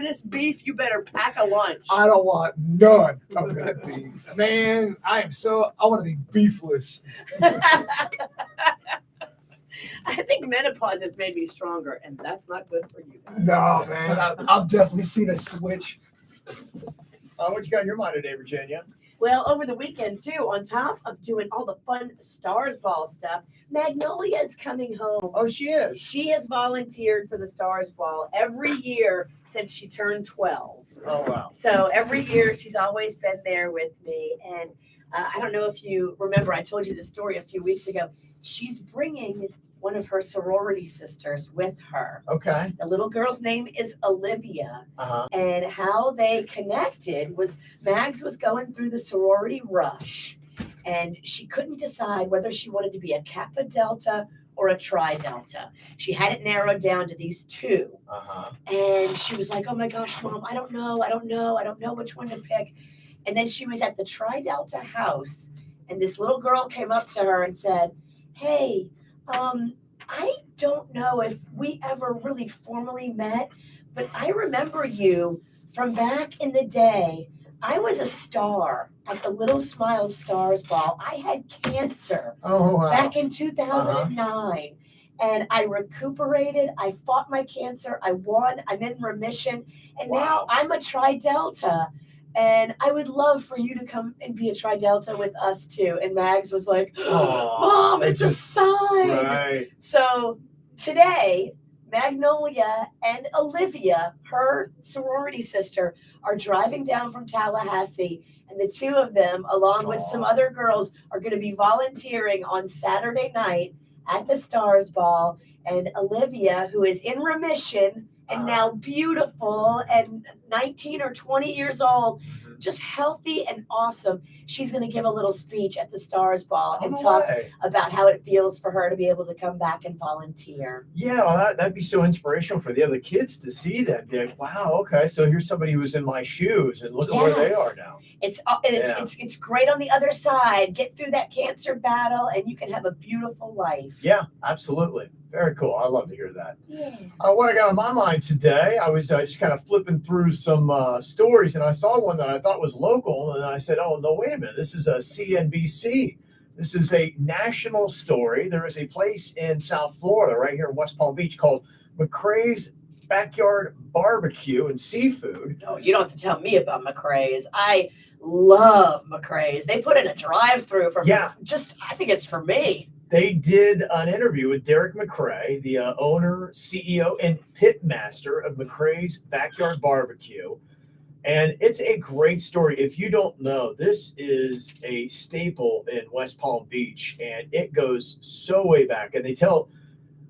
this beef, you better pack a lunch. I don't want none of that beef. Man, I want to be beefless. I think menopause has made me stronger, and that's not good for you guys. No, man, I've definitely seen a switch. What you got in your mind today, Virginia? Well, over the weekend, too, on top of doing all the fun Stars Ball stuff, Magnolia is coming home. Oh, she is? She has volunteered for the Stars Ball every year since she turned 12. Oh, wow. So every year, she's always been there with me. And I don't know if you remember, I told you the story a few weeks ago. She's bringing one of her sorority sisters with her. Okay. The little girl's name is Olivia. Uh-huh. And how they connected was Mags was going through the sorority rush, and she couldn't decide whether she wanted to be a Kappa Delta or a Tri Delta. She had it narrowed down to these two. Uh-huh. And she was like, oh my gosh, Mom, I don't know which one to pick. And then she was at the Tri Delta house, and this little girl came up to her and said, hey, I don't know if we ever really formally met, but I remember you from back in the day. I was a star at the Little Smile Stars Ball. I had cancer back in 2009. And I recuperated. I fought my cancer. I won. I'm in remission. And now I'm a Tri Delta. And I would love for you to come and be a Tri Delta with us too. And Mags was like, Mom, it's a sign. Right. So today, Magnolia and Olivia, her sorority sister, are driving down from Tallahassee. And the two of them, along with some other girls, are going to be volunteering on Saturday night at the Stars Ball. And Olivia, who is in remission and now beautiful and 19 or 20 years old, just healthy and awesome. She's going to give a little speech at the Stars Ball and talk about how it feels for her to be able to come back and volunteer. Yeah, well, that'd be so inspirational for the other kids to see that. They're like, wow, okay, so here's somebody who was in my shoes, and look at where they are now. It's great on the other side. Get through that cancer battle, and you can have a beautiful life. Yeah, absolutely. Very cool. I love to hear that. Yeah. What I got on my mind today, I was just kind of flipping through some stories, and I saw one that I thought was local, and I said, oh, no, wait a minute. This is a CNBC. This is a national story. There is a place in South Florida, right here in West Palm Beach, called McCrae's Backyard Barbecue and Seafood. Oh, you don't have to tell me about McCrae's. I love McCrae's. They put in a drive-through for I think it's for me. They did an interview with Derek McCrae, the owner, CEO, and pitmaster of McCrae's Backyard Barbecue. And it's a great story. If you don't know, this is a staple in West Palm Beach, and it goes so way back. And they tell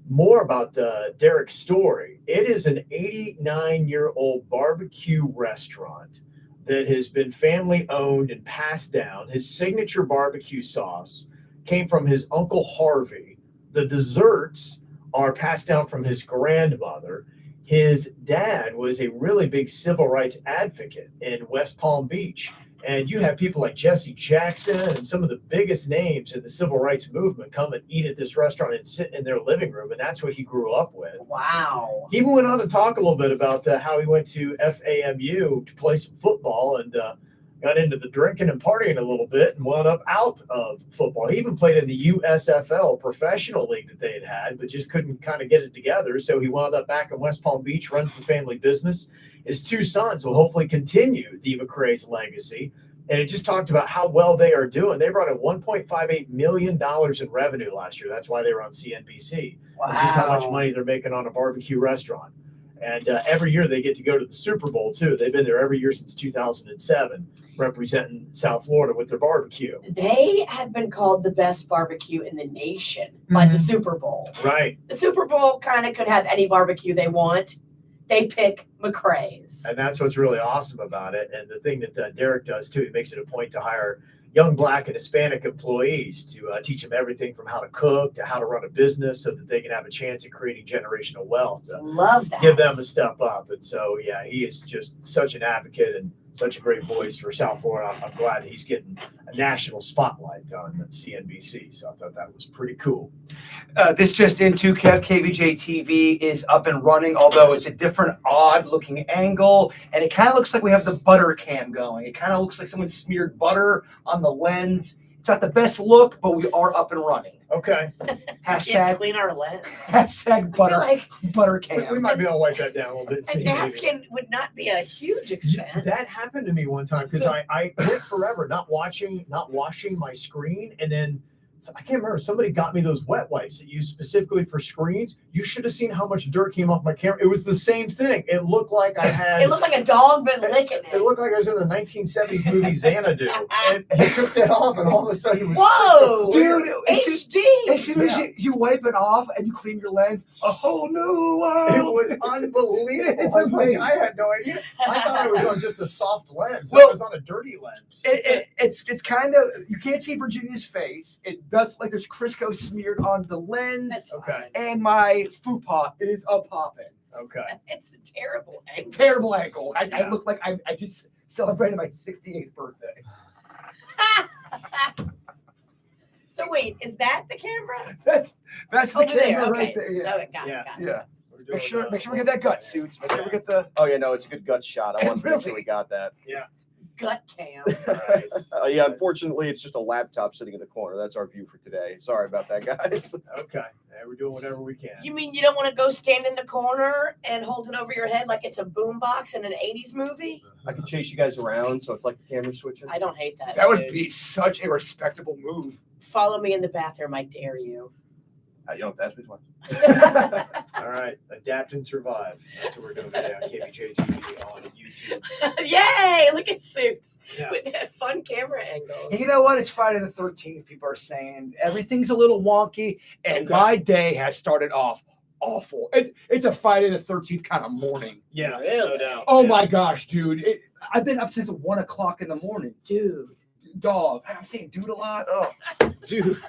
more about Derek's story. It is an 89-year-old barbecue restaurant that has been family owned and passed down. His signature barbecue sauce came from his Uncle Harvey. The desserts are passed down from his grandmother. His dad was a really big civil rights advocate in West Palm Beach. And you have people like Jesse Jackson and some of the biggest names in the civil rights movement come and eat at this restaurant and sit in their living room. And that's what he grew up with. Wow. He even went on to talk a little bit about how he went to FAMU to play some football and got into the drinking and partying a little bit and wound up out of football. He even played in the USFL professional league that they had, but just couldn't kind of get it together. So he wound up back in West Palm Beach, runs the family business. His two sons will hopefully continue the McCrae's legacy. And it just talked about how well they are doing. They brought in $1.58 million in revenue last year. That's why they were on CNBC. Wow. This is how much money they're making on a barbecue restaurant. And every year they get to go to the Super Bowl, too. They've been there every year since 2007, representing South Florida with their barbecue. They have been called the best barbecue in the nation by the Super Bowl. Right. The Super Bowl kind of could have any barbecue they want. They pick McCrae's. And that's what's really awesome about it. And the thing that Derek does, too, he makes it a point to hire young Black and Hispanic employees to teach them everything from how to cook to how to run a business so that they can have a chance at creating generational wealth. Love that. Give them a step up. And so, yeah, he is just such an advocate and such a great voice for South Florida. I'm glad he's getting a national spotlight on CNBC. So I thought that was pretty cool. This just into Kvj TV is up and running, although it's a different odd looking angle, and it kind of looks like we have the butter cam going. It kind of looks like someone smeared butter on the lens. It's not the best look, but we are up and running. Okay. Can't clean our lens. Hashtag butter, like butter We cam. might be able to wipe that down a little bit. a See, maybe. napkin would not be a huge expense. That happened to me one time because I went forever not washing my screen, and then I can't remember, somebody got me those wet wipes that you specifically for screens. You should have seen how much dirt came off my camera. It was the same thing. It looked like I had. It looked like a dog been licking it. It looked like I was in the 1970s movie Xanadu, and I took that off, and all of a sudden it was Whoa, Dude, HD. as soon as you wipe it off and you clean your lens, a whole new world. It was unbelievable. It's I was like, amazing. I had no idea. I thought I was on just a soft lens. Well, I was on a dirty lens. It's kind of, you can't see Virginia's face. It does, like there's Crisco smeared on the lens. That's Okay. And my fupa is a popping. Okay. It's a terrible angle. Terrible ankle. I Yeah. look like I just celebrated my 68th birthday. So wait, is that the camera? That's the Over camera there. right Okay. there. Yeah. Okay, got Yeah. it, got it. Yeah. We're doing, Make sure we get that gut suits. Make sure we get the. Oh yeah, no, it's a good gut shot. I wanted to make sure Really? we got that. Gut cam. Nice. Yeah, unfortunately, it's just a laptop sitting in the corner. That's our view for today. Sorry about that, guys. Okay. Yeah, we're doing whatever we can. You mean you don't want to go stand in the corner and hold it over your head like it's a boombox in an 80s movie? I can chase you guys around, so it's like the camera switching. I don't hate that. That would Suits. be such a respectable move. Follow me in the bathroom, I dare you. You don't have to ask me twice. All right. Adapt and survive. That's what we're doing today on KVJ TV on YouTube. Yay! Look at Suits Yeah. with that fun camera angle. And you know what? It's Friday the 13th. People are saying everything's a little wonky, and Okay. my day has started off awful. It's a Friday the 13th kind of morning. Yeah. No Really? doubt. Oh Yeah. my gosh, dude! I've been up since 1 o'clock in the morning. Dude. Dog, I'm saying dude a lot. Oh, Dude.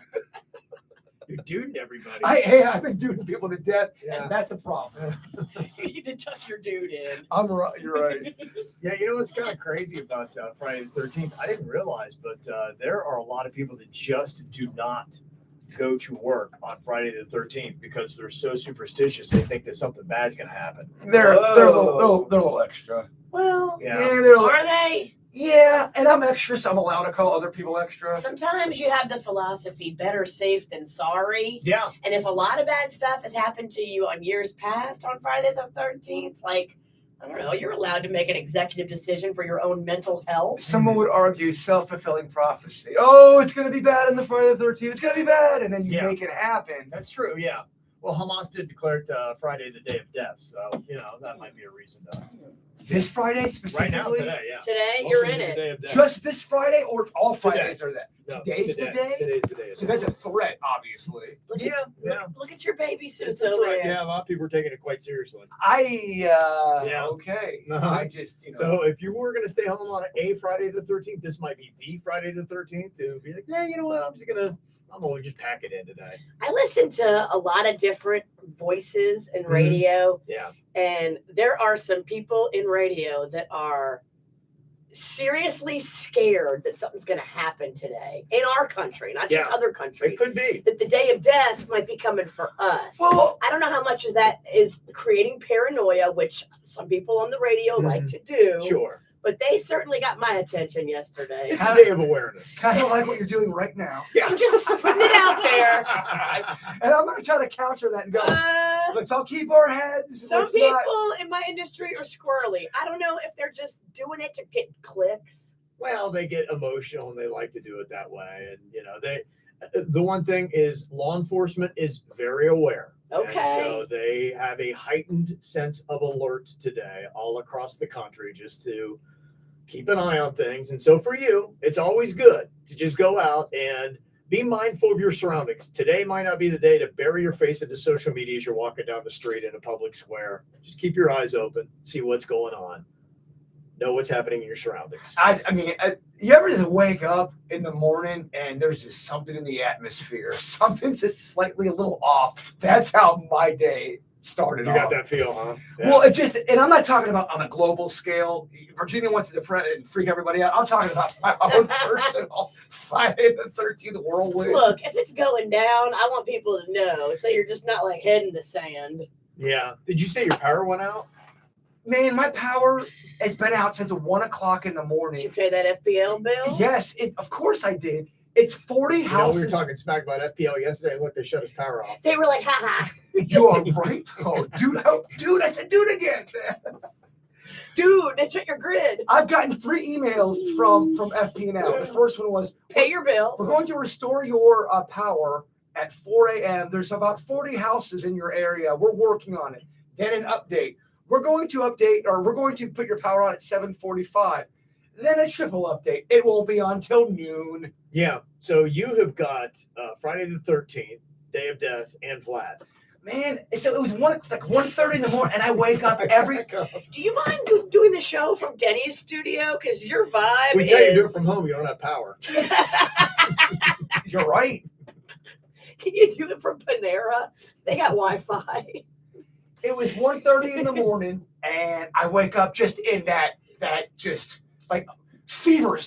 You're duding everybody. I've been doing people to death, Yeah. and that's the problem. You need to tuck your dude in. I'm right. You're right. Yeah, you know what's kind of crazy about Friday the 13th? I didn't realize, but there are a lot of people that just do not go to work on Friday the 13th because they're so superstitious. They think that something bad's going to happen. They're a little extra. Well, Yeah. they're a little, are they? yeah, and I'm extra, so I'm allowed to call other people extra. Sometimes you have the philosophy better safe than sorry. Yeah. And if a lot of bad stuff has happened to you on years past on Friday the 13th, like, I don't know, you're allowed to make an executive decision for your own mental health. Someone would argue self-fulfilling prophecy. Oh, it's going to be bad on the Friday the 13th. It's going to be bad, and then you Yeah. make it happen. That's true. Yeah. Well, Hamas did declare it Friday the day of death. So, that might be a reason to. This Friday specifically? Right now, today, yeah. Today, Most you're of in the it. day of death. Just this Friday, or all Today. Fridays are that? No, Today's the day? Today's the day. So that's a threat, obviously. Look Yeah, at, yeah. Look at your baby suits That's over right. there. Yeah, a lot of people are taking it quite seriously. Yeah. Okay. Uh-huh. I just, So if you were going to stay home on a Friday the 13th, this might be the Friday the 13th to be like, yeah, you know what? I'm going to just pack it in today. I listen to a lot of different voices in radio, Yeah. and there are some people in radio that are seriously scared that something's going to happen today in our country, not just Yeah. other It countries. could be. That the day of death might be coming for us. Well, I don't know how much of that is creating paranoia, which some people on the radio like to do. Sure. But they certainly got my attention yesterday. It's a day of awareness. kind of like what you're doing right now. I'm just putting it out there. And I'm going to try to counter that and go, let's all keep our heads. Some let's people not- in my industry are squirrely. I don't know if they're just doing it to get clicks. Well, they get emotional and they like to do it that way. And, the one thing is law enforcement is very aware. And Okay. so they have a heightened sense of alert today all across the country just to keep an eye on things. And so for you, it's always good to just go out and be mindful of your surroundings. Today might not be the day to bury your face into social media as you're walking down the street in a public square. Just keep your eyes open, see what's going on, know what's happening in your surroundings. I mean, you ever just wake up in the morning and there's just something in the atmosphere? Something's just slightly a little off. That's how my day started You off. got that feel, huh? Yeah. Well, it just, and I'm not talking about on a global scale. Virginia wants to freak everybody out. I'm talking about my own personal Friday the 13th whirlwind. Look, if it's going down, I want people to know, so you're just not like head in the sand. Yeah. Did you say your power went out? Man, my power has been out since 1 o'clock in the Did morning. you pay that FPL bill? Yes, of course I did. It's 40 You know, houses. we were talking smack about FPL yesterday, and look, they shut his power off. They were like, haha. You are right. Oh, dude, I said dude again. Dude, they shut your grid. I've gotten 3 emails from FP&L. The first one was, Pay your bill. we're going to restore your power at 4 a.m. There's about 40 houses in your area. We're working on it. Then an update. We're going to put your power on at 7:45. Then a triple update. It won't be on till noon. Yeah. So you have got Friday the 13th, Day of Death, and Vlad. Man, so it was 1:30 in the morning, and I wake up every. Do you mind doing the show from Denny's studio? Because your vibe We tell you to do is... it from home. You don't have power. You're right. Can you do it from Panera? They got Wi-Fi. It was 1:30 in the morning, and I wake up just in that just like fever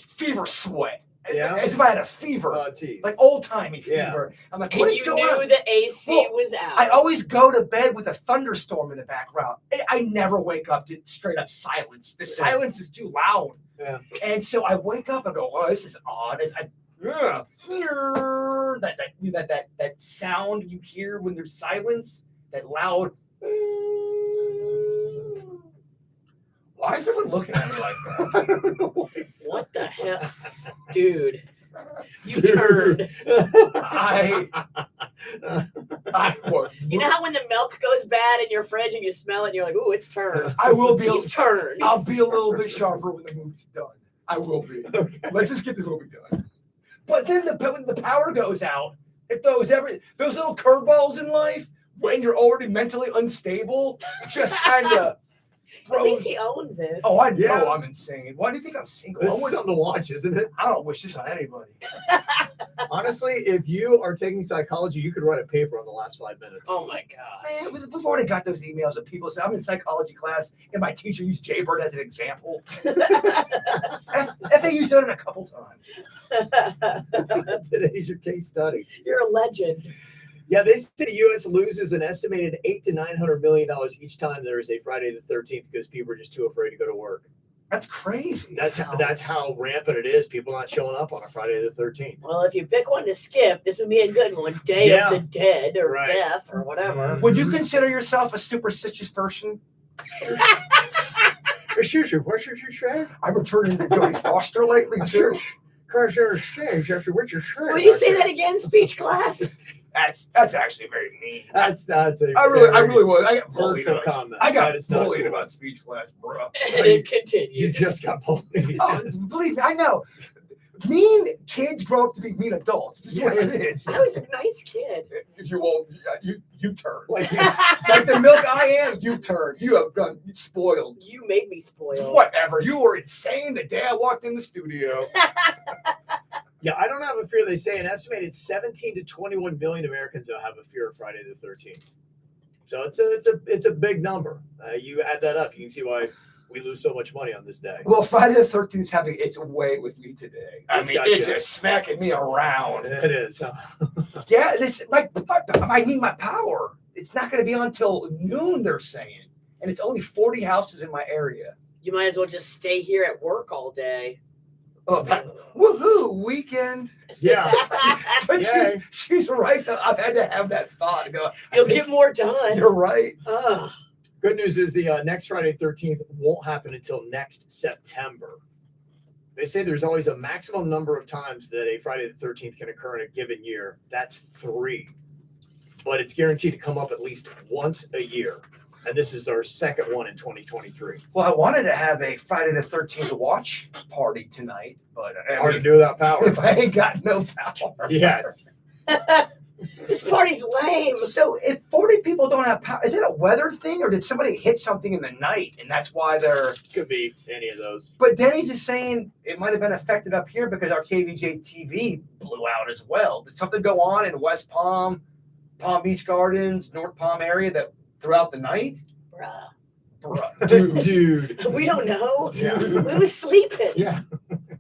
sweat. Yeah? As if I had a fever. Oh, geez. Like old-timey Yeah. fever. I'm like, And what is you going knew on? the AC Well, was out. I always go to bed with a thunderstorm in the background. I never wake up to straight up silence. The silence is too loud. Yeah. And so I wake up and go, oh, this is odd. That sound you hear when there's silence, that loud. Why is everyone looking at me like that? I don't know why it's What the hell? Dude, you Dude. turned. I what? You know how when the milk goes bad in your fridge and you smell it and you're like, ooh, it's turned. I will be. He's turned. I'll be a little bit sharper when the movie's done. I will be. Okay. Let's just get this movie done. But then when the power goes out, it throws those little curveballs in life when you're already mentally unstable, just kind of At least throws. he owns it. Oh, I know Yeah. I'm insane. Why do you think I'm single? This is something to watch, isn't it? I don't wish this on anybody. Honestly, if you are taking psychology, you could write a paper on the last 5 minutes. Oh my gosh. Man, we've already got those emails that people say, I'm in psychology class and my teacher used Jaybird as an example. FAU's done it a couple times. Today's your case study. You're a legend. Yeah, they say the U.S. loses an estimated $800 to $900 million each time there is a Friday the 13th because people are just too afraid to go to work. That's crazy. That's how rampant it is. People not showing up on a Friday the 13th. Well, if you pick one to skip, this would be a good one. Day Yeah. of the Dead or Right. Death or whatever. Would you consider yourself a superstitious person? Excuse me, what should you say? I'm returning to Jodie Foster lately, too. Because you're stage after what you're saying. Will you say that again, speech class? That's actually very mean. That's I very really was. I got bullied. hurtful comment. I got That is not bullied cool. about speech class, bro. And it continues. You just got bullied. Oh, believe me, I know. Mean kids grow up to be mean adults. This is what it is. I was a nice kid. You've turned. Like, Like the milk I am, you've turned. You have gone spoiled. You made me spoiled. Whatever. You were insane the day I walked in the studio. yeah, I don't have a fear. They say an estimated 17 to 21 million Americans will have a fear of Friday the 13th. So it's a big number. You add that up, you can see why we lose so much money on this day. Well, Friday the 13th is having its way with me today. I It's mean, got it's you. just smacking me around. It is. Huh? Yeah, I need my power. It's not going to be on till noon, they're saying. And it's only 40 houses in my area. You might as well just stay here at work all day. Oh, woohoo, weekend. Yeah. But Yay. she's right. Though. I've had to have that thought. Go, You'll get more done. You're right. Ugh. Good news is the next Friday 13th won't happen until next September. They say there's always a maximum number of times that a Friday the 13th can occur in a given year. That's 3. But it's guaranteed to come up at least once a year. And this is our second one in 2023. Well, I wanted to have a Friday the 13th watch party tonight, but Hard to do without power. if I ain't got no power. Yes. This party's lame. So if 40 people don't have power, is it a weather thing or did somebody hit something in the night and that's why they're... Could be any of those. But Denny's is saying it might have been affected up here because our KVJ TV blew out as well. Did something go on in West Palm, Palm Beach Gardens, North Palm area that throughout the night? Bruh. Dude. We don't know. Yeah. We was sleeping. Yeah.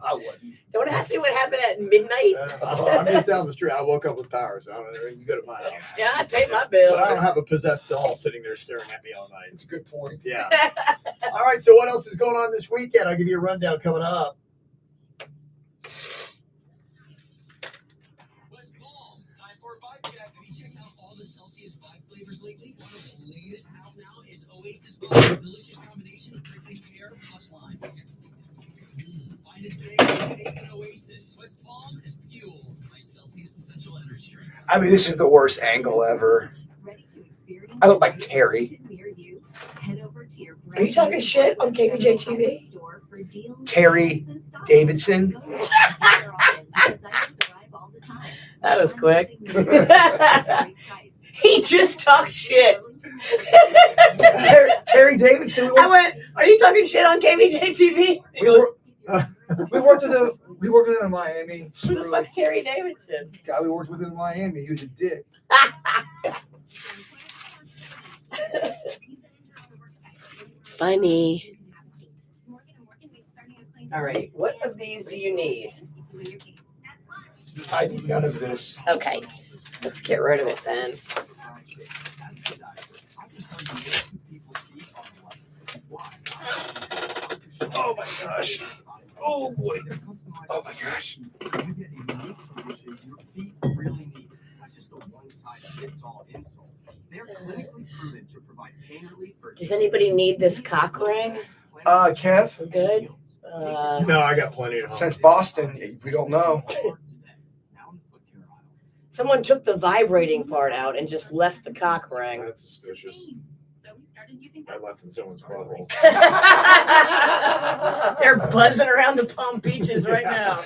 I wouldn't. Don't ask me what happened at midnight. I'm just down the street. I woke up with power, so I don't know. Everything's good at my house. Yeah, I paid my bill. But I don't have a possessed doll sitting there staring at me all night. It's a good point. Yeah. All right. So what else is going on this weekend? I'll give you a rundown coming up. West Palm, time for a vibe check. Have you checked out all the Celsius vibe flavors lately? One of the latest out now is Oasis Vibe, a delicious combination of prickly pear plus lime. Find it today. Taste an Oasis. West Palm is fueled by Celsius Essential Energy Drinks. I mean, this is the worst angle ever. I look like Terry. Are you talking shit on KVJ TV? Terry Davidson. That was quick. He just talked shit. Terry Davidson. I went, are you talking shit on KVJ TV? We worked with him. We worked with him in Miami. Who the fuck's Terry Davidson? Guy we worked with in Miami. He was a dick. Funny. All right, what of these do you need? I need none of this. Okay, let's get rid of it then. Oh my gosh. Oh boy. Oh my gosh. You get a unique solution your feet really need. That's just a one-size-fits-all insole. They're clinically proven to provide pain relief for. Does anybody need this cock ring? Kev, We're good. No, I got plenty at home. since Boston, we don't know. Someone took the vibrating part out and just left the cock ring. That's suspicious. I left in someone's butthole. They're buzzing around the Palm Beaches right now.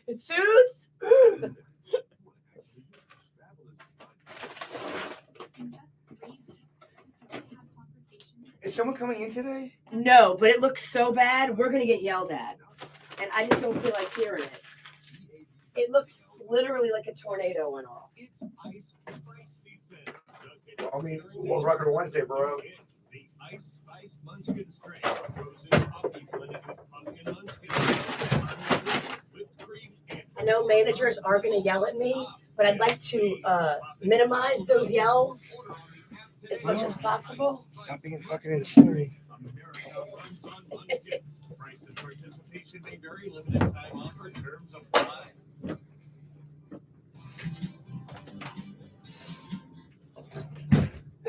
It suits. Is someone coming in today? No, but it looks so bad, we're gonna get yelled at. And I just don't feel like hearing it. It looks literally like a tornado went off. I mean, we'll record Wednesday, bro. The Ice Spice Munchkin strain, frozen coffee blended with pumpkin munchkin, whipped cream, and I know managers are gonna yell at me, but I'd like to minimize those yells as much as possible. Stop being fucking insane. runs on munchkins. Price and participation may vary. Limited time offer. Terms apply.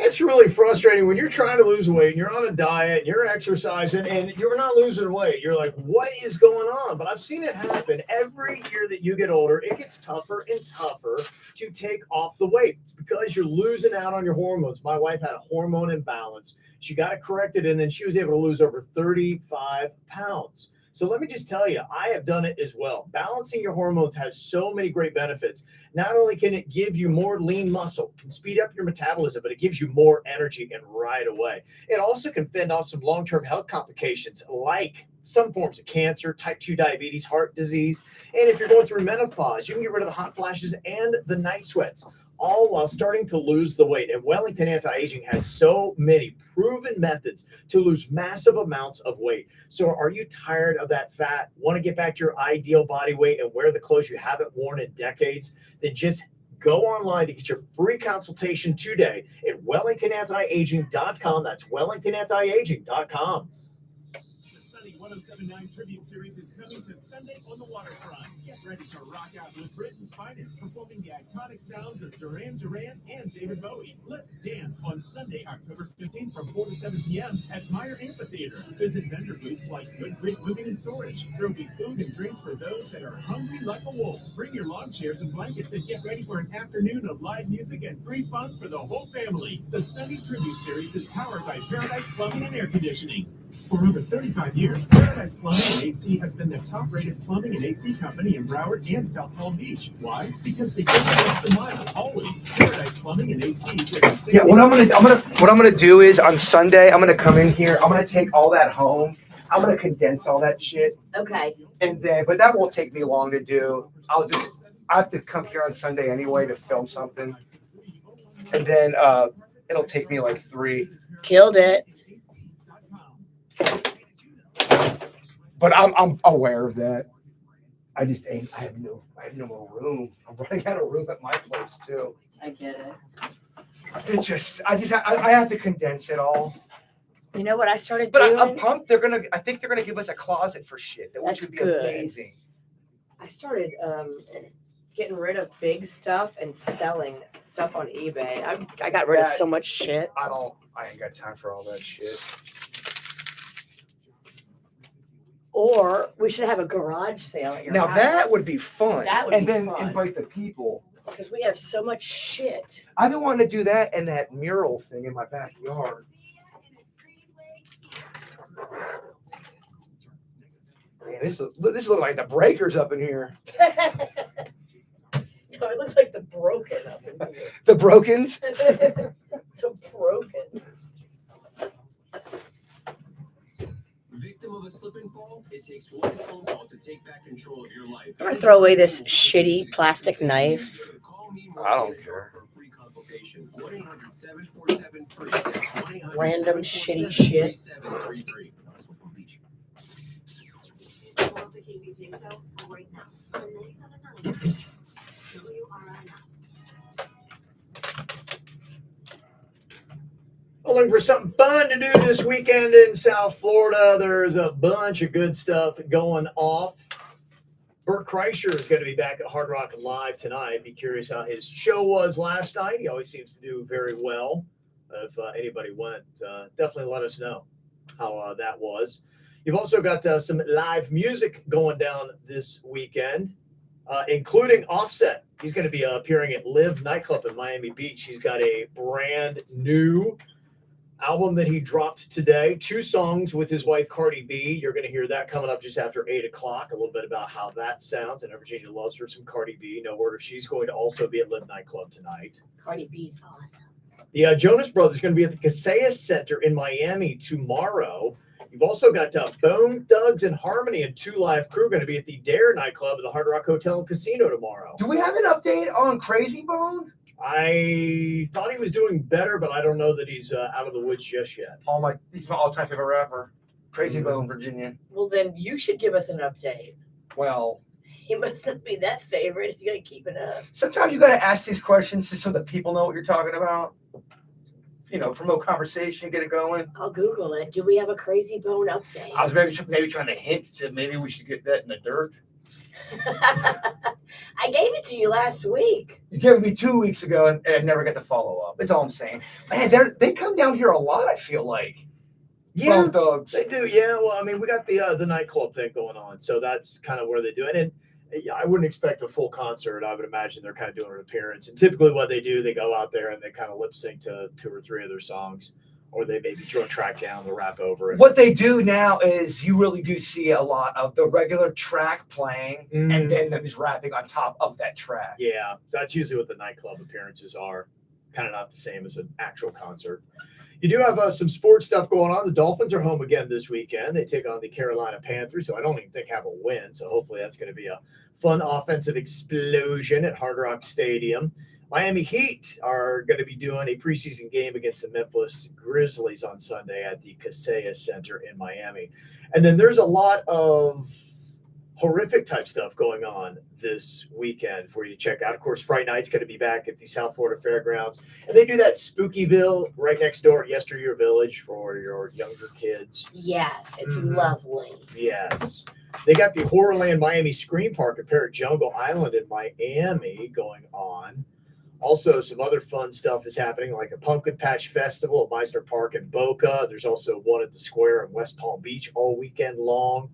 It's really frustrating when you're trying to lose weight and you're on a diet and you're exercising and you're not losing weight. You're like, what is going on? But I've seen it happen every year that you get older. It gets tougher and tougher to take off the weight. It's because you're losing out on your hormones. My wife had a hormone imbalance. She got it corrected and then she was able to lose over 35 pounds. So let me just tell you, I have done it as well. Balancing your hormones has so many great benefits. Not only can it give you more lean muscle, can speed up your metabolism, but it gives you more energy and right away. It also can fend off some long-term health complications like some forms of cancer, type 2 diabetes, heart disease. And if you're going through menopause, you can get rid of the hot flashes and the night sweats, all while starting to lose the weight. And Wellington Anti-Aging has so many proven methods to lose massive amounts of weight. So are you tired of that fat, want to get back to your ideal body weight and wear the clothes you haven't worn in decades? Then just go online to get your free consultation today at wellingtonantiaging.com. That's wellingtonantiaging.com. The 1079 Tribute Series is coming to Sunday on the waterfront. Get ready to rock out with Britain's finest, performing the iconic sounds of Duran Duran and David Bowie. Let's dance on Sunday, October 15th from 4 to 7 p.m. at Meyer Amphitheater. Visit vendor booths like Good Great Moving and Storage. There'll be food and drinks for those that are hungry like a wolf. Bring your lawn chairs and blankets and get ready for an afternoon of live music and free fun for the whole family. The Sunday Tribute Series is powered by Paradise Plumbing and Air Conditioning. For over 35 years, Paradise Plumbing and AC has been the top-rated plumbing and AC company in Broward and South Palm Beach. Why? Because they go the extra mile, always. Paradise Plumbing and AC. Yeah, what I'm gonna do is on Sunday I'm gonna come in here. I'm gonna take all that home. I'm gonna condense all that shit, Okay. and then but that won't take me long to do. I have to come here on Sunday anyway to film something. and then it'll take me like 3. Killed it. But I'm aware of that. I just ain't. I have no more room. I'm running out of room at my place too. I get it. I have to condense it all. You know what I started But doing? I'm pumped. I think they're gonna give us a closet for shit, which That's would be good. amazing. I started getting rid of big stuff and selling stuff on eBay. I got rid of so much shit. I ain't got time for all that shit. Or we should have a garage sale at your Now house. that would be fun. That would and be then fun. invite the people. Because we have so much shit. I've been wanting to do that and that mural thing in my backyard. Man, this looks like the breakers up in here. No, it looks like the broken up in here. The brokens. The broken. Victim of a slip and fall? It takes one phone call to take back control of your life. I'm gonna throw away this shitty plastic knife. I don't care. Random shitty shit. Welcome to KVJ Show right now on 97.9 WRNF. Well, looking for something fun to do this weekend in South Florida. There's a bunch of good stuff going off. Bert Kreischer is going to be back at Hard Rock Live tonight. Be curious how his show was last night. He always seems to do very well. If anybody went, definitely let us know how that was. You've also got some live music going down this weekend, including Offset. He's going to be appearing at Live Nightclub in Miami Beach. He's got a brand new album that he dropped today. 2 songs with his wife, Cardi B. You're going to hear that coming up just after 8 o'clock. A little bit about how that sounds. I know Virginia loves her some Cardi B. No word if she's going to also be at Live Nightclub tonight. Cardi B's awesome. The Jonas Brothers are going to be at the Kvj Center in Miami tomorrow. You've also got Bone Thugs and Harmony and 2 Live Crew going to be at the Dare nightclub at the Hard Rock Hotel and Casino tomorrow. Do we have an update on Crazy Bone? I thought he was doing better, but I don't know that he's out of the woods just yet. He's my all-time favorite rapper. Crazy Bone, Virginia. Well, then you should give us an update. Well, He must not be that favorite if you gotta keep it up. sometimes you got to ask these questions just so that people know what you're talking about. Promote conversation, get it going. I'll Google it. Do we have a Crazy Bone update? I was maybe trying to hint to maybe we should get that in the dirt. I gave it to you last week. You gave it me 2 weeks ago and I never got the follow-up. That's all I'm saying. Man, they come down here a lot, I feel like. Yeah, Bone Thugs. they do. Yeah, well, I mean, we got the nightclub thing going on, so that's kind of where they do it. And yeah, I wouldn't expect a full concert. I would imagine they're kind of doing an appearance. And typically what they do, they go out there and they kind of lip sync to 2 or 3 of their songs, or they maybe throw a track down, they'll rap over it. What they do now is you really do see a lot of the regular track playing and then them just rapping on top of that track. Yeah, so that's usually what the nightclub appearances are. Kind of not the same as an actual concert. You do have some sports stuff going on. The Dolphins are home again this weekend. They take on the Carolina Panthers, who I don't even think have a win. So hopefully that's going to be a fun offensive explosion at Hard Rock Stadium. Miami Heat are going to be doing a preseason game against the Memphis Grizzlies on Sunday at the Kvj Center in Miami. And then there's a lot of horrific type stuff going on this weekend for you to check out. Of course, Friday night's going to be back at the South Florida Fairgrounds. And they do that Spookyville right next door at Yesteryear Village for your younger kids. Yes, it's Mhm. lovely. Yes. They got the Horrorland Miami Scream Park at Parrot Jungle Island in Miami going on. Also, some other fun stuff is happening, like a Pumpkin Patch Festival at Meisner Park in Boca. There's also one at the Square in West Palm Beach all weekend long.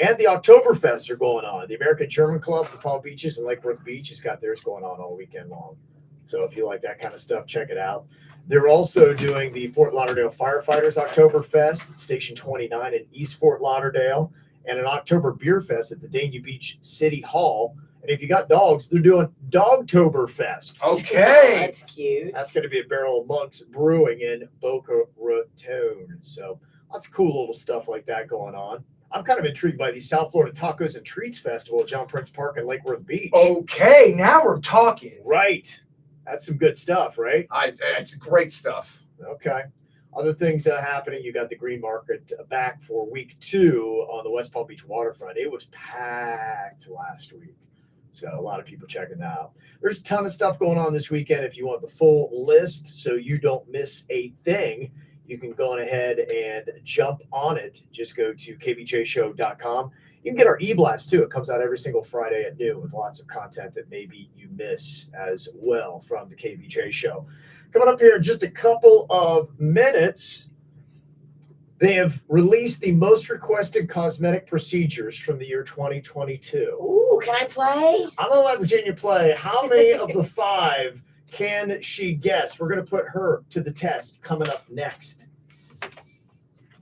And the Oktoberfests are going on. The American German Club, the Palm Beaches, and Lake Worth Beach has got theirs going on all weekend long. So if you like that kind of stuff, check it out. They're also doing the Fort Lauderdale Firefighters Oktoberfest at Station 29 in East Fort Lauderdale, and an October Beer Fest at the Dania Beach City Hall. And if you got dogs, they're doing Dogtoberfest. Okay. That's cute. That's going to be at Barrel of Monks Brewing in Boca Raton. So lots of cool little stuff like that going on. I'm kind of intrigued by the South Florida Tacos and Treats Festival at John Prince Park and Lake Worth Beach. Okay, now we're talking. Right. That's some good stuff, right? It's great stuff. Okay. Other things happening. You got the Green Market back for week 2 on the West Palm Beach waterfront. It was packed last week. So a lot of people checking that out. There's a ton of stuff going on this weekend. If you want the full list so you don't miss a thing, you can go on ahead and jump on it. Just go to kvjshow.com. You can get our e-blast too. It comes out every single Friday at noon with lots of content that maybe you miss as well from the KVJ show. Coming up here in just a couple of minutes, they have released the most requested cosmetic procedures from the year 2022. Ooh, can I play? I'm going to let Virginia play. How many of the 5 can she guess? We're going to put her to the test coming up next.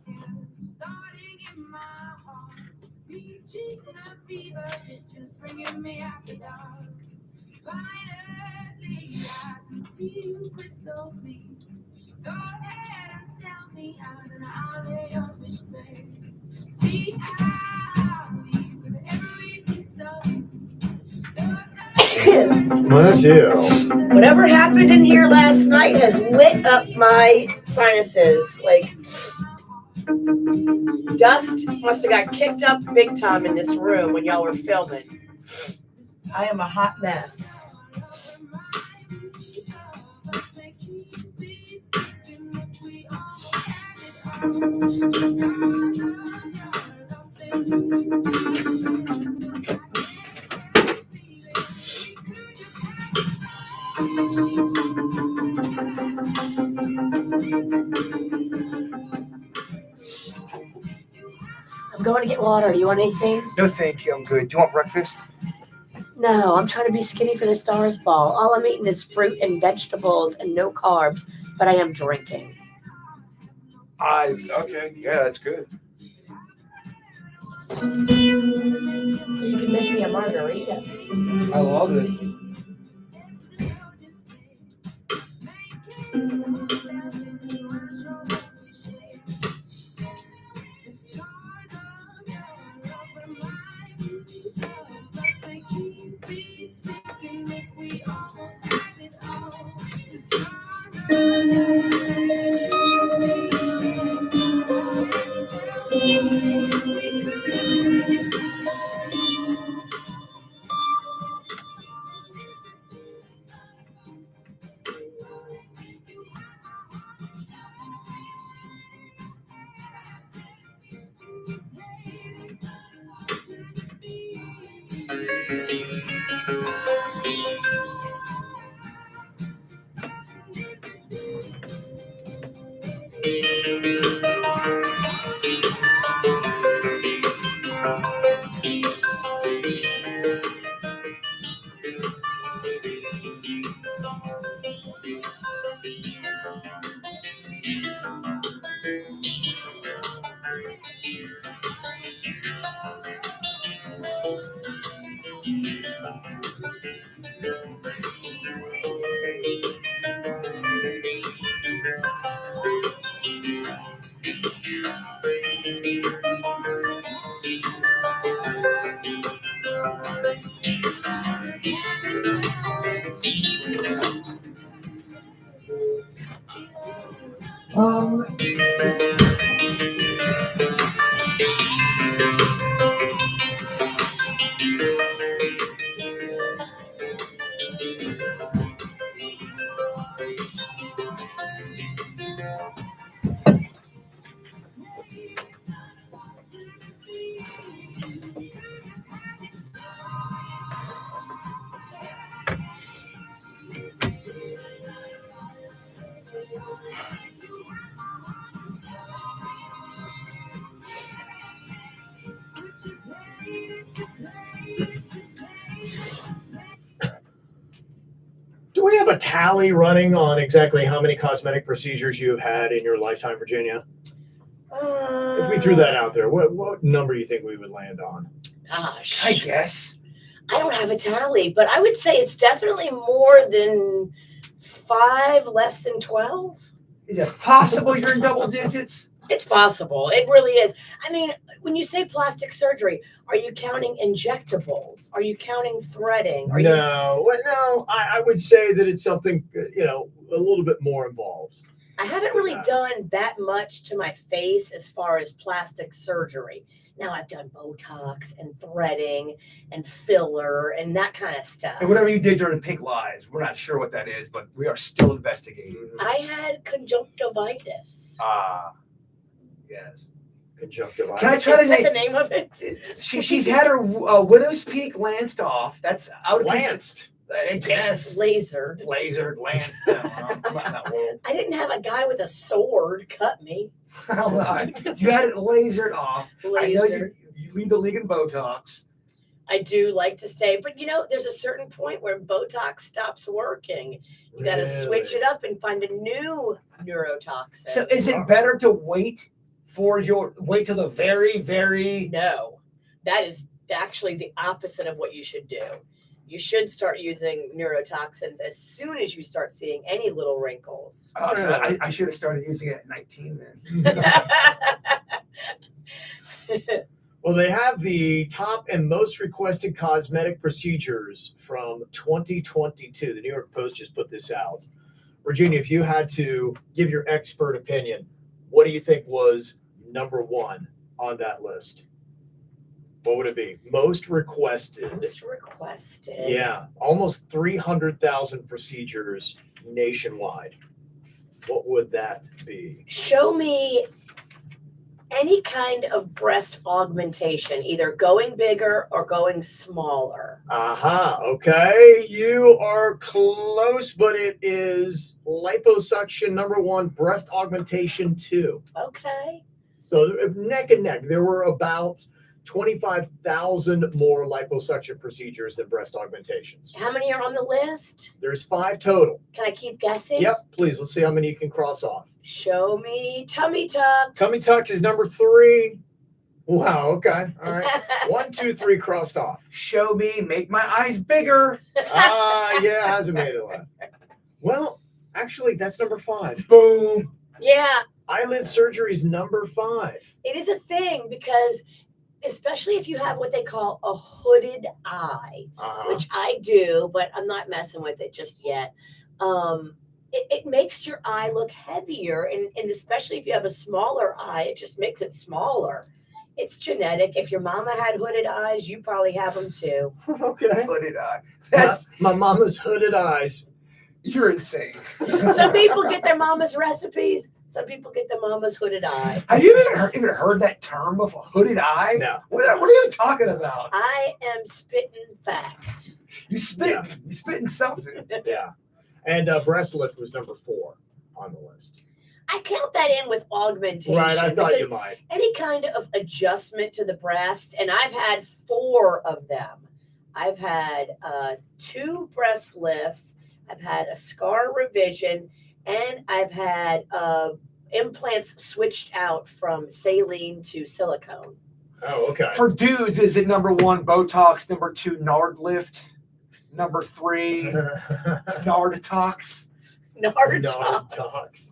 Starting in my heart, reaching a fever pitch is bringing me out the dark. Finally, I can see you crystal clear. Go ahead and sell me out, and I'll lay your wish bare. See, I'll leave with every piece of you. Bless you. Whatever happened in here last night has lit up my sinuses. Like, dust must have got kicked up big time in this room when y'all were filming. I am a hot mess. I'm going to get water. Do you want anything? No, thank you. I'm good. Do you want breakfast? No, I'm trying to be skinny for the Stars Ball. All I'm eating is fruit and vegetables and no carbs, but I am drinking. Okay. Yeah, that's good. So you can make me a margarita. I love it. Do we have a tally running on exactly how many cosmetic procedures you have had in your lifetime, Virginia? If we threw that out there, what number do you think we would land on? Gosh. I guess. I don't have a tally, but I would say it's definitely more than 5, less than 12. Is it possible you're in double digits? It's possible. It really is. I mean, when you say plastic surgery, are you counting injectables? Are you counting threading? Are No. I would say that it's something, a little bit more involved. I haven't really done that much to my face as far as plastic surgery. Now I've done Botox and threading and filler and that kind of stuff. And whatever you did during Pink Lies, we're not sure what that is, but we are still investigating. I had conjunctivitis. Yes. Conjunctivitis. Can I try Isn't to that the name? name of it? She's had her widow's peak lanced off. That's out of Lanced. I guess. Lasered. Lasered, lanced. I don't know. I'm not in that world. I didn't have a guy with a sword cut me. Hold on. You had it lasered off. I know Lasered. you lead the league in Botox. I do like to stay, but there's a certain point where Botox stops working. You got to switch it up and find a new neurotoxin. So is it better to wait till the very, very... No, that is actually the opposite of what you should do. You should start using neurotoxins as soon as you start seeing any little wrinkles. So I should have started using it at 19 then. Well, they have the top and most requested cosmetic procedures from 2022. The New York Post just put this out. Virginia, if you had to give your expert opinion, what do you think was number one on that list? What would it be? Most requested. Most requested. Yeah, almost 300,000 procedures nationwide. What would that be? Show me any kind of breast augmentation, either going bigger or going smaller. Okay. You are close, but it is liposuction number one, breast augmentation two. Okay. So neck and neck. There were about 25,000 more liposuction procedures than breast augmentations. How many are on the list? There's 5 total. Can I keep guessing? Yep, please. Let's see how many you can cross off. Show me tummy tuck. Tummy tuck is number 3. Wow, okay. All right. 1, 2, 3 crossed off. Show me, make my eyes bigger. Yeah, hasn't made it left. Well, actually, that's number 5. Boom. Yeah, Eyelid surgery is number 5. it is a thing because especially if you have what they call a hooded eye, which I do, but I'm not messing with it just yet. It makes your eye look heavier, and especially if you have a smaller eye, it just makes it smaller. It's genetic. If your mama had hooded eyes, you probably have them too. Okay. Hooded eye. That's my mama's hooded eyes. You're insane. Some people get their mama's recipes. Some people get their mama's hooded eye. Have you even heard that term before? Hooded eye? No. What are you talking about? I am spitting facts. You spitting something. Yeah. And breast lift was number 4 on the list. I count that in with augmentation. Right, I thought you because might. any kind of adjustment to the breast, and I've had 4 of them. I've had 2 breast lifts. I've had a scar revision, and I've had implants switched out from saline to silicone. Oh, okay. For dudes, is it number 1 Botox, number 2 Nard lift, number 3 Narditox? Narditox.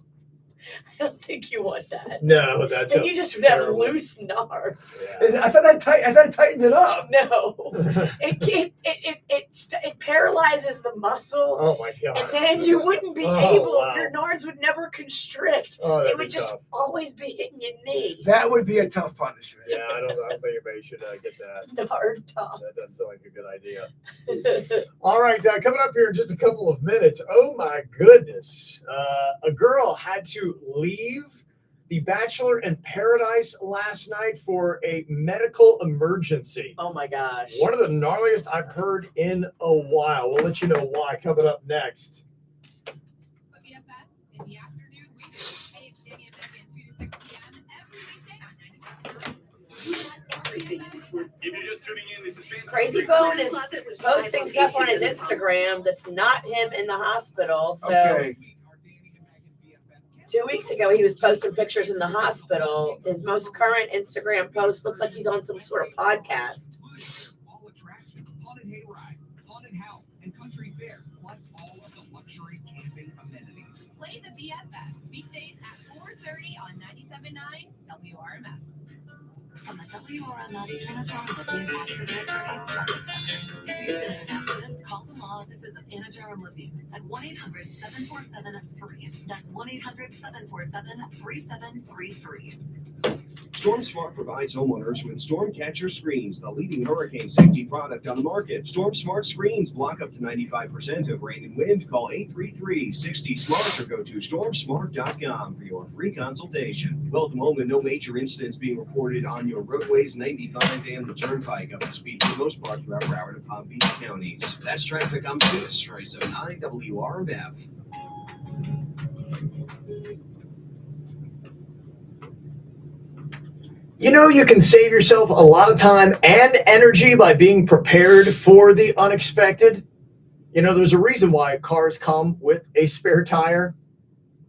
I don't think you want that. No, that's Then you just have terrible. loose nards. Yeah. I thought it tightened it up. No, it paralyzes the muscle, Oh my god. and then you wouldn't be Oh, able. wow. Your nards would never constrict. Oh, They that'd would be just tough. always be hitting your knee. That would be a tough punishment. Yeah, I don't think anybody should get that. Nard top. That doesn't sound like a good idea. All right, coming up here in just a couple of minutes. Oh my goodness. A girl had to leave the Bachelor in Paradise last night for a medical emergency. Oh my gosh. One of the gnarliest I've heard in a while. We'll let you know why coming up next. But BFF in the afternoon, weekdays, Dave, Danny, and Megan, 2 to 6 p.m. every weekday on 97.9. If you're just tuning in, this is Crazy Bone is posting stuff on his Instagram that's not him in the hospital. So Okay. 2 weeks ago, he was posting pictures in the hospital. His most current Instagram post looks like he's on some sort of podcast. All attractions, haunted hayride, haunted house, and country fare, plus all of the luxury camping amenities. Play the BFF weekdays at 4:30 on 97.9 WRMF. From the WRMF Integer Living Accident Attorneys Traffic Center. If you've been in an accident, call the law offices of Integer Living at 1-800-747-FREE. That's 1-800-747-3733. Storm Smart provides homeowners with storm catcher screens, the leading hurricane safety product on the market. Storm Smart screens block up to 95% of rain and wind. Call 833-60-SMART or go to stormsmart.com for your free consultation. Welcome home with no major incidents being reported on your roadways, 95 and the Turnpike up to speed for the most part throughout Broward and Palm Beach counties. That's traffic on 609 WRMF. You know, you can save yourself a lot of time and energy by being prepared for the unexpected. You know, there's a reason why cars come with a spare tire.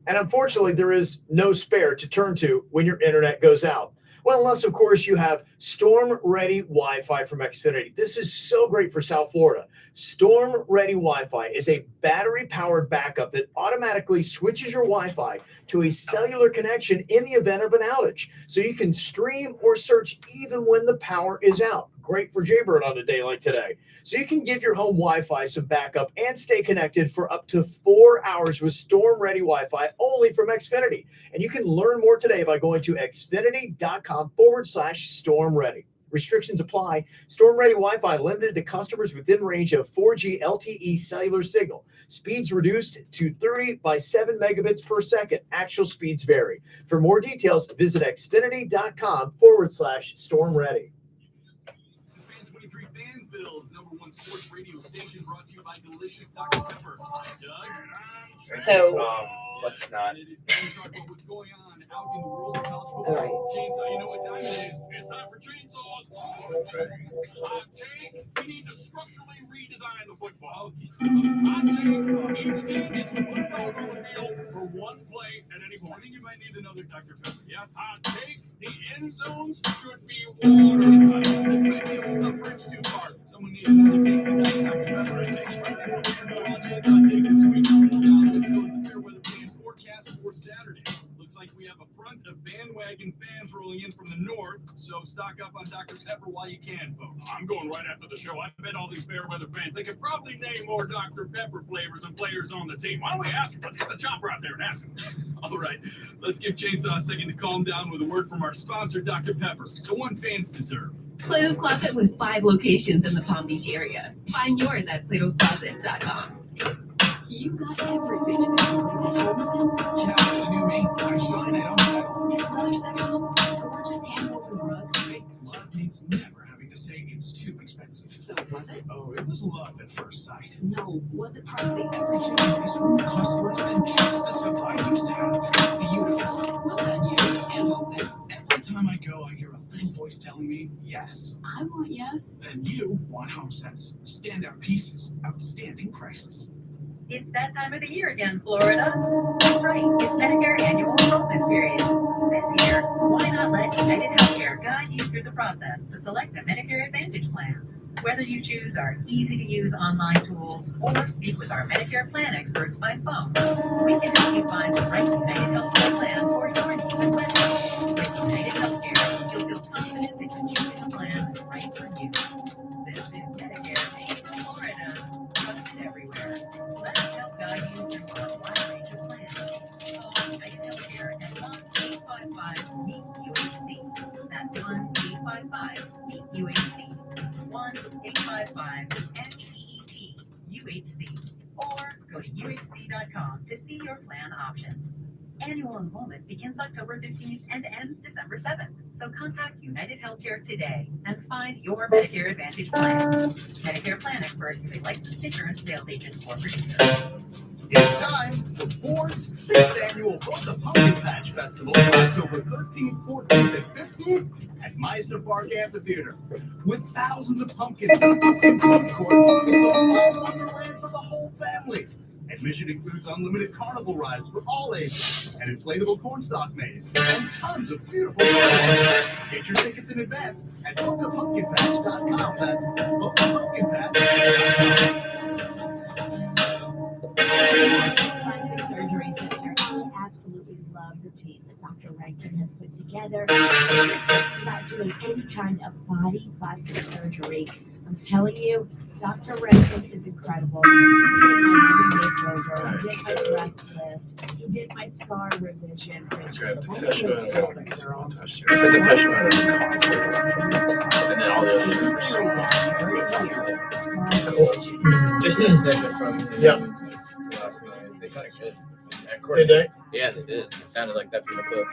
And unfortunately, there is no spare to turn to when your internet goes out. Well, unless, of course, you have storm-ready Wi-Fi from Xfinity. This is so great for South Florida. Storm-ready Wi-Fi is a battery-powered backup that automatically switches your Wi-Fi to a cellular connection in the event of an outage. So you can stream or search even when the power is out. Great for Jaybird on a day like today. So you can give your home Wi-Fi some backup and stay connected for up to 4 hours with storm-ready Wi-Fi only from Xfinity. And you can learn more today by going to xfinity.com/storm-ready. Restrictions apply. Storm-ready Wi-Fi limited to customers within range of 4G LTE cellular signal. Speeds reduced to 30 by 7 megabits per second. Actual speeds vary. For more details, visit xfinity.com/storm-ready. This is Fan 23 Fansville's #1 sports radio station, brought to you by delicious Dr. Pepper. I'm Doug. So- Let's not. And it is time to talk about what's going on out in the world of college football. All right. Chainsaw, you know what time it is. It's time for chainsaws. Hot take. We need to structurally redesign the football. Hot take. Each team gets to put a dog on the field for one play at any point. I think you might need another Dr. Pepper. Yeah. Hot take. The end zones should be watertight. It might be a bridge too far. Someone needs another taste of Dr. Pepper, I think. Well, Chainsaw take this week. Now, let's go to the fair weather plan forecast for Saturday. Looks like we have a front of bandwagon fans rolling in from the north, so stock up on Dr. Pepper while you can, folks. I'm going right after the show. I bet all these fair weather fans, they could probably name more Dr. Pepper flavors and players on the team. Why don't we ask them? Let's get the chopper out there and ask them. All right, let's give Chainsaw a second to calm down with a word from our sponsor, Dr. Pepper, the one fans deserve. Plato's Closet with 5 locations in the Palm Beach area. Find yours at platoscloset.com. You got everything in there. Home sense. Yeah, it's the new me. I shine, I don't settle. This leather section, a gorgeous hand-woven rug. Hey, love means never having to say it's too expensive. So was it? Oh, it was love at first sight. No. Was it pricey? Everything in this room costs less than just the stuff I used to have. Beautiful. Well done, you. And home sense. Every time I go, I hear a little voice telling me, yes. I want yes. Then you want HomeSense. Standout pieces, outstanding prices. It's that time of the year again, Florida. That's right, it's Medicare annual enrollment period. This year, why not let United Healthcare guide you through the process to select a Medicare Advantage plan? Whether you choose our easy-to-use online tools or speak with our Medicare plan experts by phone, we can help you find the right United Healthcare plan for your needs and benefits. With United Healthcare, you'll feel confident that you're choosing a plan that's right for you. This is Medicare made for Florida, trusted everywhere. Let us help guide you through our wide range of plans. Call United Healthcare at 1-855-MEET-UHC. That's 1-855-MEET-UHC. 1-855-MEET-UHC. Or go to UHC.com to see your plan options. Annual enrollment begins October 15th and ends December 7th. So contact United Healthcare today and find your Medicare Advantage plan. Medicare Plan Expert is a licensed insurance sales agent or producer. It's time for Ford's 6th annual Rock the Pumpkin Patch Festival, October 13th, 14th, and 15th at Meisner Park Amphitheater. With thousands of pumpkins and a pumpkin food court, it's a full wonderland for the whole family. Admission includes unlimited carnival rides for all ages, an inflatable cornstalk maze, and tons of beautiful flowers. Get your tickets in advance at bookthepumpkinpatch.com. That's bookthepumpkinpatch.com. together without doing any kind of body plastic surgery. I'm telling you, Dr. Redmond is incredible. He did my body makeover, he did my breast lift, he did my scar revision, which only in Southern girls. And then all the other just a snippet from last night. They sounded good. Did they? Yeah, they did. It sounded like that from the clip.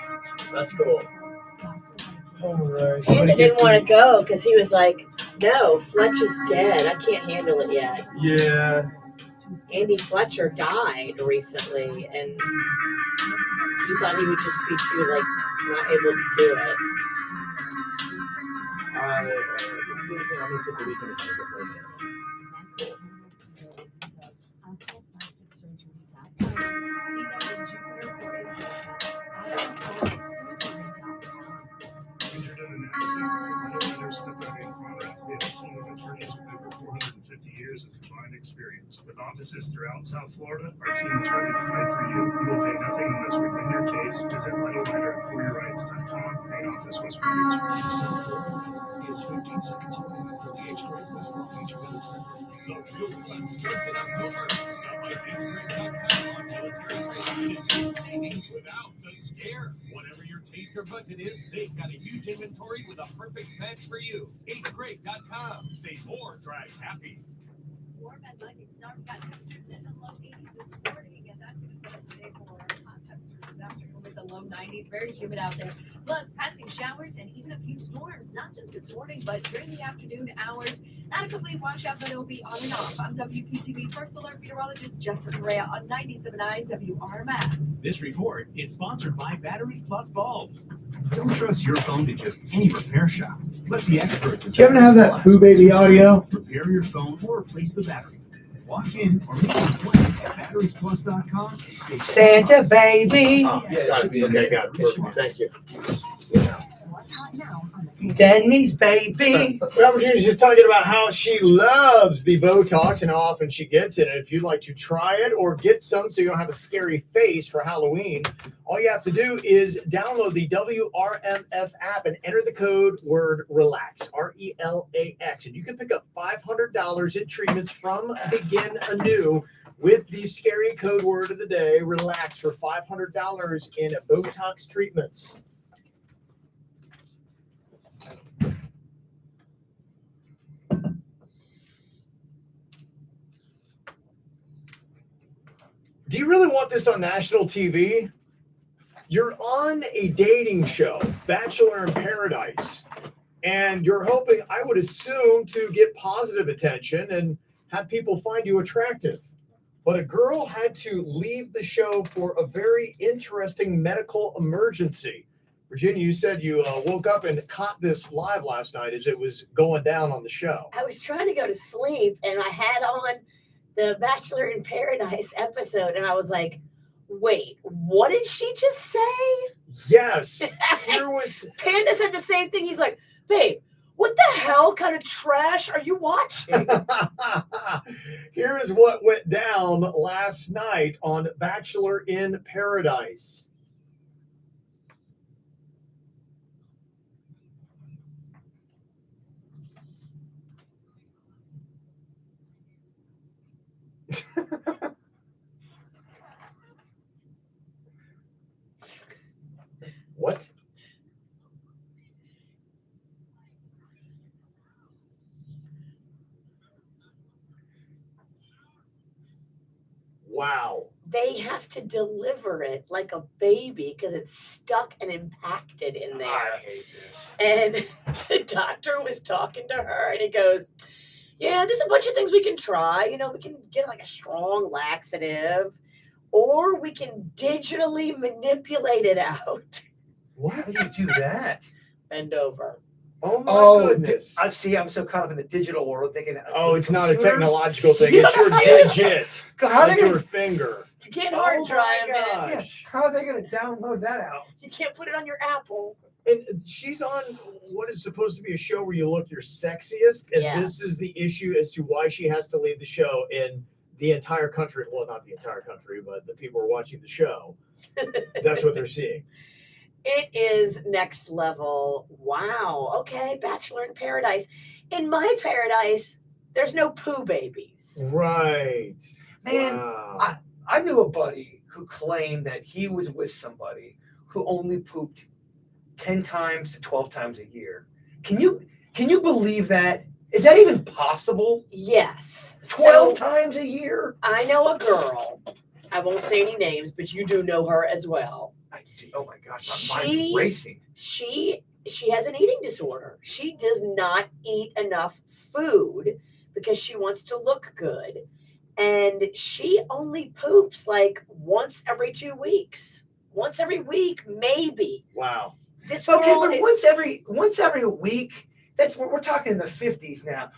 That's cool. All right. Panda didn't want to go because he was like, no, Fletch is dead. I can't handle it yet. Yeah. Andy Fletcher died recently, and he thought he would just be too, like, not able to do it. I'm gonna put the weekend in for a minute. Injured in an accident, letters stepped in front of we have a team of attorneys with over 450 years of combined experience. With offices throughout South Florida, our team is ready to fight for you. You will pay nothing unless we win your case. Visit lettowriter.foryourrights.com, main office, West Palm Beach. South Florida is 15 seconds away from the H-Grade West Palm Beach Weather Center. The Fuel Fund starts in October. Stop by banter.com on military training and achieve savings without the scare. Whatever your taste or budget is, they've got a huge inventory with a perfect match for you. hgrade.com. Save more, drive happy. Warm and muggy start. We've got temperatures in the low 80s this morning, and that's going to set up the day for hot temperatures this afternoon with the low 90s. Very humid out there. Plus, passing showers and even a few storms, not just this morning, but during the afternoon hours. Not a complete washout, but it'll be on and off. I'm WPTV First Alert Meteorologist Jennifer Correa on 97.9 WRMF. This report is sponsored by Batteries Plus Bulbs. Don't trust your phone to just any repair shop. Let the experts at Do you happen to have that Pooh Baby audio? repair your phone or replace the battery. Walk in or make an appointment at batteriesplus.com and save Santa baby. Oh, Yeah, it got should it. be in Okay, there. got it. Perfect. Thank you. What's hot now on the Denny's baby. Well, Virginia's just talking about how she loves the Botox and how often she gets it. And if you'd like to try it or get some so you don't have a scary face for Halloween, all you have to do is download the WRMF app and enter the code word RELAX, RELAX. And you can pick up $500 in treatments from Begin Anew with the scary code word of the day, RELAX, for $500 in Botox treatments. Do you really want this on national TV? You're on a dating show, Bachelor in Paradise, and you're hoping, I would assume, to get positive attention and have people find you attractive. But a girl had to leave the show for a very interesting medical emergency. Virginia, you said you woke up and caught this live last night as it was going down on the show. I was trying to go to sleep, and I had on the Bachelor in Paradise episode, and I was like, wait, what did she just say? Yes. Here was Panda said the same thing. He's like, babe, what the hell kind of trash are you watching? Here is what went down last night on Bachelor in Paradise. What? Wow. They have to deliver it like a baby because it's stuck and impacted in there. I hate this. And the doctor was talking to her, and he goes, yeah, there's a bunch of things we can try. You know, we can get like a strong laxative, or we can digitally manipulate it out. How do you do that? Bend over. Oh my goodness. I see. I'm so caught up in the digital world thinking. Oh, it's not a computers? technological thing. It's your digit. How are they It's your gonna? finger. You can't hard Oh drive my it. gosh. How are they gonna download that out? You can't put it on your Apple. And she's on what is supposed to be a show where you look your sexiest, and Yeah. this is the issue as to why she has to leave the show in the entire country. Well, not the entire country, but the people who are watching the show. That's what they're seeing. It is next level. Wow. Okay, Bachelor in Paradise. In my paradise, there's no poo babies. Right. Man, Wow. I knew a buddy who claimed that he was with somebody who only pooped 10 times to 12 times a year. Can you believe that? Is that even possible? Yes. 12 So, times a year? I know a girl. I won't say any names, but you do know her as well. I do. Oh my gosh, my mind's racing. She has an eating disorder. She does not eat enough food because she wants to look good. And she only poops like once every 2 weeks. Once every week, maybe. Wow. This Okay, girl but once every week, that's what we're talking in the 50s now.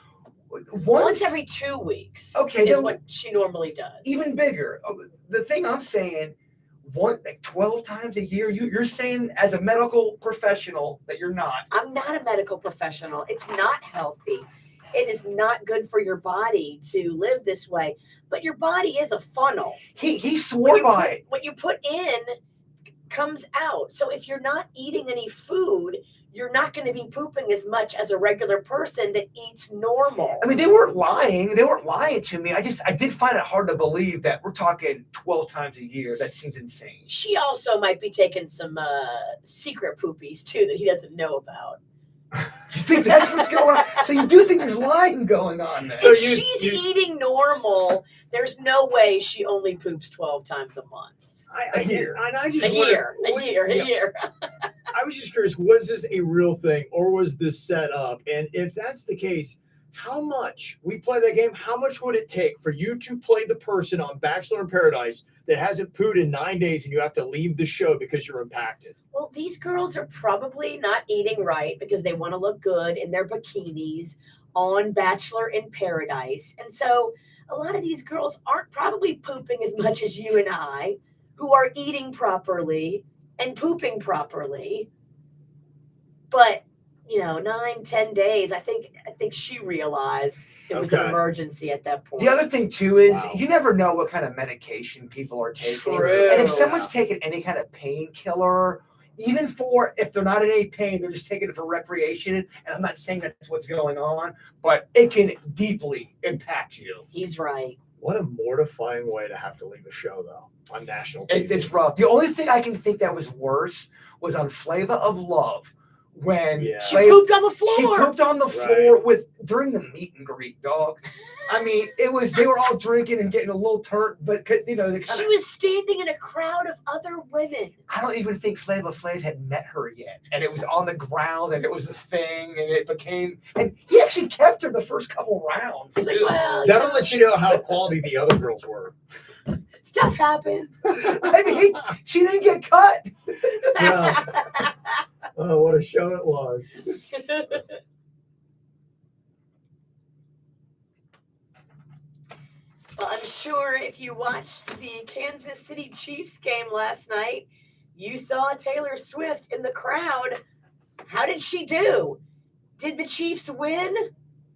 once every 2 weeks. Okay, is then what she normally does. even bigger. The thing I'm saying, like 12 times a year, you're saying as a medical professional that you're not. I'm not a medical professional. It's not healthy. It is not good for your body to live this way. But your body is a funnel. He swore by it. What you put in comes out. So if you're not eating any food, you're not going to be pooping as much as a regular person that eats normal. I mean, they weren't lying. They weren't lying to me. I did find it hard to believe that we're talking 12 times a year. That seems insane. She also might be taking some secret poopies too that he doesn't know about. You think that's what's going on? So you do think there's lying going on there? So if she's eating normal, there's no way she only poops 12 times a month. A year. And I just A year. I was just curious, was this a real thing or was this set up? And if that's the case, how much we play that game, how much would it take for you to play the person on Bachelor in Paradise that hasn't pooed in 9 days and you have to leave the show because you're impacted? Well, these girls are probably not eating right because they want to look good in their bikinis on Bachelor in Paradise. And so a lot of these girls aren't probably pooping as much as you and I, who are eating properly and pooping properly. But, 9-10 days, I think she realized it was an emergency at that point. The other thing too is you never know what kind of medication people are taking. True. And if someone's taking any kind of painkiller, even if they're not in any pain, they're just taking it for recreation. And I'm not saying that's what's going on, but it can deeply impact you. He's right. What a mortifying way to have to leave a show, though, on national TV. It's rough. The only thing I can think that was worse was on Flavor of Love. When she pooped on the floor. She pooped on the floor during the meet and greet, dog. I mean, they were all drinking and getting a little turnt, but they she was standing in a crowd of other women. I don't even think Flavor Flav had met her yet, and it was on the ground, and it was a thing, and it became. And he actually kept her the first couple rounds. He's like, well, that'll let you know how quality the other girls were. Stuff happens. I mean, she didn't get cut. Yeah. Oh, what a show it was. Well, I'm sure if you watched the Kansas City Chiefs game last night, you saw Taylor Swift in the crowd. How did she do? Did the Chiefs win?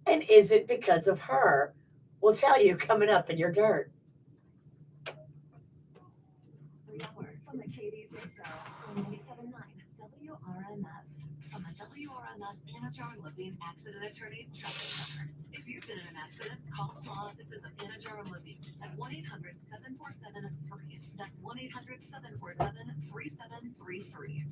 And is it because of her? We'll tell you coming up in your dirt. From the Kvj Show on 97.9 WRMF. From the WRMF Anajar Living Accident Attorneys Traffic Center. If you've been in an accident, call the law offices of Anajar Living at 1-800-747-FREE. That's 1-800-747-3733.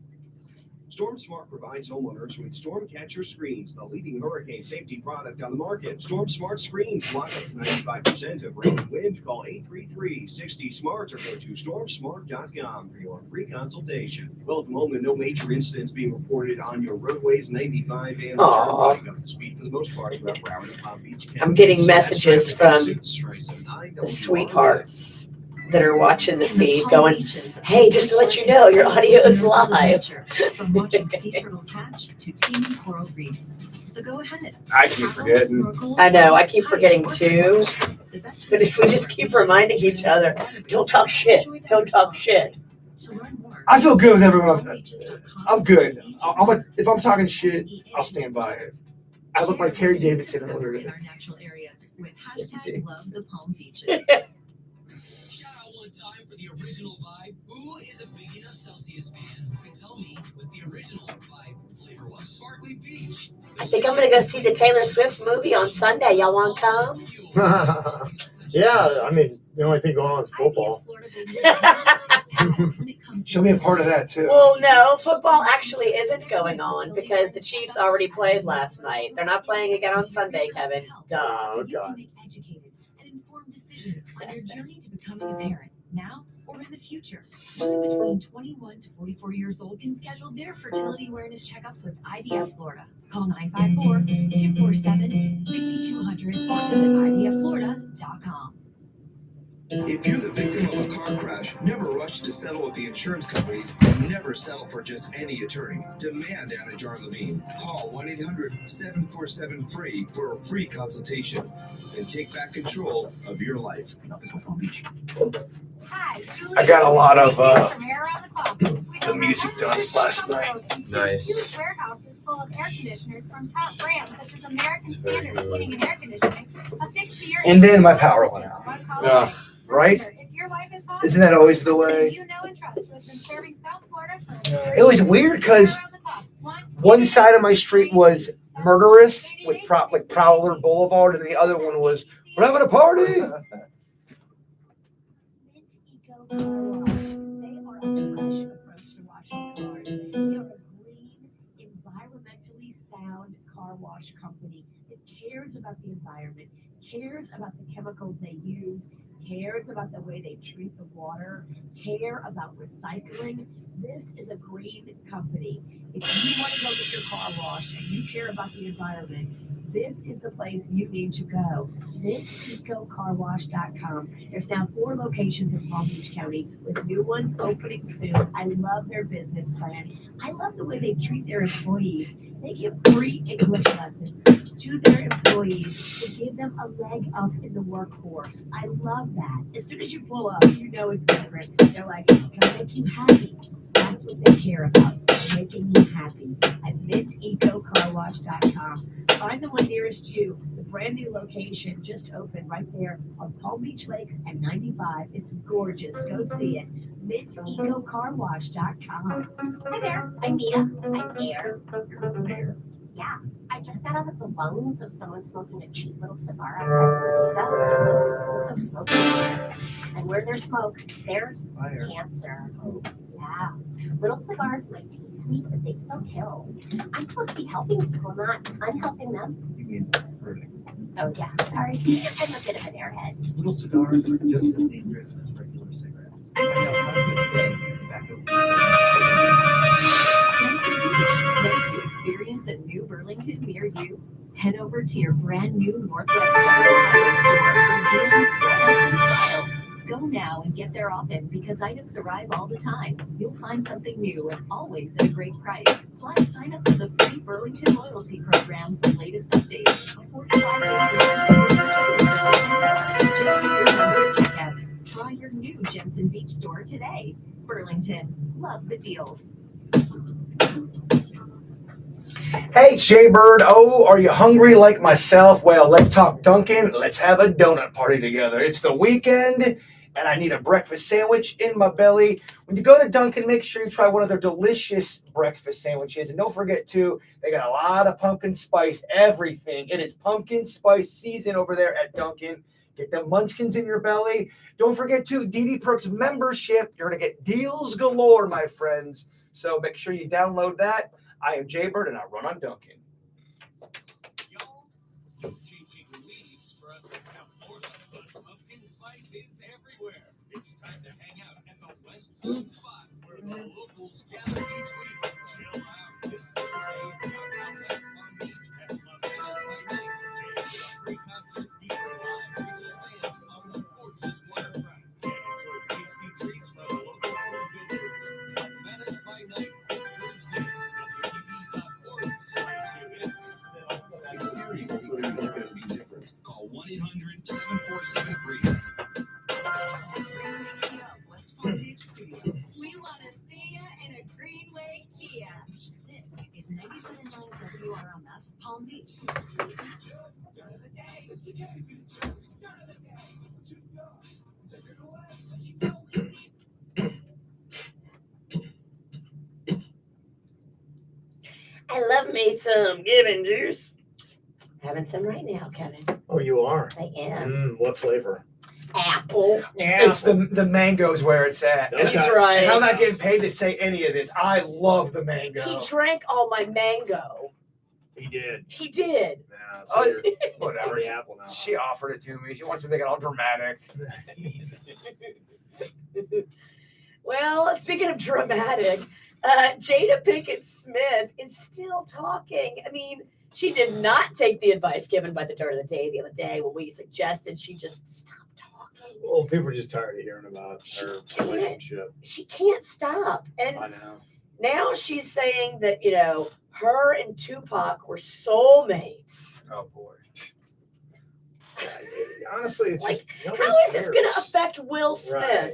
Storm Smart provides homeowners with storm catcher screens, the leading hurricane safety product on the market. Storm Smart screens block up to 95% of rain and wind. Call 833-60-SMART or go to stormsmart.com for your free consultation. Well, at the moment, no major incidents being reported on your roadways. 95 and turning up the speed for the most part throughout Broward and Palm Beach County. I'm getting messages from the sweethearts that are watching the feed going, hey, just to let you know, your audio is live. From watching sea turtles hatch to teeming coral reefs. So go ahead. I keep forgetting. I know, I keep forgetting too. But if we just keep reminding each other, don't talk shit. Don't talk shit. I feel good with everyone. I'm good. If I'm talking shit, I'll stand by it. I look like Terry Davidson in order. With hashtag love the Palm Beaches. time for the original vibe. Who is a big enough Celsius fan who can tell me what the original vibe flavor was? Sparkly peach. I think I'm gonna go see the Taylor Swift movie on Sunday. Y'all want to come? Yeah, I mean, the only thing going on is football. She'll be a part of that too. Well, no, football actually isn't going on because the Chiefs already played last night. They're not playing again on Sunday, Kevin. Duh. Oh, So you can God. make educated and informed decisions on your journey to becoming a parent, now or in the future. Women between 21 to 44 years old can schedule their fertility awareness checkups with IVF Florida. Call 954-247-6200 or visit IVFFlorida.com. If you're the victim of a car crash, never rush to settle with the insurance companies and never settle for just any attorney. Demand Anna Jarlevine. Call 1-800-747-FREE for a free consultation and take back control of your life. Hi, Julie. I got a lot of from Air Around the Clock. We the have music done last night. Nice. Huge warehouses full of air conditioners from top brands such as American Standard Heating and Air Conditioning, affixed to your And then my power went out. Yeah. Right? If your life is hot, Isn't that always the way? you know and trust who has been serving South Florida for It was weird because one side of my street was murderous with like Prowler Boulevard, and the other one was we're having a party. They are a fresh approach to washing cars. They are a green, environmentally sound car wash company that cares about the environment, cares about the chemicals they use, cares about the way they treat the water, care about recycling. This is a green company. If you want to go get your car washed and you care about the environment, this is the place you need to go. MintEcoCarWash.com. There's now 4 locations in Palm Beach County with new ones opening soon. I love their business plan. I love the way they treat their employees. They give free English lessons to their employees to give them a leg up in the workforce. I love that. As soon as you pull up, you know it's different. They're like, can I make you happy? That's what they care about, making you happy. At MintEcoCarWash.com. Find the one nearest you. The brand new location just opened right there on Palm Beach Lakes and 95. It's gorgeous. Go see it. MintEcoCarWash.com. Hi there, I'm Mia. I'm Air. Yeah, I just got out of the lungs of someone smoking a cheap little cigar outside the bodega. It was so smoky in there. And where there's smoke, there's cancer. Yeah, little cigars might taste sweet, but they still kill. I'm supposed to be helping people, not unhelping them. You mean hurting? Oh yeah, sorry. I'm a bit of an airhead. Little cigars are just as dangerous as regular cigarettes. I know how to today. Back over. Jensen Beach, ready to experience a new Burlington near you? Head over to your brand new Northwest Highway store for deals, brands, and styles. Go now and get there often because items arrive all the time. You'll find something new and always at a great price. Plus, sign up for the free Burlington loyalty program for latest updates. A 45-day just get your number to check out. Try your new Jensen Beach store today. Burlington, love the deals. Hey, Shaybird. Oh, are you hungry like myself? Well, let's talk Dunkin'. Let's have a donut party together. It's the weekend, and I need a breakfast sandwich in my belly. When you go to Dunkin', make sure you try one of their delicious breakfast sandwiches. And don't forget, too, they got a lot of pumpkin spice everything. It is pumpkin spice season over there at Dunkin'. Get the munchkins in your belly. Don't forget, too, DD Perks membership. You're going to get deals galore, my friends. So make sure you download that. I am Jaybird, and I run on Dunkin'. Changing leaves for us in South Florida, but pumpkin spice is everywhere. It's time to hang out at the West Palm spot where the locals gather each week. Chill out this Thursday downtown West Palm Beach at Club Finals by Night. Jam with a free concert featuring live regional bands on the gorgeous waterfront. And enjoy tasty treats from local food vendors. Club Finals by Night this Thursday. Experience so you're going to be different. Call 1-800-747-FREE. West Palm Beach Studio. We want to see you in a Greenway Kia. This is 97.9 WRMF Palm Beach. me some gibbon juice. Having some right now, Kevin. Oh, you are? I am. What flavor? Apple. It's the mango's where it's at. Okay. He's right. And I'm not getting paid to say any of this. I love the mango. He drank all my mango. He did. He did. Yeah, Oh, so you're whatever. The apple now. She offered it to me. She wants to make it all dramatic. Well, speaking of dramatic, Jada Pinkett Smith is still talking. I mean, she did not take the advice given by the Dirt of the Day the other day when we suggested she just stop talking. Well, people are just tired of hearing about her relationship. She can't stop. And I know. now she's saying that, you know, her and Tupac were soulmates. Oh, boy. Honestly, it's Like, just nobody how is this going to cares. affect Will Smith? Right.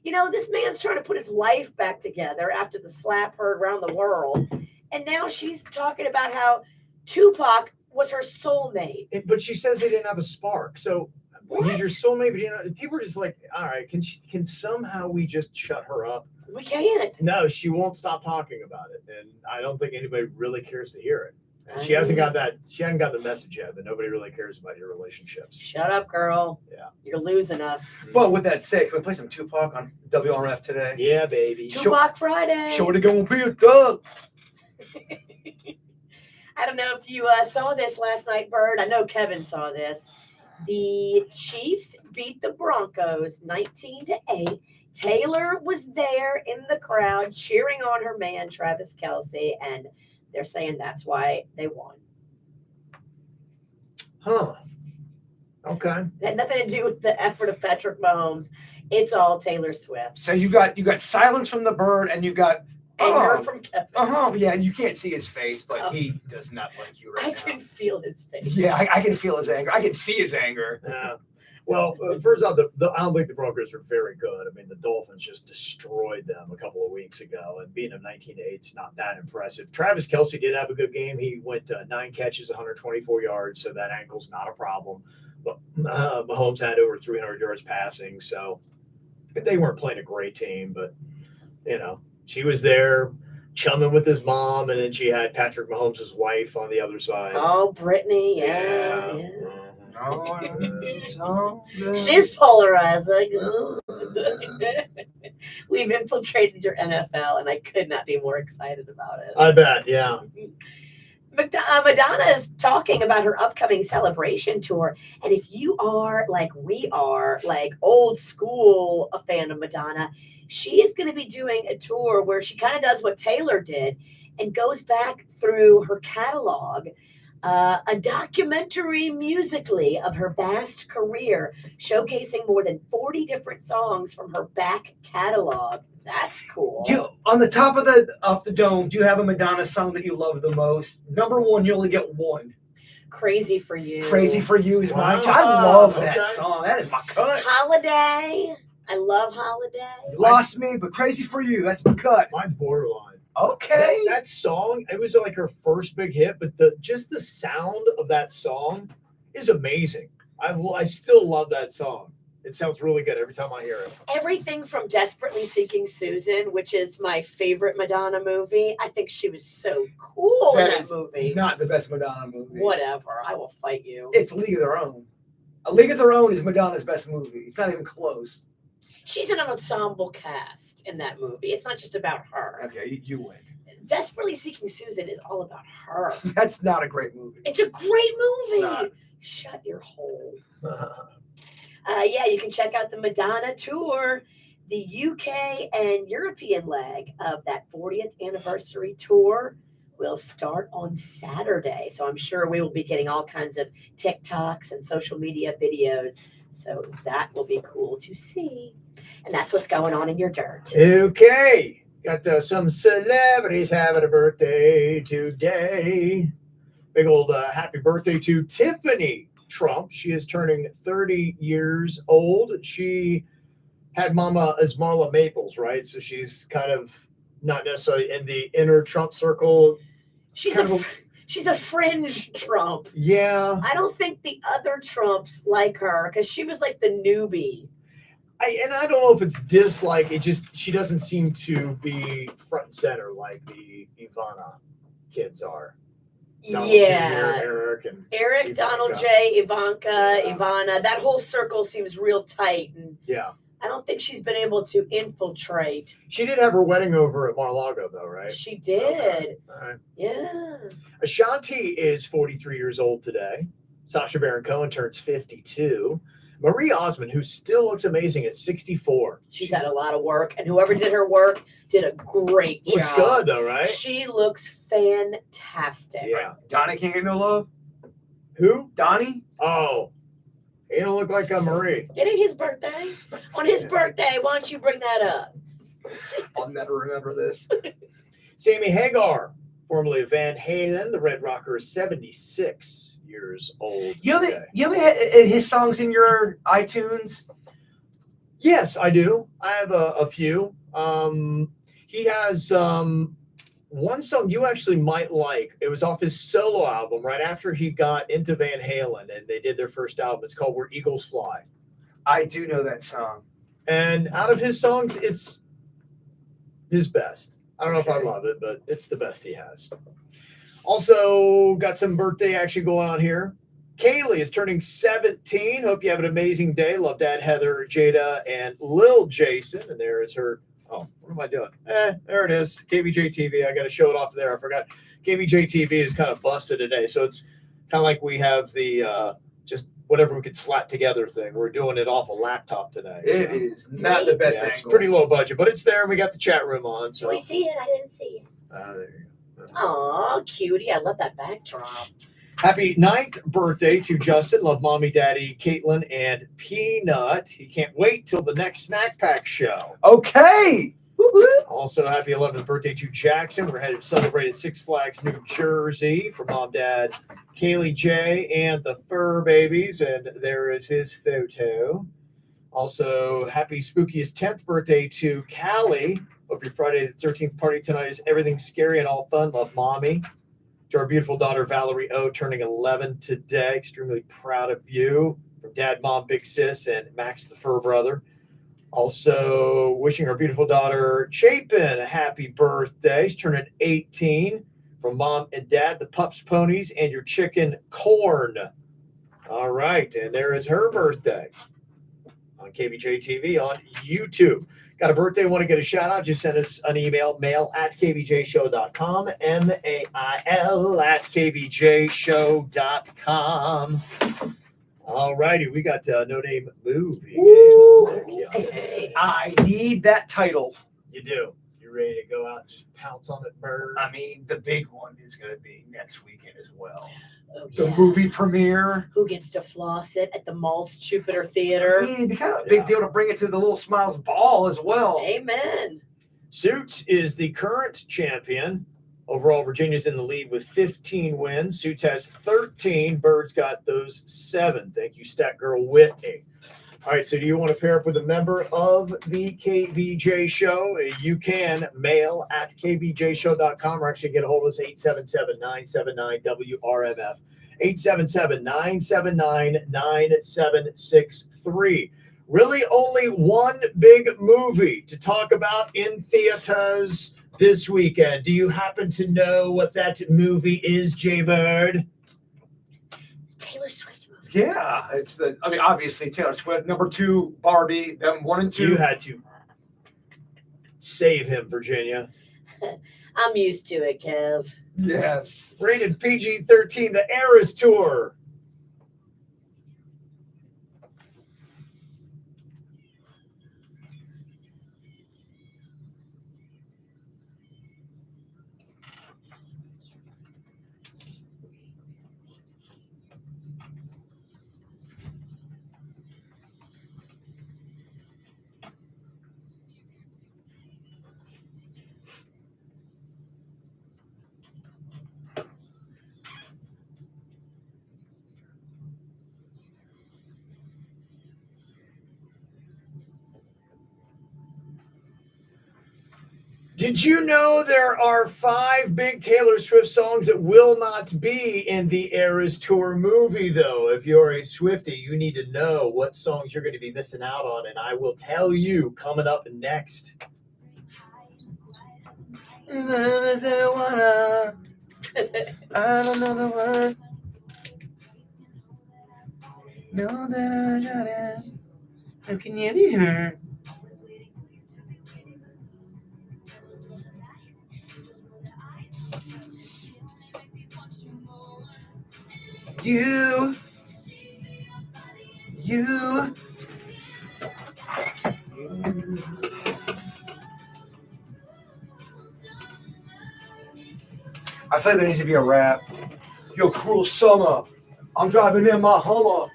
You know, this man's trying to put his life back together after the slap heard around the world. And now she's talking about how Tupac was her soulmate. But she says they didn't have a spark. So he's your soulmate, but you know, people are just like, all right, can somehow we just shut her up? We can't. No, she won't stop talking about it, and I don't think anybody really cares to hear it. And she I hasn't know. got that. She hasn't got the message yet that nobody really cares about your relationships. Shut up, girl. Yeah. You're losing us. But with that said, can we play some Tupac on WRF today? Yeah, baby. Tupac Friday. Shorty gonna be a thug. I don't know if you saw this last night, Bird. I know Kevin saw this. The Chiefs beat the Broncos 19-8. Taylor was there in the crowd cheering on her man, Travis Kelce, and they're saying that's why they won. Huh. Okay. It had nothing to do with the effort of Patrick Mahomes. It's all Taylor Swift. So you got silence from the bird, and you got Anger from Kevin. Yeah, and you can't see his face, but he does not like you I right now. can feel his face. Yeah, I can feel his anger. I can see his anger. Well, first off, I don't think the Broncos are very good. I mean, the Dolphins just destroyed them a couple of weeks ago, and beating them 19-8 is not that impressive. Travis Kelce did have a good game. He went 9 catches, 124 yards, so that ankle's not a problem. But Mahomes had over 300 yards passing, so they weren't playing a great team. But, you know, she was there chumming with his mom, and then she had Patrick Mahomes' wife on the other side. Oh, Britney, Yeah. She's polarizing. We've infiltrated your NFL, and I could not be more excited about it. I bet, yeah. Madonna is talking about her upcoming celebration tour. And if you are like we are, like old school, a fan of Madonna, she is going to be doing a tour where she kind of does what Taylor did and goes back through her catalog. A documentary musically of her vast career, showcasing more than 40 different songs from her back catalog. That's cool. On the top of the dome, do you have a Madonna song that you love the most? Number one, you only get one. Crazy for You. Crazy for You is mine. Wow. I love Okay. that song. That is my cut. Holiday. I love Holiday. You lost me, but Crazy for You, that's my cut. Mine's Borderline. Okay. That song, it was like her first big hit, but just the sound of that song is amazing. I still love that song. It sounds really good every time I hear it. Everything from Desperately Seeking Susan, which is my favorite Madonna movie. I think she was so cool in that is movie. not the best Madonna movie. Whatever. I will fight you. It's League of Their Own. A League of Their Own is Madonna's best movie. It's not even close. She's in an ensemble cast in that movie. It's not just about her. Okay, you win. Desperately Seeking Susan is all about her. That's not a great movie. It's a great movie. not. Shut your hole. Yeah, you can check out the Madonna tour, the UK and European leg of that 40th anniversary tour will start on Saturday. So I'm sure we will be getting all kinds of TikToks and social media videos. So that will be cool to see. And that's what's going on in your dirt. Okay. Got some celebrities having a birthday today. Big old happy birthday to Tiffany Trump. She is turning 30 years old. She had mama as Marla Maples, right? So she's kind of not necessarily in the inner Trump circle. She's a fringe Trump. Yeah. I don't think the other Trumps like her because she was like the newbie. I don't know if it's dislike. It just, she doesn't seem to be front and center like the Ivana kids are. Donald Yeah. Jr., Eric, and Eric, Donald Ivanka. J, Ivanka, Ivana. That whole circle seems real tight, and Yeah. I don't think she's been able to infiltrate. She did have her wedding over at Mar-a-Lago, though, right? She did. Okay. All right. Yeah. Ashanti is 43 years old today. Sacha Baron Cohen turns 52. Marie Osmond, who still looks amazing at 64. She's had a lot of work, and whoever did her work did a great job. Looks good, though, right? She looks fantastic. Yeah. Donnie can't get no love. Who? Donnie? Oh. He don't look like a Marie. It ain't his birthday. On his birthday, why don't you bring that up? I'll never remember this. Sammy Hagar, formerly of Van Halen, the Red Rocker, is 76 years old. You today. have his songs in your iTunes? Yes, I do. I have a few. He has one song you actually might like. It was off his solo album right after he got into Van Halen, and they did their first album. It's called Where Eagles Fly. I do know that song. And out of his songs, it's his best. I don't know if I love it, but it's the best he has. Also, got some birthday action going on here. Kaylee is turning 17. Hope you have an amazing day. Love Dad, Heather, Jada, and Lil Jason. And there is her. Oh, what am I doing? There it is. KVJ TV. I got to show it off there. I forgot. KVJ TV is kind of busted today. So it's kind of like we have the just whatever we could slap together thing. We're doing it off a laptop today. It is not the best Yeah, it's angle. pretty low budget, but it's there. And we got the chat room on. So Can we see it? I didn't see it. there you go. Aw, cutie. I love that backdrop. Happy 9th birthday to Justin. Love Mommy, Daddy, Caitlin, and Peanut. He can't wait till the next Snack Pack show. Okay. Also, happy 11th birthday to Jackson. We're headed to celebrate at Six Flags, New Jersey for Mom, Dad, Kaylee J, and the Fur Babies. And there is his photo. Also, happy spookiest 10th birthday to Callie. Hope your Friday the 13th party tonight is everything scary and all fun. Love, Mommy. To our beautiful daughter, Valerie O, turning 11 today. Extremely proud of you. From Dad, Mom, Big Sis, and Max, the Fur Brother. Also, wishing our beautiful daughter, Chapin, a happy birthday. She's turning 18. From Mom and Dad, the Pups, Ponies, and your chicken, Corn. All right, and there is her birthday on KVJ TV on YouTube. Got a birthday, want to get a shout out? Just send us an email, mail@kvjshow.com, mail@kvjshow.com. All righty, we got No Name Movie. Hey, I need that title. You do. You ready to go out and just pounce on it, bird? I mean, the big one is going to be next weekend as well. Oh, The yeah. movie premiere. Who gets to floss it at the Maltz Jupiter Theater? I mean, it'd be kind of a big deal to bring it to the Little Smiles Ball as well. Amen. Suits is the current champion. Overall, Virginia's in the lead with 15 wins. Suits has 13. Bird's got those 7. Thank you, Stat Girl Whitney. All right, so do you want to pair up with a member of the KVJ show? You can mail at kvjshow.com or actually get a hold of us, 877-979-WRMF. 877-979-9763. Really only one big movie to talk about in theaters this weekend. Do you happen to know what that movie is, Jay Bird? Taylor Swift movie. Yeah, obviously Taylor Swift. Number 2, Barbie. Them 1 and 2. You had to save him, Virginia. I'm used to it, Kev. Yes. Rated PG-13, the Eras Tour. Did you know there are 5 big Taylor Swift songs that will not be in the Eras Tour movie, though? If you're a Swiftie, you need to know what songs you're going to be missing out on, and I will tell you coming up next. I don't know the words. Know that I got it. How can you be hurt? You. I feel like there needs to be a rap. Yo, cruel summer. I'm driving in my Hummer.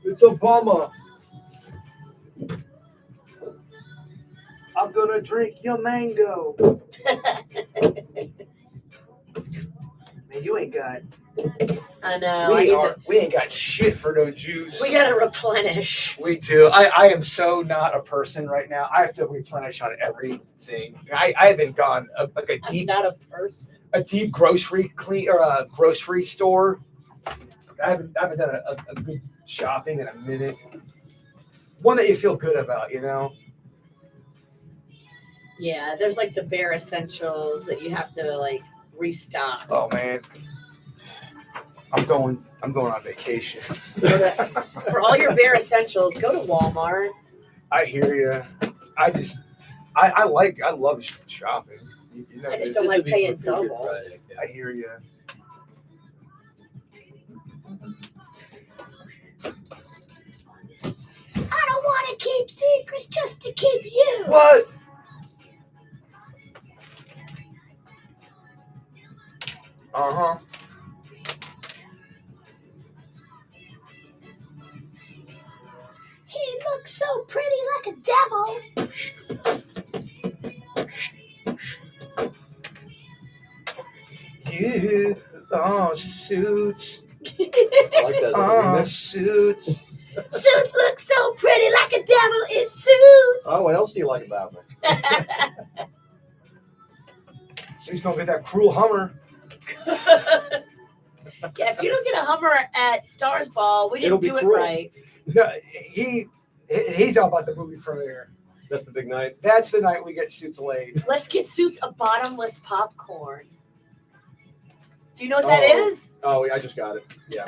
It's a bummer. I'm gonna drink your mango. Man, you ain't got. I know. We ain't got shit for no juice. We gotta replenish. We do. I am so not a person right now. I have to replenish on everything. I haven't gone like a deep. I'm not a person. A deep grocery a grocery store. I haven't done a good shopping in a minute. One that you feel good about, you know. Yeah, there's like the bare essentials that you have to like restock. Oh man, I'm going on vacation. For all your bare essentials, go to Walmart. I hear you. I love shopping. You know, I just don't like paying double. I hear you. I don't want to keep secrets just to keep you. What? Uh-huh. He looks so pretty like a devil. You suits. I like that as a remix. Suits. Suits look so pretty like a devil in suits. Oh, what else do you like about me? So he's gonna get that cruel Hummer. Yeah, if you don't get a Hummer at Stars Ball, we didn't do it right. No, he's all about the movie premiere. That's the big night. That's the night we get Suits laid. Let's get Suits a bottomless popcorn. Do you know what that is? Oh, I just got it. Yeah.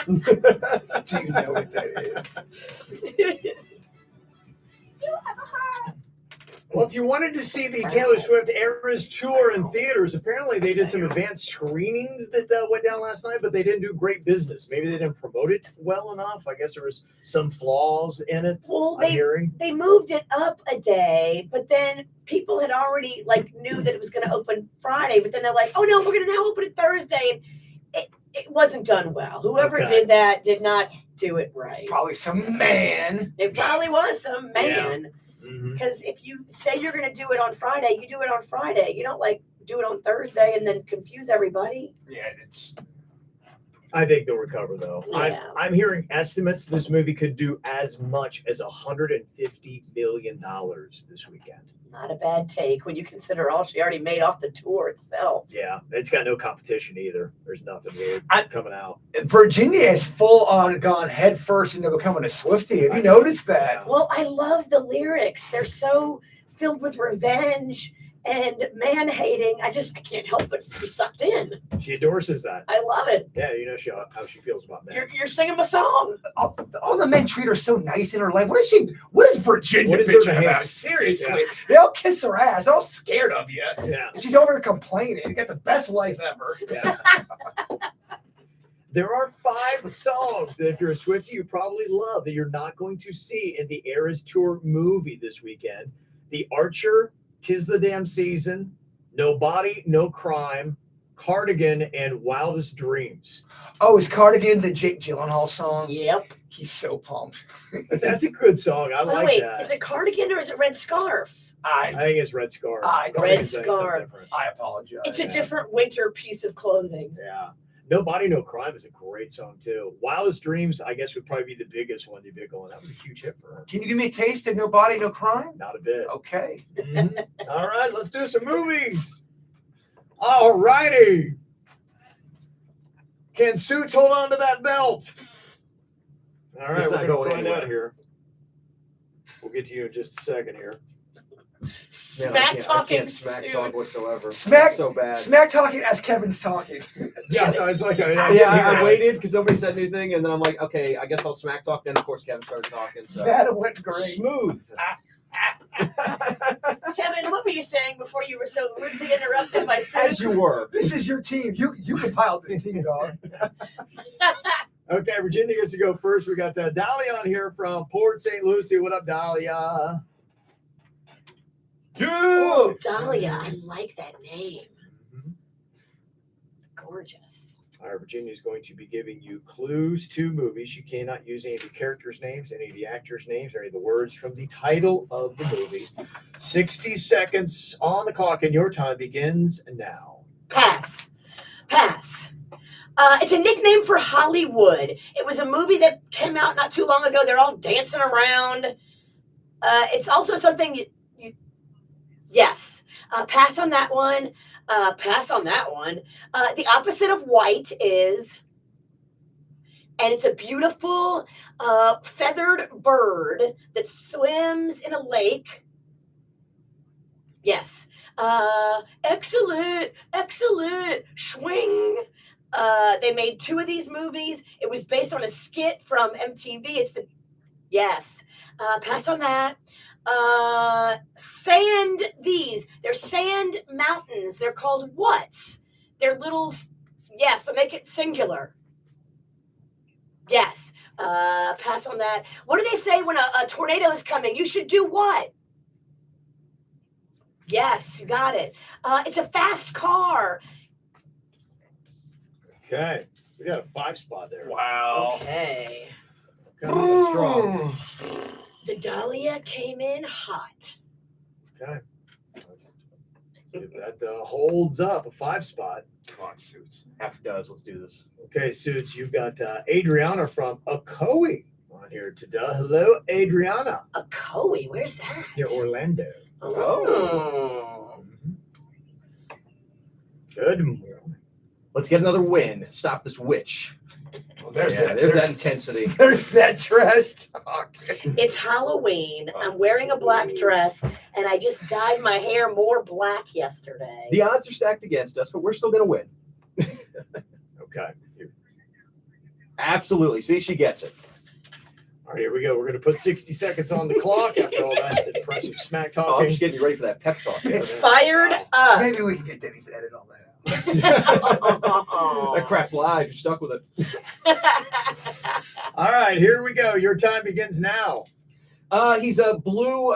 Do you know what that is? Well, if you wanted to see the Taylor Swift Eras Tour in theaters, apparently they did some advanced screenings that went down last night, but they didn't do great business. Maybe they didn't promote it well enough. I guess there was some flaws in it. Well, I'm hearing. they moved it up a day, but then people had already knew that it was going to open Friday, but then they're like, oh no, we're going to now open it Thursday, and it wasn't done well. Whoever did that did not do it right. Probably some man. It probably was some man. Yeah. Because if you say you're going to do it on Friday, you do it on Friday. You don't do it on Thursday and then confuse everybody. Yeah, it's. I think they'll recover though. Yeah. I'm hearing estimates this movie could do as much as $150 million this weekend. Not a bad take when you consider all she already made off the tour itself. Yeah, it's got no competition either. There's nothing weird coming out. Virginia has full on gone head first into becoming a Swiftie. Have you noticed that? Well, I love the lyrics. They're so filled with revenge and man hating. I can't help but be sucked in. She endorses that. I love it. Yeah, you know how she feels about men. You're singing my song. All the men treat her so nice in her life. What is Virginia What is there to bitching hate? about? Seriously. Yeah. They all kiss her ass. They're all scared of you. Yeah. And she's over here complaining. You got the best life ever. Yeah. There are 5 songs that if you're a Swiftie, you probably love that you're not going to see in the Eras Tour movie this weekend. The Archer, 'Tis the Damn Season, No Body, No Crime, Cardigan, and Wildest Dreams. Oh, is Cardigan the Jake Gyllenhaal song? Yep. He's so pumped. That's a good song. I like wait, that. is it Cardigan or is it Red Scarf? I think it's Red Scarf. Red Cardigan's something Scarf. different. I apologize. It's a different winter piece of clothing. Yeah. No Body, No Crime is a great song, too. Wildest Dreams, I guess, would probably be the biggest one to be going. That was a huge hit for her. Can you give me a taste of No Body, No Crime? Not a bit. Okay. All right, let's do some movies. All righty. Can Suits hold on to that belt? All right, It's we're not going to going find anywhere. out here. We'll get to you in just a second here. smack I talking can't smack talk whatsoever. Smack- It's so bad. Smack talking as Kevin's talking. Yes, I was like, I waited because nobody said anything, and then I'm like, okay, I guess I'll smack talk. Then of course Kevin started talking. So That went great. smooth. Kevin, what were you saying before you were so rudely interrupted by As you were. This is your team. You compiled this team, dog. Okay, Virginia gets to go first. We got Dahlia on here from Port St. Lucie. What up, Dahlia? Oh, Dahlia, I like that name. Gorgeous. All right, Virginia's going to be giving you clues to movies. You cannot use any of the characters' names, any of the actors' names, or any of the words from the title of the movie. 60 seconds on the clock, and your time begins now. Pass. Pass. It's a nickname for Hollywood. It was a movie that came out not too long ago. They're all dancing around. It's also something yes. Pass on that one. Pass on that one. The opposite of white is, and it's a beautiful feathered bird that swims in a lake. Yes. Excellent. Excellent. Swing. They made 2 of these movies. It was based on a skit from MTV. It's the yes. Pass on that. Sand these. They're sand mountains. They're called what? They're little yes, but make it singular. Yes. Pass on that. What do they say when a tornado is coming? You should do what? Yes, you got it. It's a fast car. Okay, we got a 5 spot there. Wow. Okay. Coming in strong. The Dahlia came in hot. Okay, let's see if that holds up. A 5 spot. Come on, Suits. Half does. Let's do this. Okay, Suits, you've got Adriana from Ocoee on here today. Hello, Adriana. Ocoee, where's that? Near Orlando. Oh. Good morning. Let's get another win. Stop this witch. Well, there's there's that intensity. There's that trash talk. It's Halloween. I'm wearing a black dress, and I just dyed my hair more black yesterday. The odds are stacked against us, but we're still going to win. Okay. Absolutely. See, she gets it. All right, here we go. We're going to put 60 seconds on the clock after all that impressive smack Oh, I'm talking. just getting you ready for that pep talk. It's fired up. Maybe we can get Denny's to edit all that out. That crap's live. You're stuck with it. All right, here we go. Your time begins now. He's a blue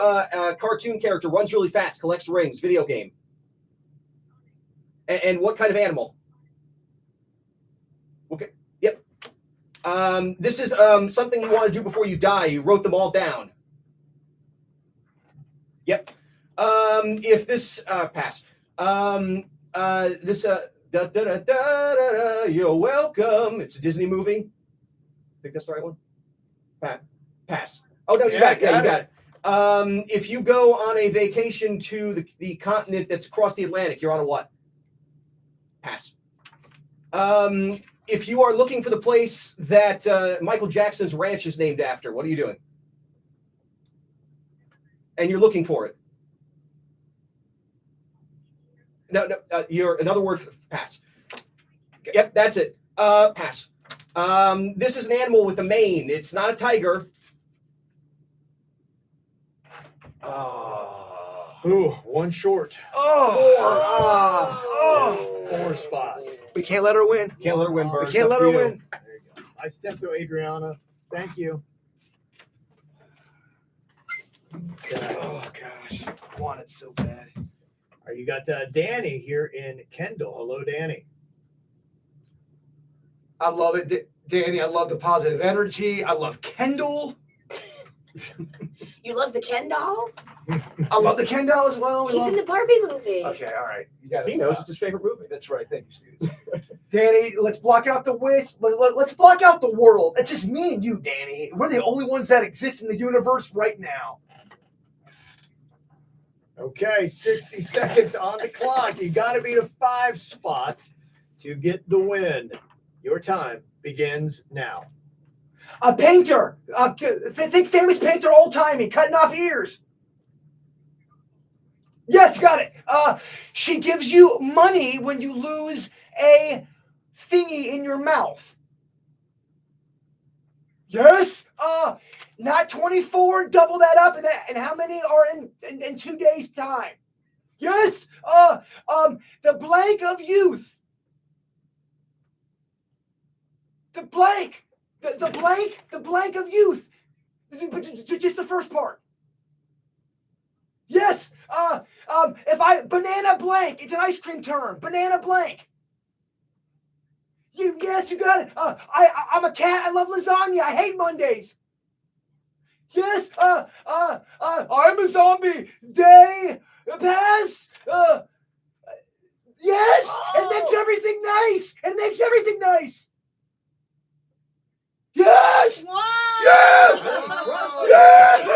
cartoon character, runs really fast, collects rings, video game. And what kind of animal? Okay. Yep. This is something you want to do before you die. You wrote them all down. Yep. If this pass. This you're welcome. It's a Disney movie. Think that's the right one? Pass. Oh no, you got it. Yeah, you got it. If you go on a vacation to the continent that's across the Atlantic, you're on a what? Pass. If you are looking for the place that Michael Jackson's ranch is named after, what are you doing? And you're looking for it. No, you're another word for pass. Yep, that's it. Pass. This is an animal with a mane. It's not a tiger. Ooh, one short. Four spot. We can't let her win. Can't let her win, Burns. We can't let her win. There you go. I stepped to Adriana. Thank you. Okay. Oh gosh, I want it so bad. All right, you got Danny here in Kendall. Hello, Danny. I love it, Danny. I love the positive energy. I love Kendall. You love the Ken doll? I love the Ken doll as well. He's in the Barbie movie. Okay, all right. You got He knows it's his favorite movie. That's right. Thank you, Steve. Danny, let's block out the witch. Let's block out the world. It's just me and you, Danny. We're the only ones that exist in the universe right now. Okay, 60 seconds on the clock. You got to beat a 5 spot to get the win. Your time begins now. A painter. Think famous painter, old timey, cutting off ears. Yes, got it. She gives you money when you lose a thingy in your mouth. Yes. Not 24. Double that up, and how many are in 2 days' time? Yes. The blank of youth. The blank. The blank of youth. Just the first part. Yes. Banana blank. It's an ice cream term. Banana blank. Yes, you got it. I'm a cat. I love lasagna. I hate Mondays. Yes. I'm a zombie. Day pass. Yes. It makes everything nice. It makes everything nice. Yes. Wow. Yes. Yes.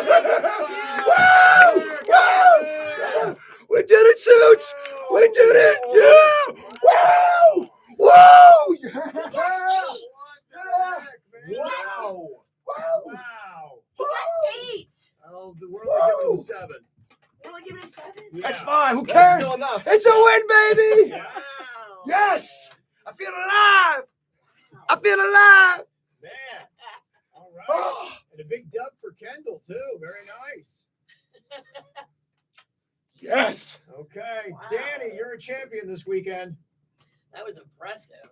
Wow. Wow. We did it, Suits. We did it. Yeah. Wow. Whoa. Wow. Wow. He got 8. Oh, we're only giving him 7. We're only giving him 7? That's fine. Who That's cares? still enough. It's a win, baby. Wow. Yes. I feel alive. I feel alive. Man. All right. Oh. And a big dub for Kendall, too. Very nice. Yes. Okay. Wow. Danny, you're a champion this weekend. That was impressive.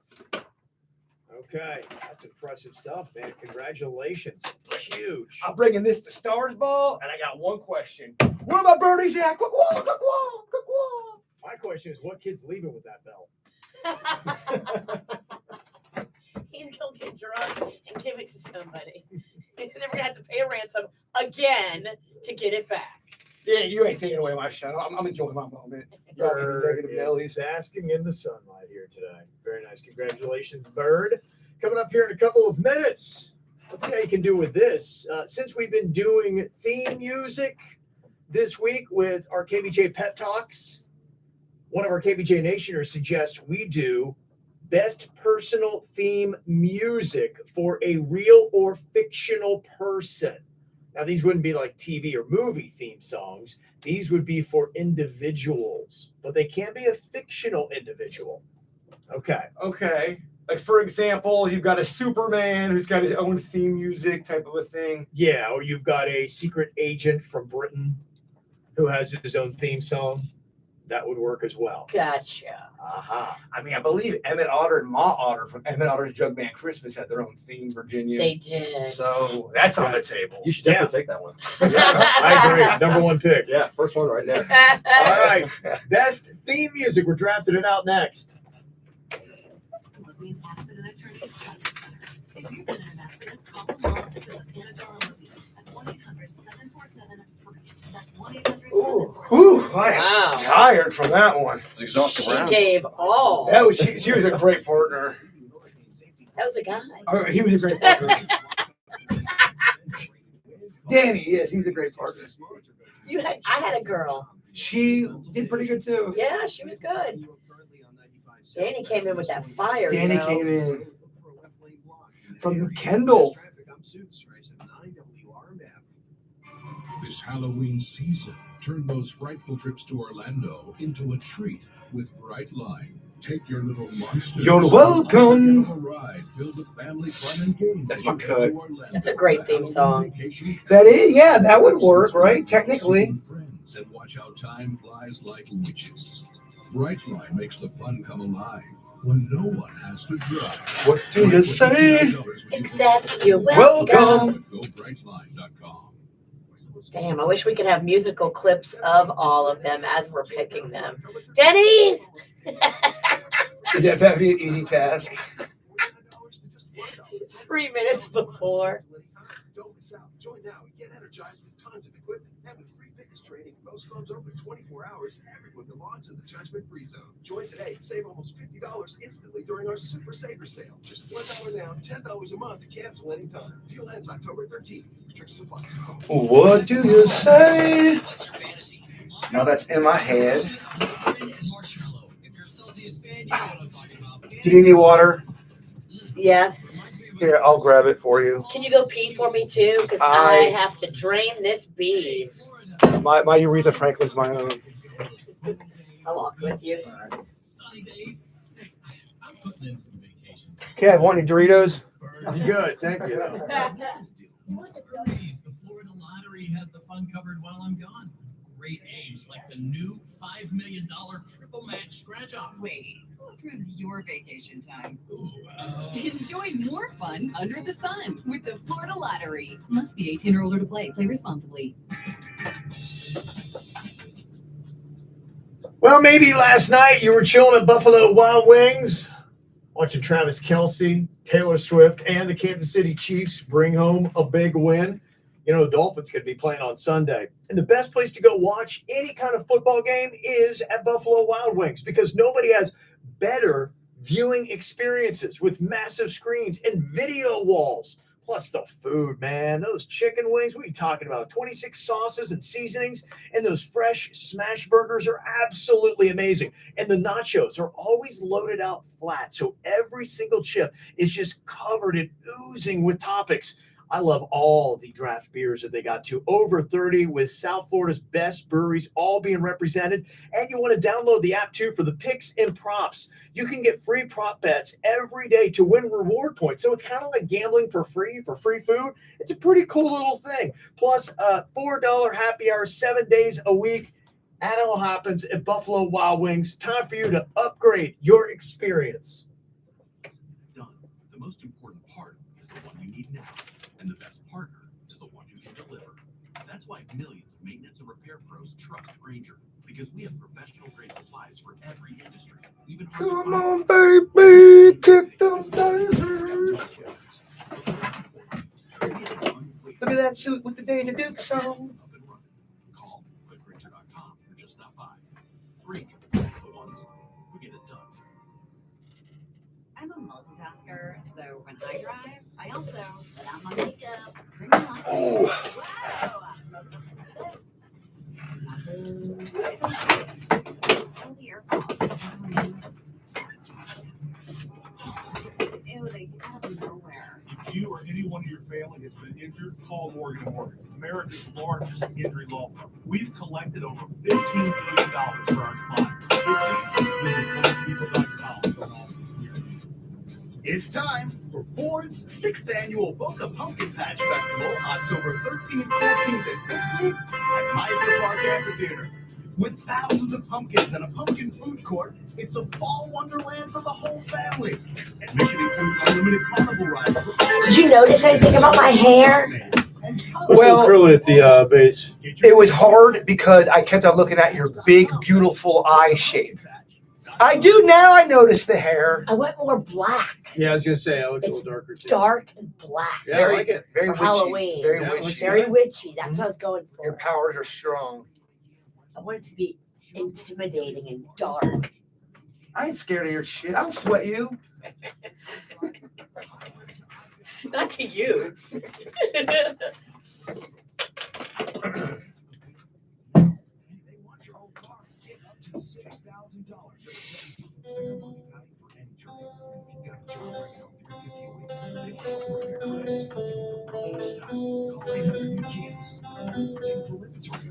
Okay. That's impressive stuff, man. Congratulations. Huge. I'm bringing this to Stars Ball, and I got one question. Where are my birdies at? Quack-quack, quack-quack, quack-quack. My question is, what kid's leaving with that bell? He's gonna get drunk and give it to somebody. And then we're gonna have to pay a ransom again to get it back. Yeah, you ain't taking away my shot. I'm enjoying my moment. Bird is basking in the sunlight here today. Very nice. Congratulations, Bird. Coming up here in a couple of minutes. Let's see how you can do with this. Since we've been doing theme music this week with our KVJ Pet Talks, one of our KVJ Nationers suggests we do best personal theme music for a real or fictional person. Now, these wouldn't be like TV or movie theme songs. These would be for individuals, but they can be a fictional individual. Okay. Okay. Like, for example, you've got a Superman who's got his own theme music type of a thing. Yeah, or you've got a secret agent from Britain who has his own theme song. That would work as well. Gotcha. Aha. I mean, I believe Emmett Otter and Ma Otter from Emmett Otter's Jugman Christmas had their own theme, Virginia. They did. So that's on the table. You should definitely take that one. Yeah, I agree. Number 1 pick. Yeah, first one right there. All right. Best theme music. We're drafting it out next. Levine Accident Attorneys Traffic Center. If you've been in an accident, call the law offices of Anadar Levine at 1-800-747-FREE. That's 1-800-747-FREE. Ooh, I am Wow. tired from that one. It's exhausting She round. gave all. That was she was a great partner. That was a guy. Oh, he was a great partner. Danny, yes, he's a great partner. I had a girl. She did pretty good too. Yeah, she was good. Danny came in with that fire. Danny you know? came in from Kendall. This Halloween season, turn those frightful trips to Orlando into a treat with Brightline. Take your little monster. You're welcome. On a ride filled with family fun and games. That's as my you head cut. to Orlando That's a great for theme song. vacation. That is, yeah, that would work, right? Technically. With friends and watch how time flies like witches. Brightline makes the fun come alive when no one has to drive. What do you say? Except you're Welcome. welcome. Go Brightline.com. Damn, I wish we could have musical clips of all of them as we're picking them. Denny's! Yeah, that'd be an easy task. 3 minutes before. Don't miss out. Join now and get energized with tons of equipment. And with free fitness training, most clubs open 24 hours. Everyone belongs in the judgment-free zone. Join today and save almost $50 instantly during our Super Saver Sale. Just $1 down, $10 a month. Cancel anytime. Deal ends October 13th. Restrictions apply. What do you say? Now that's in my head. Do you need any water? Yes. Here, I'll grab it for you. Can you go pee for me too? Because I have to drain this beef. My Aretha Franklin's my own. I'll walk with you. Sunny days. I'm putting in some vacation. Kev, want any Doritos? I'm good, thank you. Please, the Florida Lottery has the fun covered while I'm gone. With great games like the new $5 million triple match scratch off. Wait, who approves your vacation time? Ooh, Enjoy more fun under the sun with the Florida Lottery. Must be 18 or older to play. Play responsibly. Well, maybe last night you were chilling at Buffalo Wild Wings, watching Travis Kelce, Taylor Swift, and the Kansas City Chiefs bring home a big win. You know, the Dolphins could be playing on Sunday. And the best place to go watch any kind of football game is at Buffalo Wild Wings because nobody has better viewing experiences with massive screens and video walls. Plus the food, man. Those chicken wings, what are you talking about? 26 sauces and seasonings, and those fresh smash burgers are absolutely amazing. And the nachos are always loaded out flat, so every single chip is just covered and oozing with toppings. I love all the draft beers that they got to. Over 30 with South Florida's best breweries all being represented. And you want to download the app too for the picks and props. You can get free prop bets every day to win reward points. So it's kind of like gambling for free food. It's a pretty cool little thing. Plus $4 happy hour 7 days a week. That all happens at Buffalo Wild Wings. Time for you to upgrade your experience. Done. The most important part is the one you need now. And the best partner is the one who can deliver. That's why millions of maintenance and repair pros trust Grainger, because we have professional grade supplies for every industry. Even Come on, baby, kick them daisies. Look at that suit with the Daisy Dukes on. Call quickgrainger.com or just stop by. Grainger, the ones who get it done. I'm a multitasker, so when I drive, I also put on my makeup, bring my lots of Ooh. Wow, I smoke them. Only your fault. Ew, they get out of nowhere. If you or anyone in your family has been injured, call Morgan & Morgan, America's largest injury law firm. We've collected over $15 billion for our clients. It's easy. Visit FordPeople.com. It's time for Ford's 6th annual Boca Pumpkin Patch Festival, October 13th, 14th, and 15th at Meisner Park Amphitheater. With thousands of pumpkins and a pumpkin food court, it's a fall wonderland for the whole family. Admission includes unlimited carnival rides. Did you notice anything about my hair? Well, curly at the base. It was hard because I kept on looking at your big, beautiful eye shape. I do now. I notice the hair. I went more black. Yeah, I was going to say, it looks a little darker too. Dark and black. Yeah, I like it. Very for witchy. Halloween. Very Yeah, witchy. Very witchy. That's what I was going for. Your powers are strong. I want it to be intimidating and dark. I ain't scared of your shit. I'll sweat you. Not to you.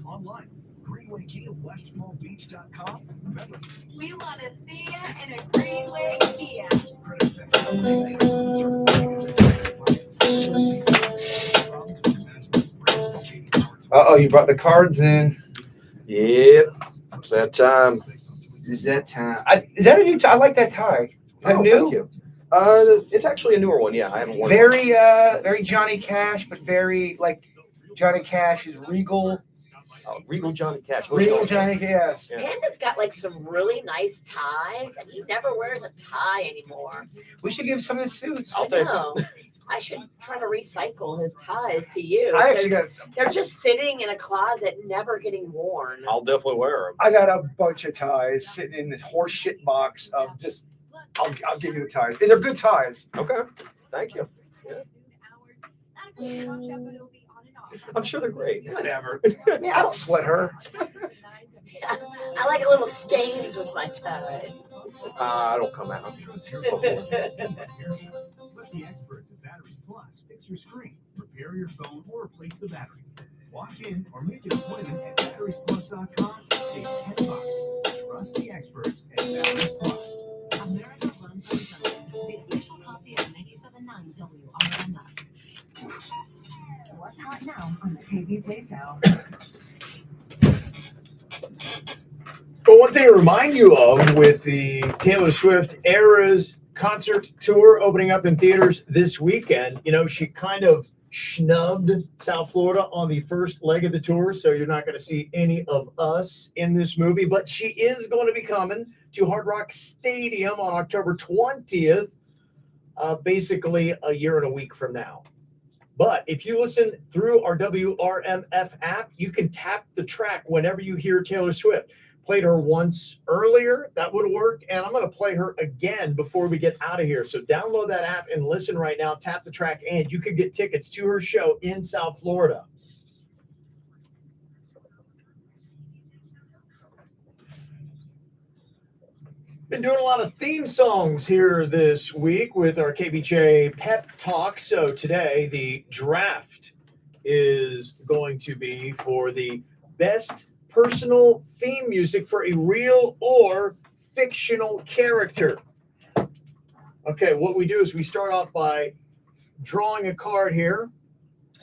Online. Greenway Kia, WestPalmBeach.com. Remember, We want to see you in a Greenway Kia. Uh-oh, you brought the cards in. Yep. It's that time. Is that time? Is that a new tie? I like that tie. Is that Oh, new? thank you. It's actually a newer one. Yeah, I haven't worn it. Very Johnny Cash, but very like Johnny Cash is regal. Oh, Regal Johnny Cash. Regal Johnny Cash. Yeah. Panda's got like some really nice ties, and he never wears a tie anymore. We should give some of the suits. I know. I should try to recycle his ties to you. I actually 'cause got. They're just sitting in a closet, never getting worn. I'll definitely wear them. I got a bunch of ties sitting in this horse shit box of just. I'll give you the ties. And they're good ties. Okay. Thank you. Yeah. I'm sure they're great. Whatever. Yeah, I don't sweat her. I like little stains with my ties. I don't come out. Let the experts at Batteries Plus fix your screen, repair your phone, or replace the battery. Walk in or make an appointment at batteriesplus.com and save $10. WRMF. What's hot now on the KVJ show? But one thing to remind you of with the Taylor Swift Eras concert tour opening up in theaters this weekend, you know, she kind of snubbed South Florida on the first leg of the tour, so you're not going to see any of us in this movie, but she is going to be coming to Hard Rock Stadium on October 20th, basically a year and a week from now. But if you listen through our WRMF app, you can tap the track whenever you hear Taylor Swift. Played her once earlier, that would work, and I'm going to play her again before we get out of here. So download that app and listen right now, tap the track, and you can get tickets to her show in South Florida. Been doing a lot of theme songs here this week with our KBJ Pep Talk. So today, the draft is going to be for the best personal theme music for a real or fictional character. Okay, what we do is we start off by drawing a card here.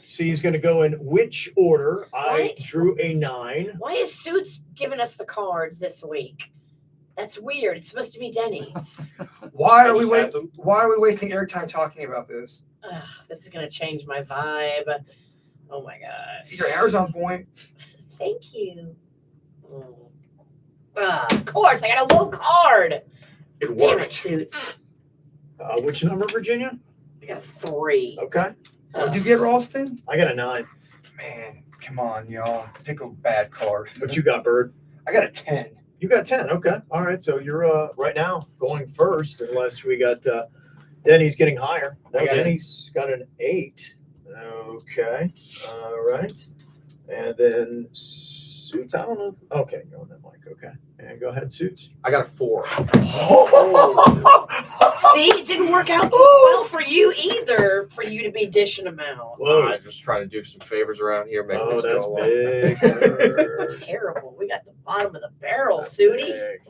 So he's going to go in which order. I drew a 9. Why is Suits giving us the cards this week? That's weird. It's supposed to be Denny's. Why are we wasting airtime talking about this? Ugh, this is going to change my vibe. Oh my gosh. Your hair's on point. Thank you. Of course, I got a low card. It Damn worked. it, Suits. Which number, Virginia? I got a 3. Okay. What'd you get, Ralston? I got a 9. Man, come on, y'all. Pick a bad card. What you got, Bird? I got a 10. You got 10. Okay. All right. So you're right now going first, unless we got Denny's getting higher. No, Denny's got an 8. Okay. All right. And then Suits. I don't know. Okay. Go on that mic. Okay. And go ahead, Suits. I got a 4. See, it didn't work out well for you either, for you to be dishing them out. Whoa. I'm just trying to do some favors around here. Make Oh, this that's go big. Terrible. We got the bottom of the barrel, Sooty. Big.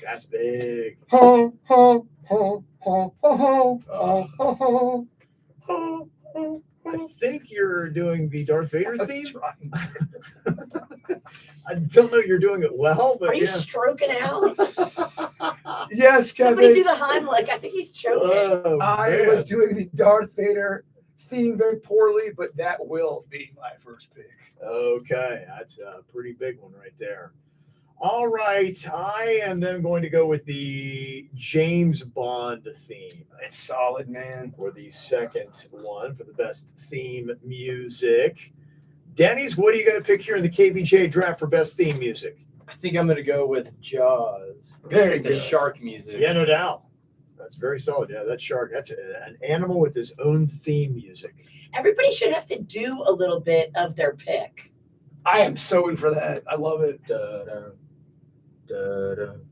That's big. Ho, ho, ho, ho, ho, ho, ho, ho. I think you're doing the Darth Vader theme. I don't know you're doing it well, but Are you yeah. stroking out? Yes, Kevin. Somebody do the Heimlich. I think he's choking. Oh, I man. was doing the Darth Vader theme very poorly, but that will be my first pick. Okay, that's a pretty big one right there. All right, I am then going to go with the James Bond theme. It's solid, man. For the second one, for the best theme music. Denny's, what are you going to pick here in the KBJ draft for best theme music? I think I'm going to go with Jaws. Very The good. shark music. Yeah, no doubt. That's very solid. Yeah, that shark, that's an animal with his own theme music. Everybody should have to do a little bit of their pick. I am so in for that. I love it. Da-dun, da-dun,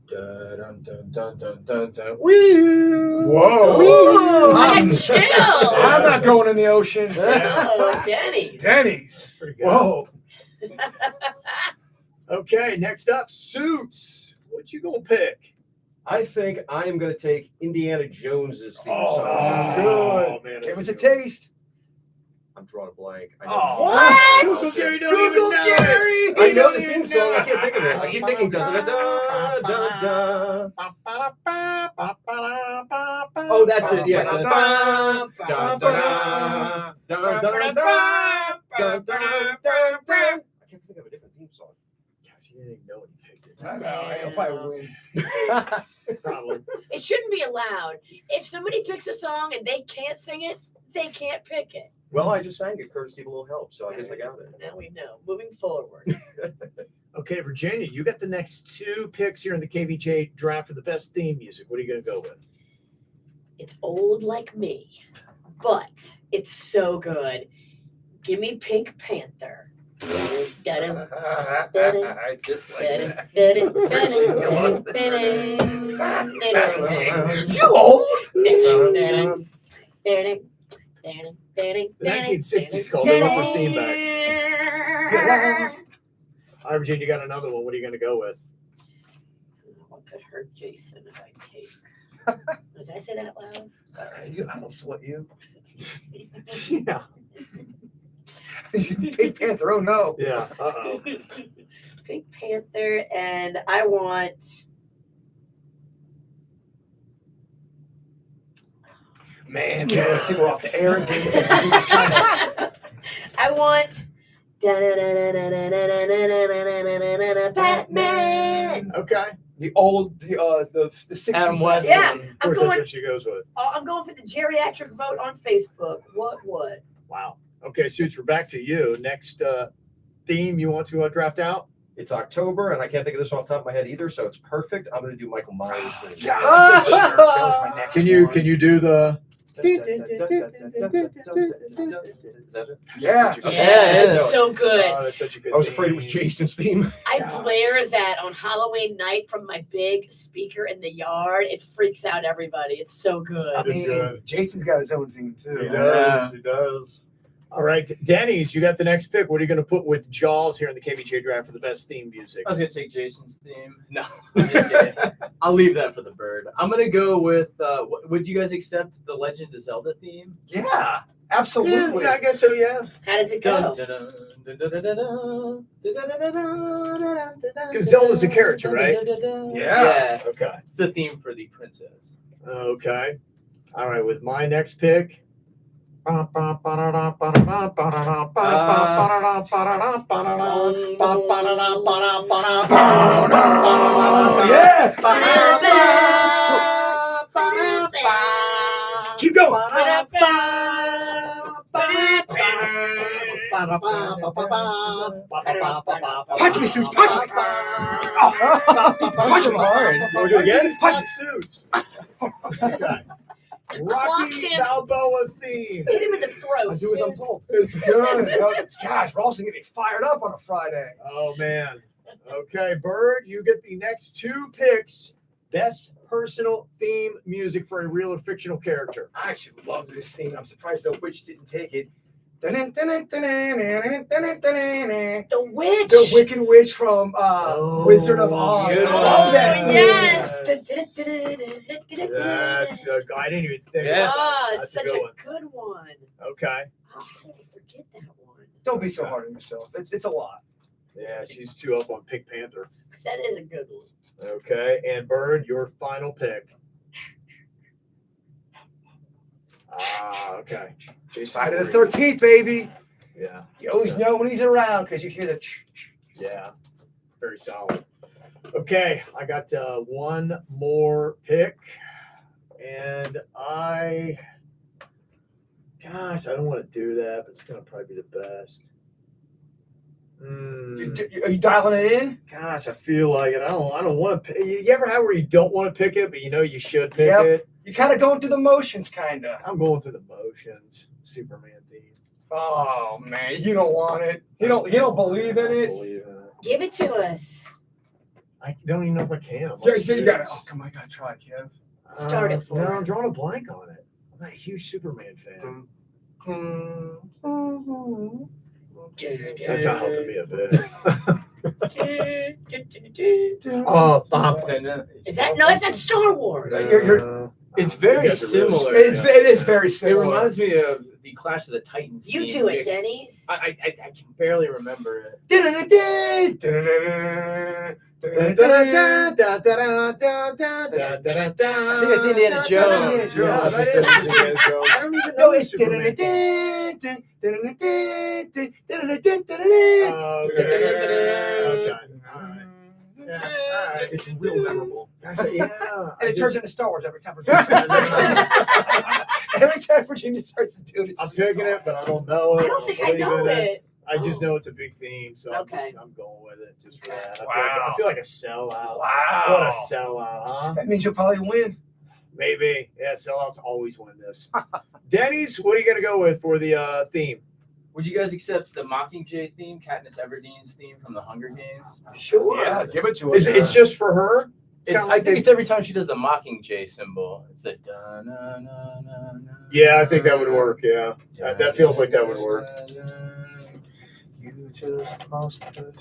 da-dun, dun, dun, dun, dun, dun. Whoa. Woo! I got chills. I'm not going in the ocean. Oh, Denny's. Denny's. Pretty good. Whoa. Okay, next up, Suits. What you gonna pick? I think I am going to take Indiana Jones's theme Oh, song. good. man, Give us a taste. I'm drawing a blank. I Oh. What? Google Gary don't even know it. I know the theme song. I can't think of it. I keep thinking da da da da da. Oh, that's it. Yeah. Da da da da da da da da. I can't think of a different theme song. Gosh, you didn't even know when you picked it. I don't know. I don't know if I win. Probably. It shouldn't be allowed. If somebody picks a song and they can't sing it, they can't pick it. Well, I just sang it courtesy of a little help, so I guess I got it. Now we know. Moving forward. Okay, Virginia, you got the next 2 picks here in the KVJ draft for the best theme music. What are you going to go with? It's old like me, but it's so good. Give me Pink Panther. Da-dum, da-dum, I just like da-dum, that. da-dum, da-dum, You old? da-dum, da-dum, da-dum, The 1960s called it for theme back. All right, Virginia, you got another one. What are you going to go with? What could hurt Jason if I take? Did I say that out loud? Sorry, I don't sweat you. Yeah. Pink Panther, oh no. Yeah. Uh-oh. Pink Panther, and I want. Man, people have to go off the air again. I want. Batman. Okay. The old, the 60s. Adam West. Yeah, Of I'm course, that's going. what she goes with. I'm going for the geriatric vote on Facebook. What? Wow. Okay, Suits, we're back to you. Next theme you want to draft out? It's October, and I can't think of this off the top of my head either, so it's perfect. I'm going to do Michael Myers. Yeah, that was my next Can you do the? Yeah. It's so good. Oh, that's such a good. I was afraid it was Jason's theme. I blare that on Halloween night from my big speaker in the yard. It freaks out everybody. It's so good. I mean, Jason's got his own theme too. He does. All right, Denny's, you got the next pick. What are you going to put with Jaws here in the KVJ draft for the best theme music? I was gonna take Jason's theme. No, I'm just kidding. I'll leave that for the bird. I'm gonna go with. Would you guys accept the Legend of Zelda theme? Yeah, absolutely. Yeah, I guess so. Yeah. How does it go? Because Zelda's a character, right? Yeah. Okay. It's the theme for the princess. Okay. All right. With my next pick. Yeah. Keep going. Punch me, Suits. Punch me. Punch him hard. You want to do it again? Punch Suits. Okay. Rocky him. Balboa theme. Hit him in the throat. I do as I'm told. It's good. Gosh, we're also getting fired up on a Friday. Oh, man. Okay, Bird, you get the next two picks. Best personal theme music for a real or fictional character. I actually love this theme. I'm surprised the witch didn't take it. The Witch. The Wicked Witch from Wizard of Oz. good I love that. Yes. That's I didn't even think Yeah. about that. Oh, That's it's such a good a one. good one. Okay. Oh, how did I forget that one? Don't be so hard on yourself. It's a lot. Yeah, she's two up on Pink Panther. That is a good one. Okay, and Bird, your final pick. Okay. Friday the 13th, baby. Yeah. You always know when he's around because you hear the. Yeah. Very solid. Okay, I got one more pick, and gosh, I don't want to do that, but it's gonna probably be the best. Are you dialing it in? Gosh, I feel like it. I don't want to pick. You ever have where you don't want to pick it, but you know you should pick it? You're kind of going through the motions, kind of. I'm going through the motions. Superman theme. Oh man, you don't want it. You don't believe in it. Give it to us. I don't even know if I can. Yeah, you got it. Oh come on, I gotta try, Kev. Start it for No, me. I'm drawing a blank on it. I'm not a huge Superman fan. That's not helping me a bit. Is that no? It's not Star Wars. It's very You guys are really similar. It is very It similar. reminds me of the Clash of the Titans. You theme. do it, Denny's. I can barely remember it. I think it's Indiana Jones. Yeah, that is Indiana Jones. I don't even know No, it's Superman. Okay. All right. Yeah. All right. It's real memorable. Yeah. And it turns into Star Wars every time. Every time Virginia starts to do it, I'm picking it, but I don't know it. I don't think I know it. I just know it's a big theme, so Okay. I'm going with it just for that. Wow. I feel like a sellout. Wow. What a sellout, huh? That means you'll probably win. Maybe. Yeah, sellouts always win this. Denny's, what are you going to go with for the theme? Would you guys accept the Mockingjay theme, Katniss Everdeen's theme from the Hunger Games? Sure. Yeah, give it to us. It's just for her? I think it's every time she does the Mockingjay symbol. It's the da na na na na. Yeah, I think that would work. Yeah. That feels like that would work. You just lost the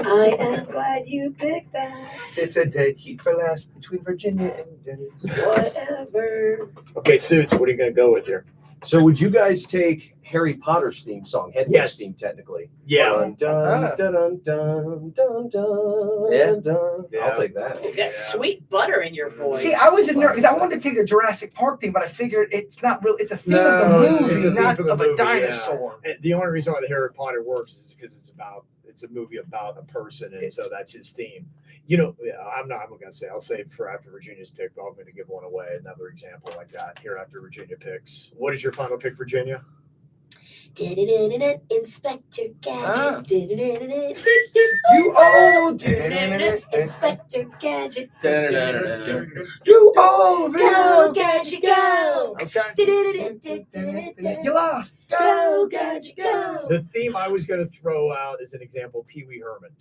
I am glad you picked that. It's a dead heat for last between Virginia and Dennis. Whatever. Okay, Suits, what are you going to go with here? So would you guys take Harry Potter's theme song, Hedwig's theme technically? Yeah. Dun, dun, dun, dun, dun, dun, Yeah. dun. I'll take that. You got sweet butter in your voice. See, I was in there because I wanted to take the Jurassic Park theme, but I figured it's not real. It's a theme of the movie, it's a theme not for the of movie, a dinosaur. yeah. And the only reason why the Harry Potter works is because it's a movie about a person, and so that's his theme. You know, I'm going to say, I'll save for after Virginia's pick, but I'm going to give one away. Another example like that here after Virginia picks. What is your final pick, Virginia? Inspector Gadget. You old Inspector Gadget. You old Go Gadget go. You lost. Go Gadget go. The theme I was going to throw out is an example, Pee Wee Herman.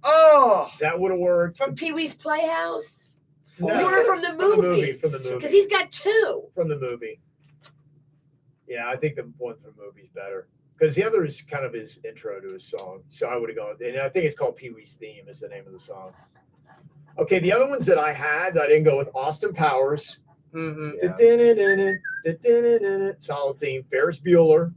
Oh, that would have worked. From Pee Wee's Playhouse? No. Or from the movie? From the movie. Because he's got two. From the movie. Yeah, I think the one from the movie is better. Because the other is kind of his intro to his song. So I would have gone, and I think it's called Pee Wee's Theme is the name of the song. Okay, the other ones that I had, I didn't go with Austin Powers. Solid theme. Ferris Bueller.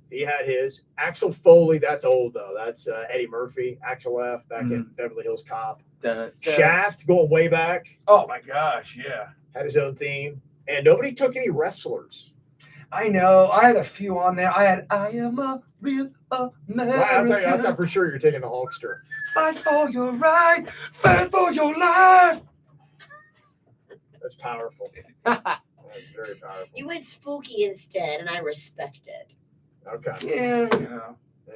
He had his. Axel Foley, that's old though. That's Eddie Murphy, Axel F. back in Beverly Hills Cop. Shaft, going way back. Oh my gosh, yeah. Had his own theme. And nobody took any wrestlers. I know. I had a few on there. I had I Am a Real American. I thought for sure you're taking the Hulkster. Fight for your right. Fight for your life. That's powerful. That's very powerful. You went spooky instead, and I respect it. Okay. Yeah.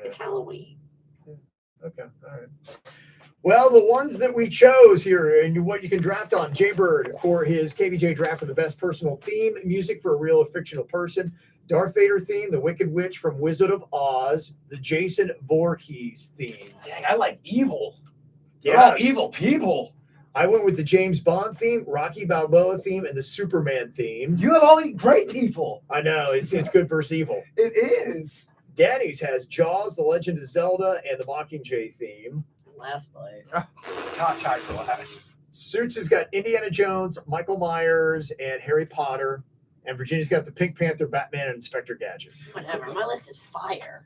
It's Halloween. Okay. All right. Well, the ones that we chose here and what you can draft on Jaybird for his KVJ draft for the best personal theme, music for a real or fictional person, Darth Vader theme, the Wicked Witch from Wizard of Oz, the Jason Voorhees theme. Dang, I like evil. Yeah, evil people. I went with the James Bond theme, Rocky Balboa theme, and the Superman theme. You have all these great people. I know, it's good versus evil. It is. Danny's has Jaws, The Legend of Zelda, and the Mockingjay theme. Last place. Not tied for last. Suits has got Indiana Jones, Michael Myers, and Harry Potter. And Virginia's got the Pink Panther, Batman, and Inspector Gadget. Whatever. My list is fire.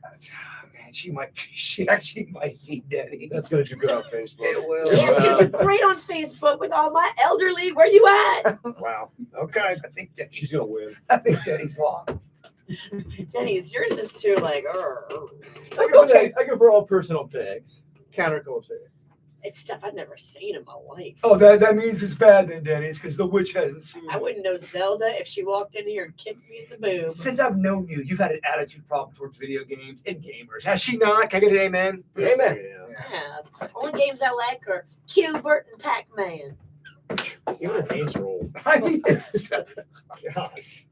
Man, she actually might be Daddy. That's going to do good on Facebook. It will. Yeah, it's gonna do great on Facebook with all my elderly. Where you at? Wow. Okay. I think that She's going to win. I think Daddy's lost. Denny's, yours is too like. I go for all personal picks. Counterculture. It's stuff I've never seen in my life. Oh, that means it's bad then, Denny's, because the witch hasn't seen I it. wouldn't know Zelda if she walked in here and kicked me in the boob. Since I've known you, you've had an attitude problem towards video games and gamers. Has she not? Can I get an amen? Amen. I have. Only games I like are Q*bert and Pac-Man. Even the names are old. I mean, it's Gosh.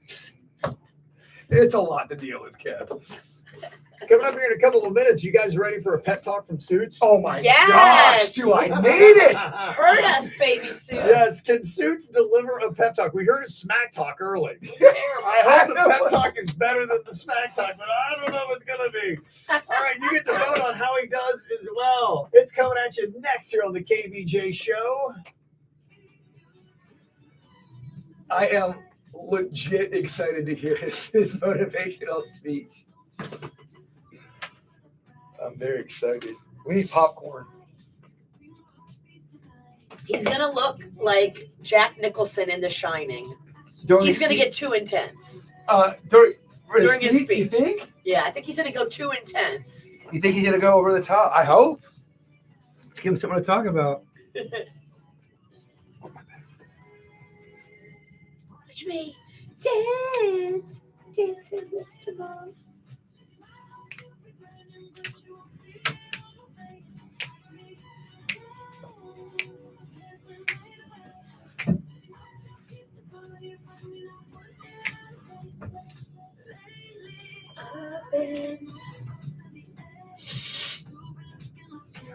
a lot to deal with, Kev. Coming up here in a couple of minutes, you guys ready for a pet talk from Suits? Oh my Yes! gosh, do I need it? Heard us, baby Sue. Yes, can Suits deliver a pep talk? We heard a smack talk early. I hope the pep talk is better than the smack talk, but I don't know what it's going to be. All right, you get to vote on how he does as well. It's coming at you next here on the KVJ show. I am legit excited to hear his motivational speech. I'm very excited. We need popcorn. He's gonna look like Jack Nicholson in The Shining. During He's his gonna speech? get too intense During his You speech. think? Yeah, I think he's gonna go too intense. You think he's gonna go over the top? I hope. Let's give him something to talk about. Watch me dance, dancing with the moon.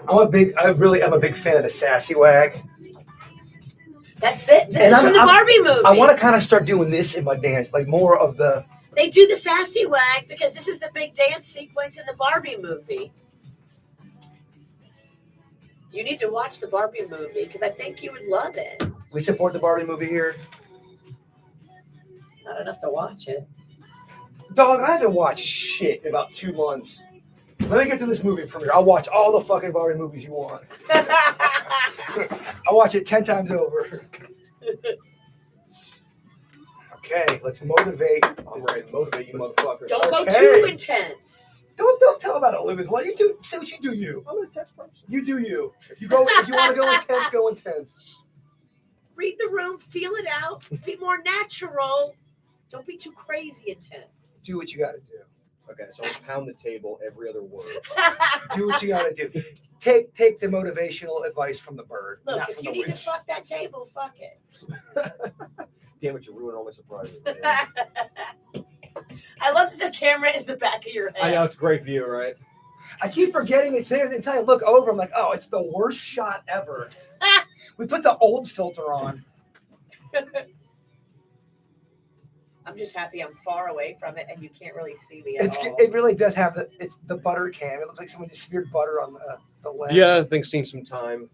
I really am a big fan of the sassy wag. That's it. This And is from the Barbie movie. I want to kind of start doing this in my dance, like more of the They do the sassy wag because this is the big dance sequence in the Barbie movie. You need to watch the Barbie movie because I think you would love it. We support the Barbie movie here. Not enough to watch it. Dog, I haven't watched shit in about 2 months. Let me get to this movie premiere. I'll watch all the fucking Barbie movies you want. I'll watch it 10 times over. Okay, let's motivate. I'm ready to motivate you motherfuckers. Don't go too intense. Don't tell about it, Lucas. Let you do. Say what you do. You. I'm an intense person. You do you. If you want to go intense, go intense. Read the room, feel it out, be more natural. Don't be too crazy intense. Do what you got to do. Okay, so I'm pound the table every other word. Do what you got to do. Take the motivational advice from the bird. Look, not if from you the need to witch. fuck that table, fuck it. Damn it, you ruined all my surprises. I love that the camera is the back of your head. I know, it's a great view, right? I keep forgetting it's there until I look over. I'm like, oh, it's the worst shot ever. We put the old filter on. I'm just happy I'm far away from it and you can't really see me at all. It really does have it's the butter cam. It looks like someone just smeared butter on the lens. Yeah, I think seen some time.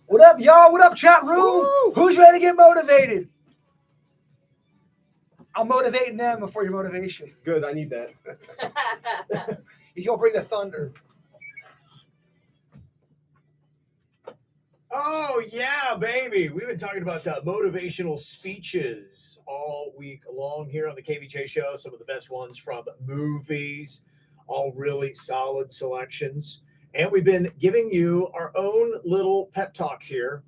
What up, y'all? What up, chat room? Woo! Who's ready to get motivated? I'm motivating them before your motivation. Good, I need that. He's gonna bring the thunder. Oh, yeah, baby. We've been talking about motivational speeches all week long here on the KVJ show. Some of the best ones from movies, all really solid selections. And we've been giving you our own little pep talks here,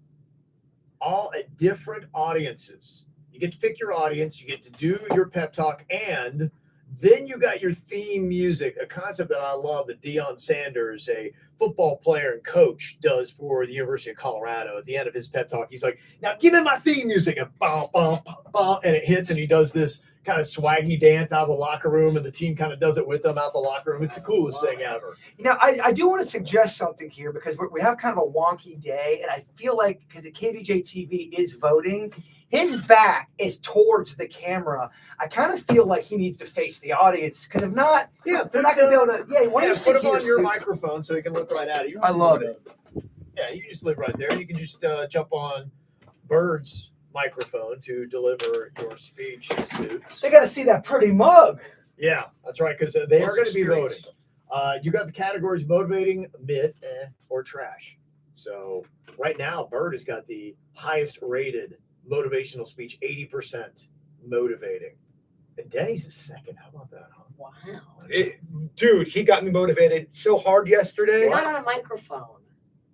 all at different audiences. You get to pick your audience, you get to do your pep talk, and then you got your theme music, a concept that I love that Deion Sanders, a football player and coach, does for the University of Colorado. At the end of his pep talk, he's like, now give me my theme music, and bum, bum, bum, bum, and it hits, and he does this kind of swaggy dance out of the locker room, and the team kind of does it with them out the locker room. It's the coolest thing ever. You know, I do want to suggest something here because we have kind of a wonky day, and I feel like because the KVJ TV is voting, his back is towards the camera. I kind of feel like he needs to face the audience because if not, they're not going to be able to. Yeah, why don't you put sit him here, on your Sue? microphone so he can look right at it. I love it. Yeah, you can just live right there. You can just jump on Bird's microphone to deliver your speech, Suits. They got to see that pretty mug. Yeah, that's right, because they Plus are going to be experience. voting. You got the categories motivating, myth, or trash. So right now, Bird has got the highest rated motivational speech, 80% motivating. And Denny's is second. How about that, huh? Wow. Dude, he got me motivated so hard yesterday. Not on a microphone.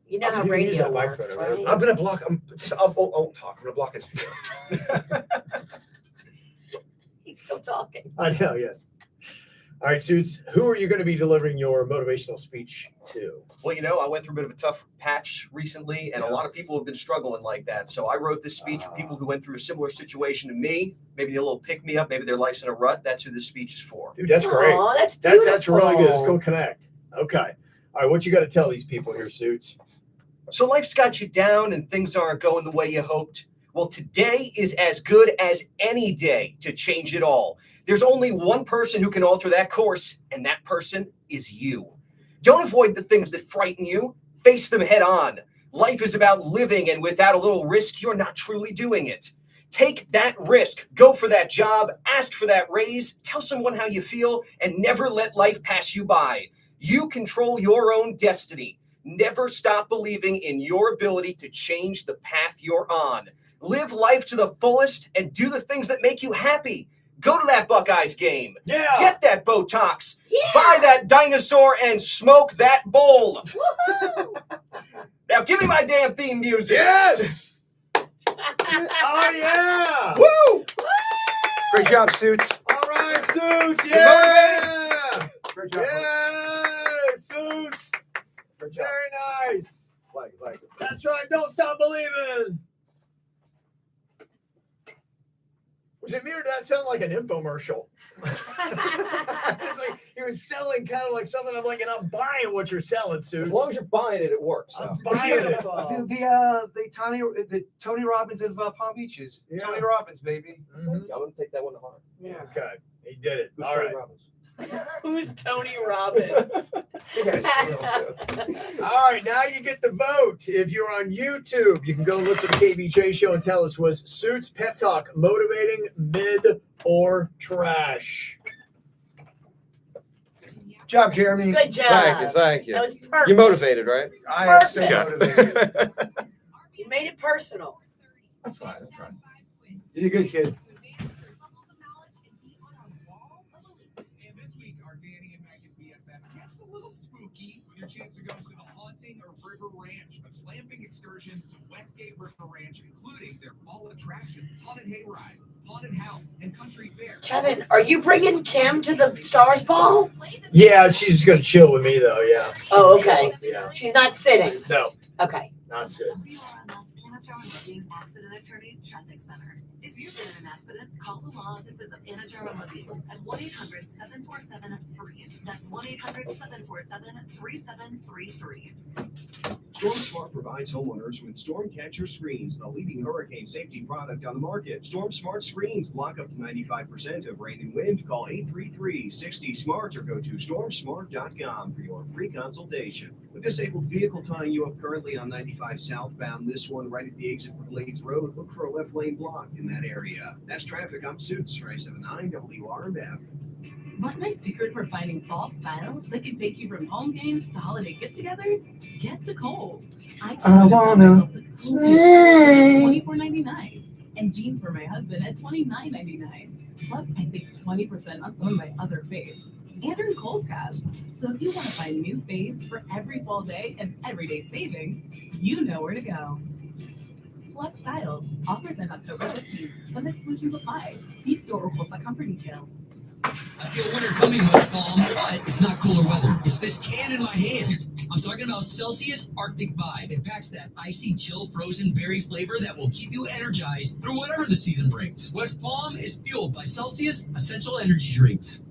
You know how You can use radio that works, microphone, right? I'm gonna block. I won't talk. I'm gonna block his video. He's still talking. I know, yes. All right, Suits, who are you going to be delivering your motivational speech to? Well, you know, I went through a bit of a tough patch recently, and a lot of people have been struggling like that. So I wrote this speech for people who went through a similar situation to me. Maybe a little pick me up. Maybe their life's in a rut. That's who this speech is for. Dude, that's great. Aw, that's That's really good. Let's beautiful. go connect. Okay. All right, what you got to tell these people here, Suits? So life's got you down and things aren't going the way you hoped. Well, today is as good as any day to change it all. There's only one person who can alter that course, and that person is you. Don't avoid the things that frighten you. Face them head on. Life is about living, and without a little risk, you're not truly doing it. Take that risk. Go for that job. Ask for that raise. Tell someone how you feel, and never let life pass you by. You control your own destiny. Never stop believing in your ability to change the path you're on. Live life to the fullest and do the things that make you happy. Go to that Buckeyes game. Yeah. Get that Botox. Yeah. Buy that dinosaur and smoke that bowl. Now give me my damn theme music. Yes. Oh, yeah. Woo! Great job, Suits. All right, Suits. You're Yeah. Great job. Yeah, Suits. Great job. Very nice. That's right. Don't stop believing. Was it me or did that sound like an infomercial? It's like he was selling kind of like something. I'm like, and I'm buying what you're selling, Suits. As long as you're buying it, it works. I'm buying it. The Tony Robbins of Palm Beaches. Yeah. Tony Robbins, baby. I'm gonna take that one to heart. Yeah. Okay, he did it. Who's All Tony right. Robbins? Who's Tony Robbins? All right, now you get to vote. If you're on YouTube, you can go look for the KVJ show and tell us, was Suits Pep Talk motivating, mid, or trash? Good job, Jeremy. Good job. Thank you. That was perfect. You're motivated, right? I am so Perfect. motivated. You made it personal. That's fine. That's fine. You're a good kid. And this week, our Danny and Megan BFF gets a little spooky with your chance to go to the Haunting of River Ranch, a glamping excursion to Westgate River Ranch, including their fall attractions, haunted hayride, haunted house, and country fair. Kevin, are you bringing Kim to the Stars Ball? Yeah, she's just gonna chill with me though. Yeah. Oh, okay. Yeah. She's not sitting. No, Okay. not sitting. Accident Attorneys Traffic Center. If you've been in an accident, call the law offices of Anajar Olivia at 1-800-747-FREE. That's 1-800-747-3733. Storm Smart provides homeowners with storm catcher screens, the leading hurricane safety product on the market. Storm Smart screens block up to 95% of rain and wind. Call 833-60-SMART or go to stormsmart.com for your free consultation. A disabled vehicle tying you up currently on 95 southbound, this one right at the exit from Glades Road. Look for a left lane block in that area. That's traffic. I'm Suits, 79 WRMF. Want my secret for finding fall style that can take you from home games to holiday get-togethers? Get to Kohl's. I wanna $24.99, and jeans for my husband at $29.99. Plus, I save 20% on some of my other faves. And earn Kohl's cash. So if you want to find new faves for every fall day and everyday savings, you know where to go. Select styles. Offers end October 15th. Some exclusions apply. See store or Kohl's.com for details. I feel winter coming, West Palm, but it's not cooler weather. It's this can in my hand. I'm talking about Celsius Arctic Vibe. It packs that icy, chill, frozen berry flavor that will keep you energized through whatever the season brings. West Palm is fueled by Celsius Essential Energy Drinks.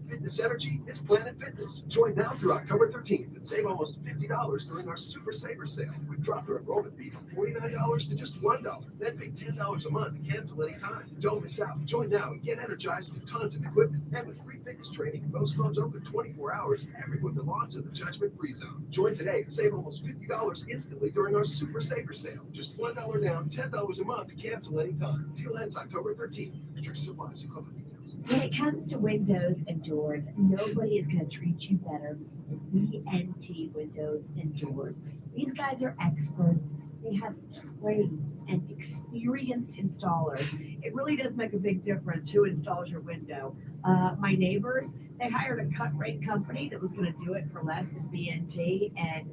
Fitness Energy is Planet Fitness. Join now through October 13th and save almost $50 during our Super Saver Sale. We've dropped our enrollment fee from $49 to just $1. Then pay $10 a month to cancel anytime. Don't miss out. Join now and get energized with tons of equipment and with free fitness training. Most clubs open 24 hours. Everyone belongs in the judgment-free zone. Join today and save almost $50 instantly during our Super Saver Sale. Just $1 down, $10 a month to cancel anytime. Deal ends October 13th. Restrictions apply. See club details. When it comes to windows and doors, nobody is going to treat you better than VNT Windows and Doors. These guys are experts. They have trained and experienced installers. It really does make a big difference who installs your window. My neighbors, they hired a cut-rate company that was going to do it for less than VNT, and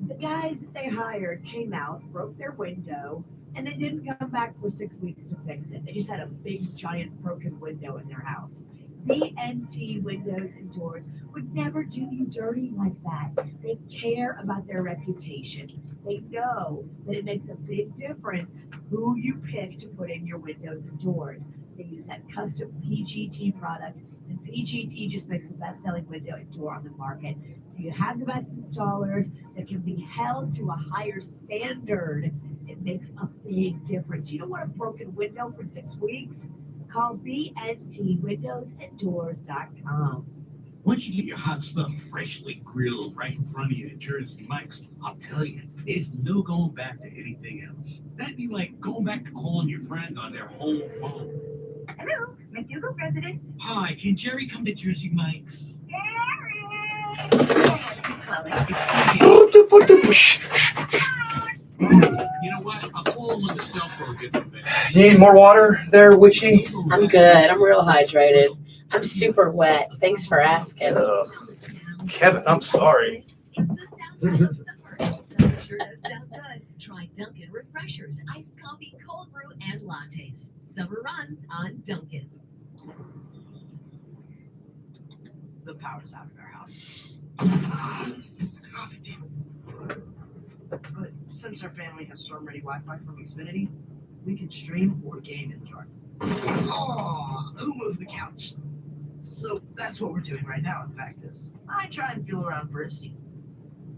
the guys that they hired came out, broke their window, and they didn't come back for 6 weeks to fix it. They just had a big, giant, broken window in their house. VNT Windows and Doors would never do you dirty like that. They care about their reputation. They know that it makes a big difference who you pick to put in your windows and doors. They use that custom PGT product, and PGT just makes the best-selling window and door on the market. So you have the best installers that can be held to a higher standard. It makes a big difference. You don't want a broken window for 6 weeks? Call BNTWindowsandDoors.com. Once you get your hot stuff freshly grilled right in front of you at Jersey Mike's, I'll tell you, there's no going back to anything else. That'd be like going back to calling your friend on their home phone. Hello, McDougal president. Hi, can Jerry come to Jersey Mike's? You know what? I'll call him when the cell phone gets available. You need more water there, Witchy? I'm good. I'm real hydrated. I'm super wet. Thanks for asking. Kevin, I'm sorry. Sure does sound good. Try Dunkin' Refreshers, iced coffee, cold brew, and lattes. Summer runs on Dunkin'. The power's out in our house. Coffee table. But since our family has storm-ready Wi-Fi from Xfinity, We can stream or game in the dark. Oh, who moved the couch? So that's what we're doing right now, in fact, is I try and feel around for a seat.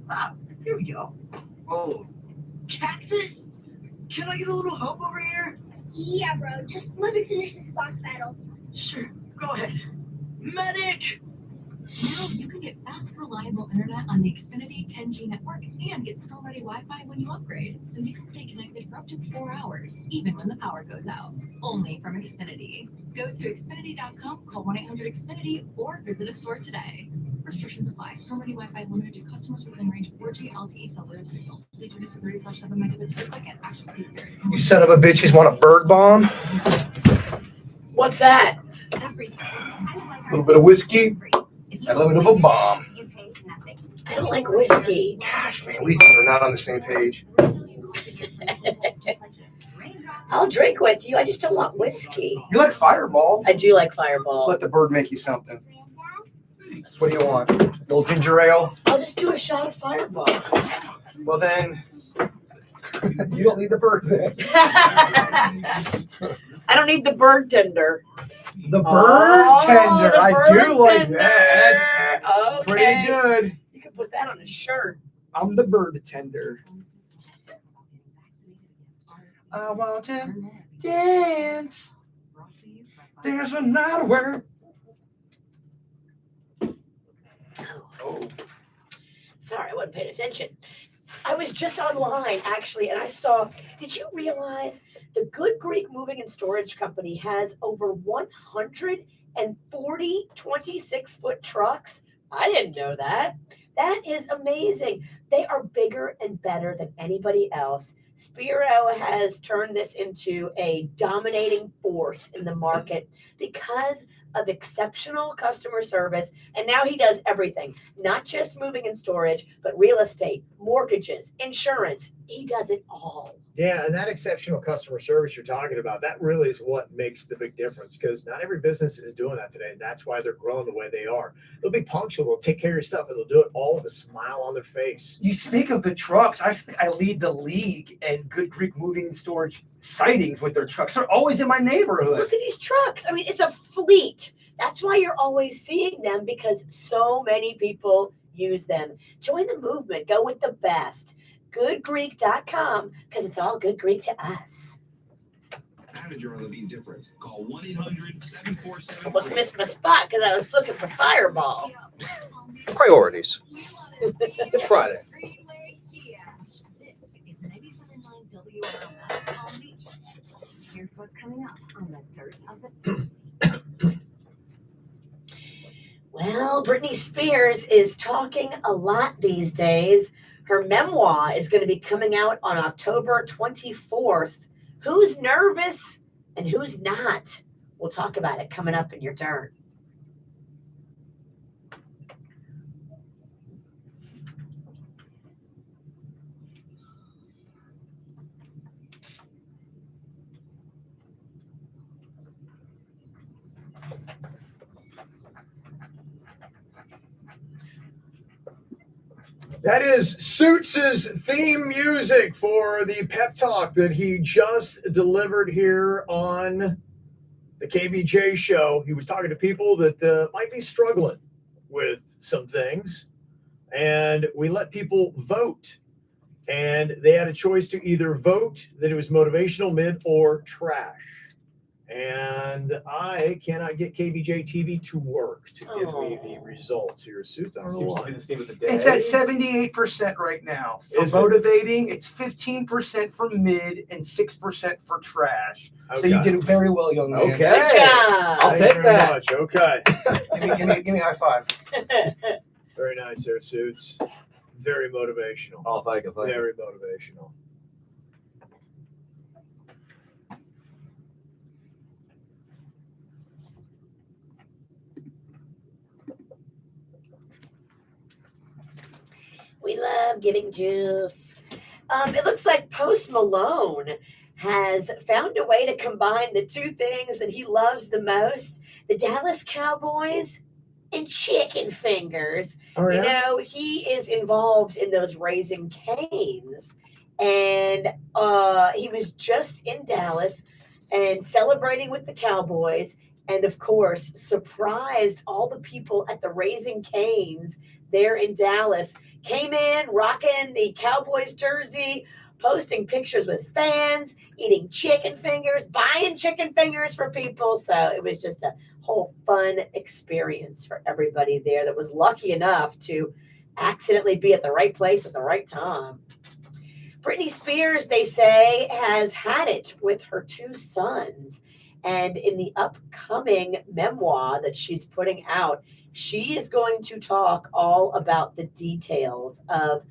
Ah, here we go. Oh, cactus? Can I get a little help over here? Yeah, bro. Just let me finish this boss battle. Sure, go ahead. Medic! Now you can get fast, reliable internet on the Xfinity 10G network and get store-ready Wi-Fi when you upgrade, so you can stay connected for up to 4 hours, even when the power goes out. Only from Xfinity. Go to Xfinity.com, call 1-800-XFINITY, or visit a store today. Restrictions apply. Store-ready Wi-Fi limited to customers within range of 4G LTE cellular signals. Speeds reduced to 30/7 megabits per second. Actual speeds vary. You son of a bitches want a bird bomb? What's that? A little bit of whiskey, and a little bit of a bomb. I don't like whiskey. Gosh, man, we are not on the same page. I'll drink with you. I just don't want whiskey. You like Fireball? I do like Fireball. Let the bird make you something. What do you want? A little ginger ale? I'll just do a shot of Fireball. Well then, you don't need the bird. I don't need the bird tender. The bird tender. the I bird do like tender. that. That's Okay. pretty good. You can put that on a shirt. I'm the bird tender. I want to dance. There's another word. Oh. Sorry, I wasn't paying attention. I was just online, actually, and I saw, did you realize the Good Greek Moving and Storage Company has over 140 26-foot trucks? I didn't know that. That is amazing. They are bigger and better than anybody else. Spiro has turned this into a dominating force in the market because of exceptional customer service. And now he does everything, not just moving and storage, but real estate, mortgages, insurance. He does it all. Yeah, and that exceptional customer service you're talking about, that really is what makes the big difference, because not every business is doing that today, and that's why they're growing the way they are. They'll be punctual, they'll take care of your stuff, and they'll do it all with a smile on their face. You speak of the trucks. I think I lead the league in Good Greek Moving and Storage sightings with their trucks. They're always in my neighborhood. Look at these trucks. I mean, it's a fleet. That's why you're always seeing them, because so many people use them. Join the movement. Go with the best. GoodGreek.com, because it's all good Greek to us. Manager on the being different. Call 1-800-747. Almost missed my spot because I was looking for Fireball. Priorities. It's Friday. Here's what's coming up on the dirt of the Well, Britney Spears is talking a lot these days. Her memoir is going to be coming out on October 24th. Who's nervous and who's not? We'll talk about it coming up in your turn. That is Suits' theme music for the pep talk that he just delivered here on the KVJ show. He was talking to people that might be struggling with some things, and we let people vote. And they had a choice to either vote that it was motivational, mid, or trash. And I cannot get KVJ TV to work to give me the results here. Suits, I don't know Seems to why. be the theme of the day. It's at 78% right now. For Is it? motivating, it's 15% for mid and 6% for trash. So you Okay. did very well, young man. Okay. Good job. I'll Thank you take very that. much. Okay. Give me a high five. Very nice there, Suits. Very motivational. Oh, thank you. Very motivational. We love giving juice. It looks like Post Malone has found a way to combine the two things that he loves the most, the Dallas Cowboys and chicken fingers. Oh, You yeah? know, he is involved in those Raising Canes. and he was just in Dallas and celebrating with the Cowboys, and of course surprised all the people at the Raising Cane's there in Dallas. Came in rocking the Cowboys jersey, posting pictures with fans, eating chicken fingers, buying chicken fingers for people. So it was just a whole fun experience for everybody there that was lucky enough to accidentally be at the right place at the right time. Britney Spears, they say, has had it with her 2 sons. And in the upcoming memoir that she's putting out, she is going to talk all about the details of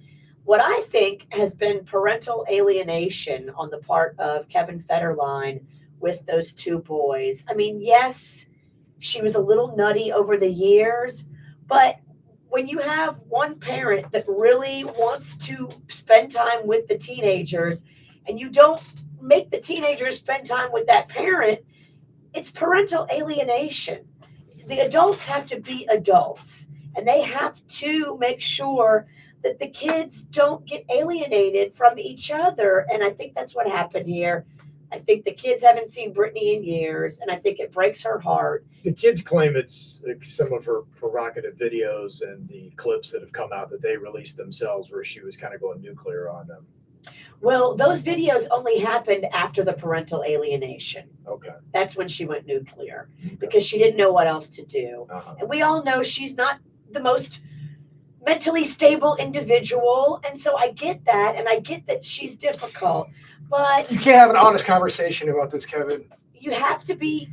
what I think has been parental alienation on the part of Kevin Federline with those 2 boys. I mean, yes, she was a little nutty over the years, but when you have one parent that really wants to spend time with the teenagers and you don't make the teenagers spend time with that parent, it's parental alienation. The adults have to be adults, and they have to make sure that the kids don't get alienated from each other. And I think that's what happened here. I think the kids haven't seen Britney in years, and I think it breaks her heart. The kids claim it's like some of her provocative videos and the clips that have come out that they released themselves where she was kind of going nuclear on them. Well, those videos only happened after the parental alienation. Okay. That's when she went nuclear because she didn't know what else to do. And we all know she's not the most mentally stable individual. And so I get that. And I get that she's difficult. But you can't have an honest conversation about this, Kevin. You have to be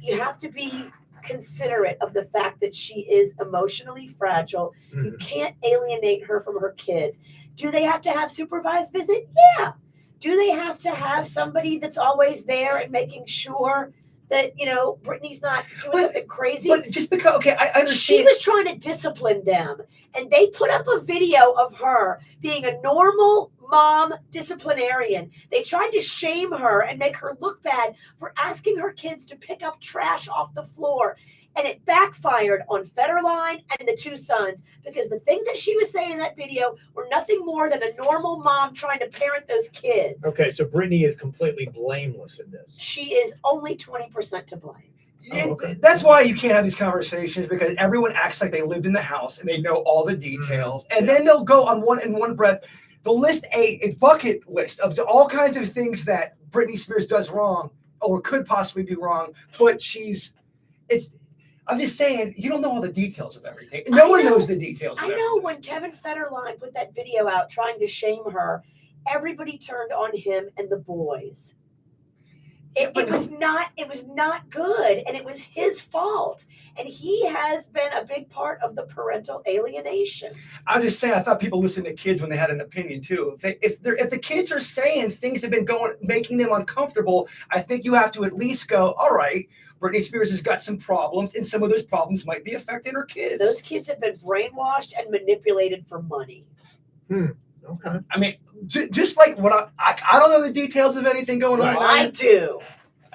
considerate of the fact that she is emotionally fragile. Mm-hmm. You can't alienate her from her kids. Do they have to have supervised visit? Yeah. Do they have to have somebody that's always there and making sure that, you know, Brittany's not doing something crazy? But just because, okay, I understand. She was trying to discipline them, and they put up a video of her being a normal mom disciplinarian. They tried to shame her and make her look bad for asking her kids to pick up trash off the floor. And it backfired on Federline and the 2 sons because the things that she was saying in that video were nothing more than a normal mom trying to parent those kids. Okay, so Britney is completely blameless in this. She is only 20% to blame. That's why you can't have these conversations, because everyone acts like they lived in the house and they know all the details. And then they'll go on one breath. They'll list a bucket list of all kinds of things that Britney Spears does wrong or could possibly be wrong, but I'm just saying, you don't know all the details of everything. No one knows the details of everything. I know when Kevin Federline put that video out trying to shame her, everybody turned on him and the boys. It was not good, and it was his fault. And he has been a big part of the parental alienation. I'm just saying, I thought people listened to kids when they had an opinion too. If the kids are saying things have been making them uncomfortable, I think you have to at least go, all right, Britney Spears has got some problems, and some of those problems might be affecting her kids. Those kids have been brainwashed and manipulated for money. Okay. I mean, just like what I don't know the details of anything going on. I do.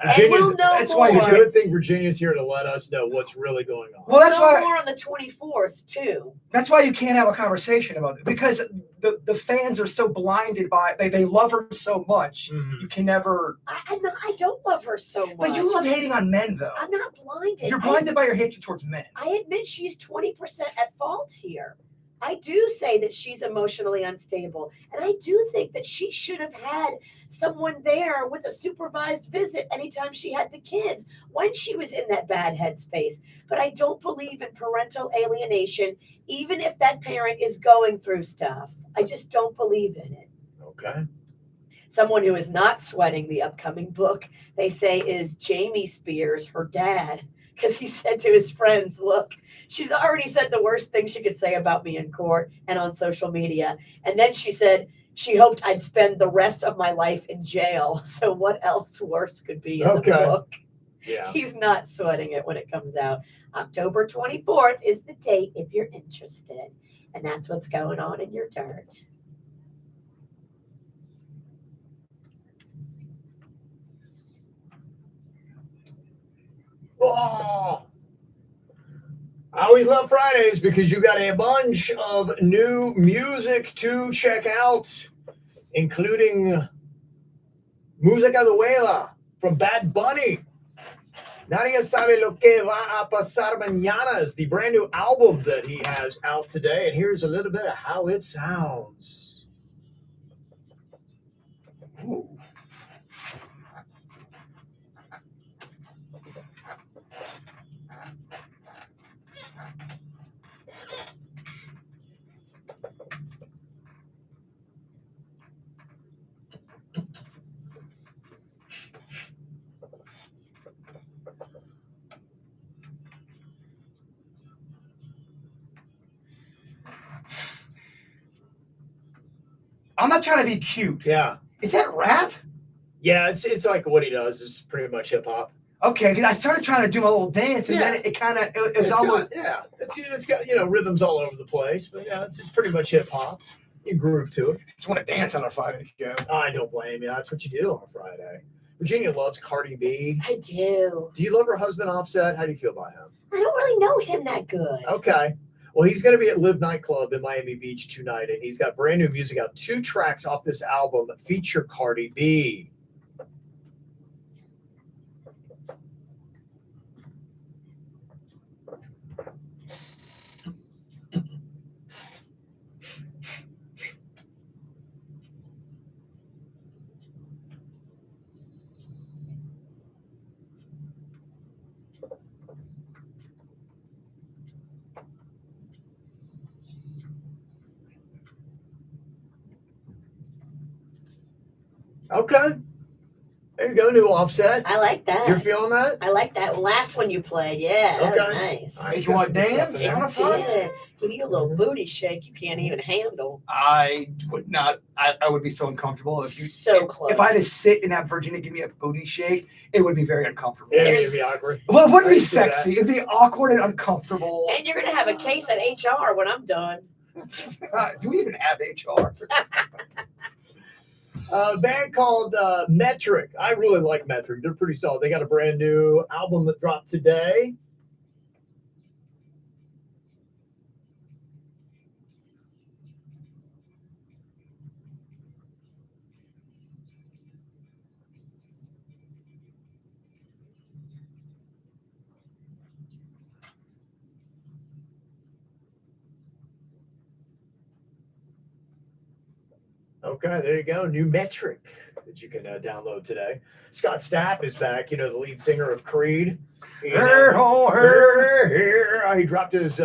That's why it's a good thing Virginia's here to let us know what's really going on. Well, that's why more on the 24th too. That's why you can't have a conversation about it, because the fans are so blinded by they love her so much. You can never. I don't love her so much. But you love hating on men, though. I'm not blinded. You're blinded by your hatred towards men. I admit she's 20% at fault here. I do say that she's emotionally unstable. And I do think that she should have had someone there with a supervised visit anytime she had the kids when she was in that bad headspace. But I don't believe in parental alienation, even if that parent is going through stuff. I just don't believe in it. Okay. Someone who is not sweating the upcoming book, they say, is Jamie Spears, her dad, because he said to his friends, look, she's already said the worst thing she could say about me in court and on social media. And then she said she hoped I'd spend the rest of my life in jail. So what else worse could be in the book? Yeah. He's not sweating it when it comes out. October 24th is the date if you're interested. And that's what's going on in your dirt. Oh, I always love Fridays because you got a bunch of new music to check out, including Música Duela from Bad Bunny. Nadie sabe lo que va a pasar mañana is the brand new album that he has out today. And here's a little bit of how it sounds. Ooh. I'm not trying to be cute. Yeah. Is that rap? Yeah, it's like what he does is pretty much hip hop. Okay, because I started trying to do my little dance, and then it kind of it was almost it's got rhythms all over the place, but yeah, it's pretty much hip hop. You groove to it. Just want to dance on a Friday. I don't blame you. That's what you do on a Friday. Virginia loves Cardi B. I do. Do you love her husband Offset? How do you feel about him? I don't really know him that good. Okay. Well, he's going to be at Live Nightclub in Miami Beach tonight, and he's got brand new music out. 2 tracks off this album feature Cardi B. Okay. There you go, new Offset. I like that. You're feeling that? I like that last one you played. Yeah, that was nice. All right, you want to dance? It did. Give you a little booty shake you can't even handle. I would not. I would be so uncomfortable if you So close. If I had to sit and have Virginia give me a booty shake, it would be very uncomfortable. Yeah, it'd be awkward. Well, it wouldn't I be can see that. sexy. It'd be awkward and uncomfortable. And you're gonna have a case at HR when I'm done. Do we even have HR? A band called Metric. I really like Metric. They're pretty solid. They got a brand new album that dropped today. Okay, there you go. New Metric that you can download today. Scott Stapp is back, the lead singer of Creed. He dropped his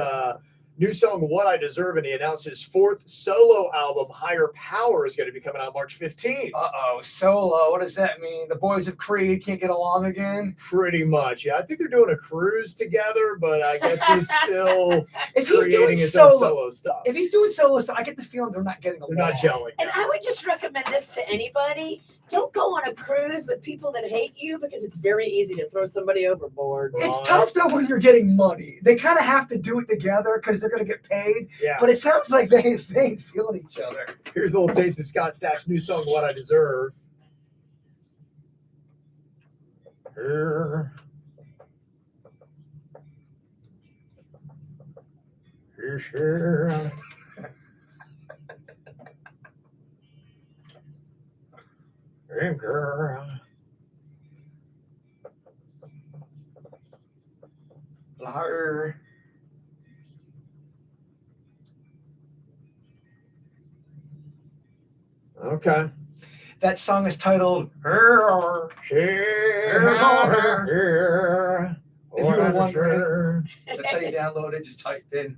new song, What I Deserve, and he announced his 4th solo album, Higher Power, is going to be coming out March 15th. Uh-oh, solo. What does that mean? The boys of Creed can't get along again? Pretty much, yeah. I think they're doing a cruise together, but I guess he's still If he's creating doing his own solo solo stuff. If he's doing solo stuff, I get the feeling they're not getting along. They're not gelling. And I would just recommend this to anybody. Don't go on a cruise with people that hate you because it's very easy to throw somebody overboard. It's tough though when you're getting money. They kind of have to do it together because they're going to get paid. Yeah. But it sounds like they ain't feeling each other. Here's a little taste of Scott Stapp's new song, What I Deserve. Here. Hey, girl. Liar. Okay. That song is titled Here's on her. If you were wondering, that's how you download it. Just type in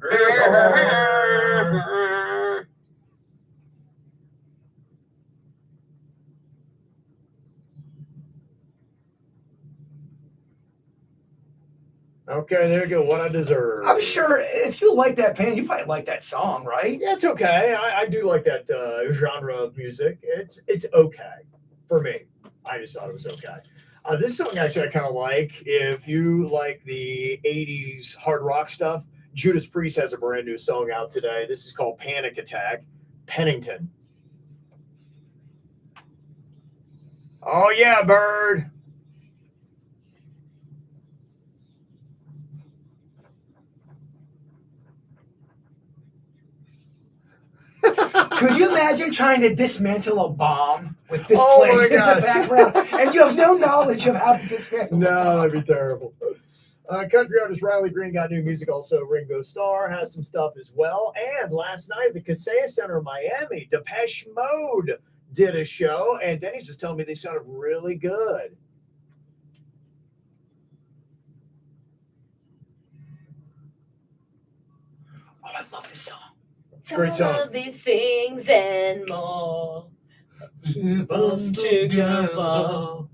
Okay, there you go. What I Deserve. I'm sure if you like that band, you probably like that song, right? Yeah, it's okay. I do like that genre of music. It's okay for me. I just thought it was okay. This song actually I kind of like. If you like the 80s hard rock stuff, Judas Priest has a brand new song out today. This is called Panic Attack, Pennington. Oh, yeah, bird. Could you imagine trying to dismantle a bomb with this Oh playing my in the gosh. background, and you have no knowledge of how this man. No, that'd be terrible. Country artist Riley Green got new music. Also, Ringo Starr has some stuff as well. And last night, the Kaseya Center in Miami, Depeche Mode did a show, and Denny's just telling me they sounded really good. Oh, I love this song. It's a great song. All of these things and more. Us together.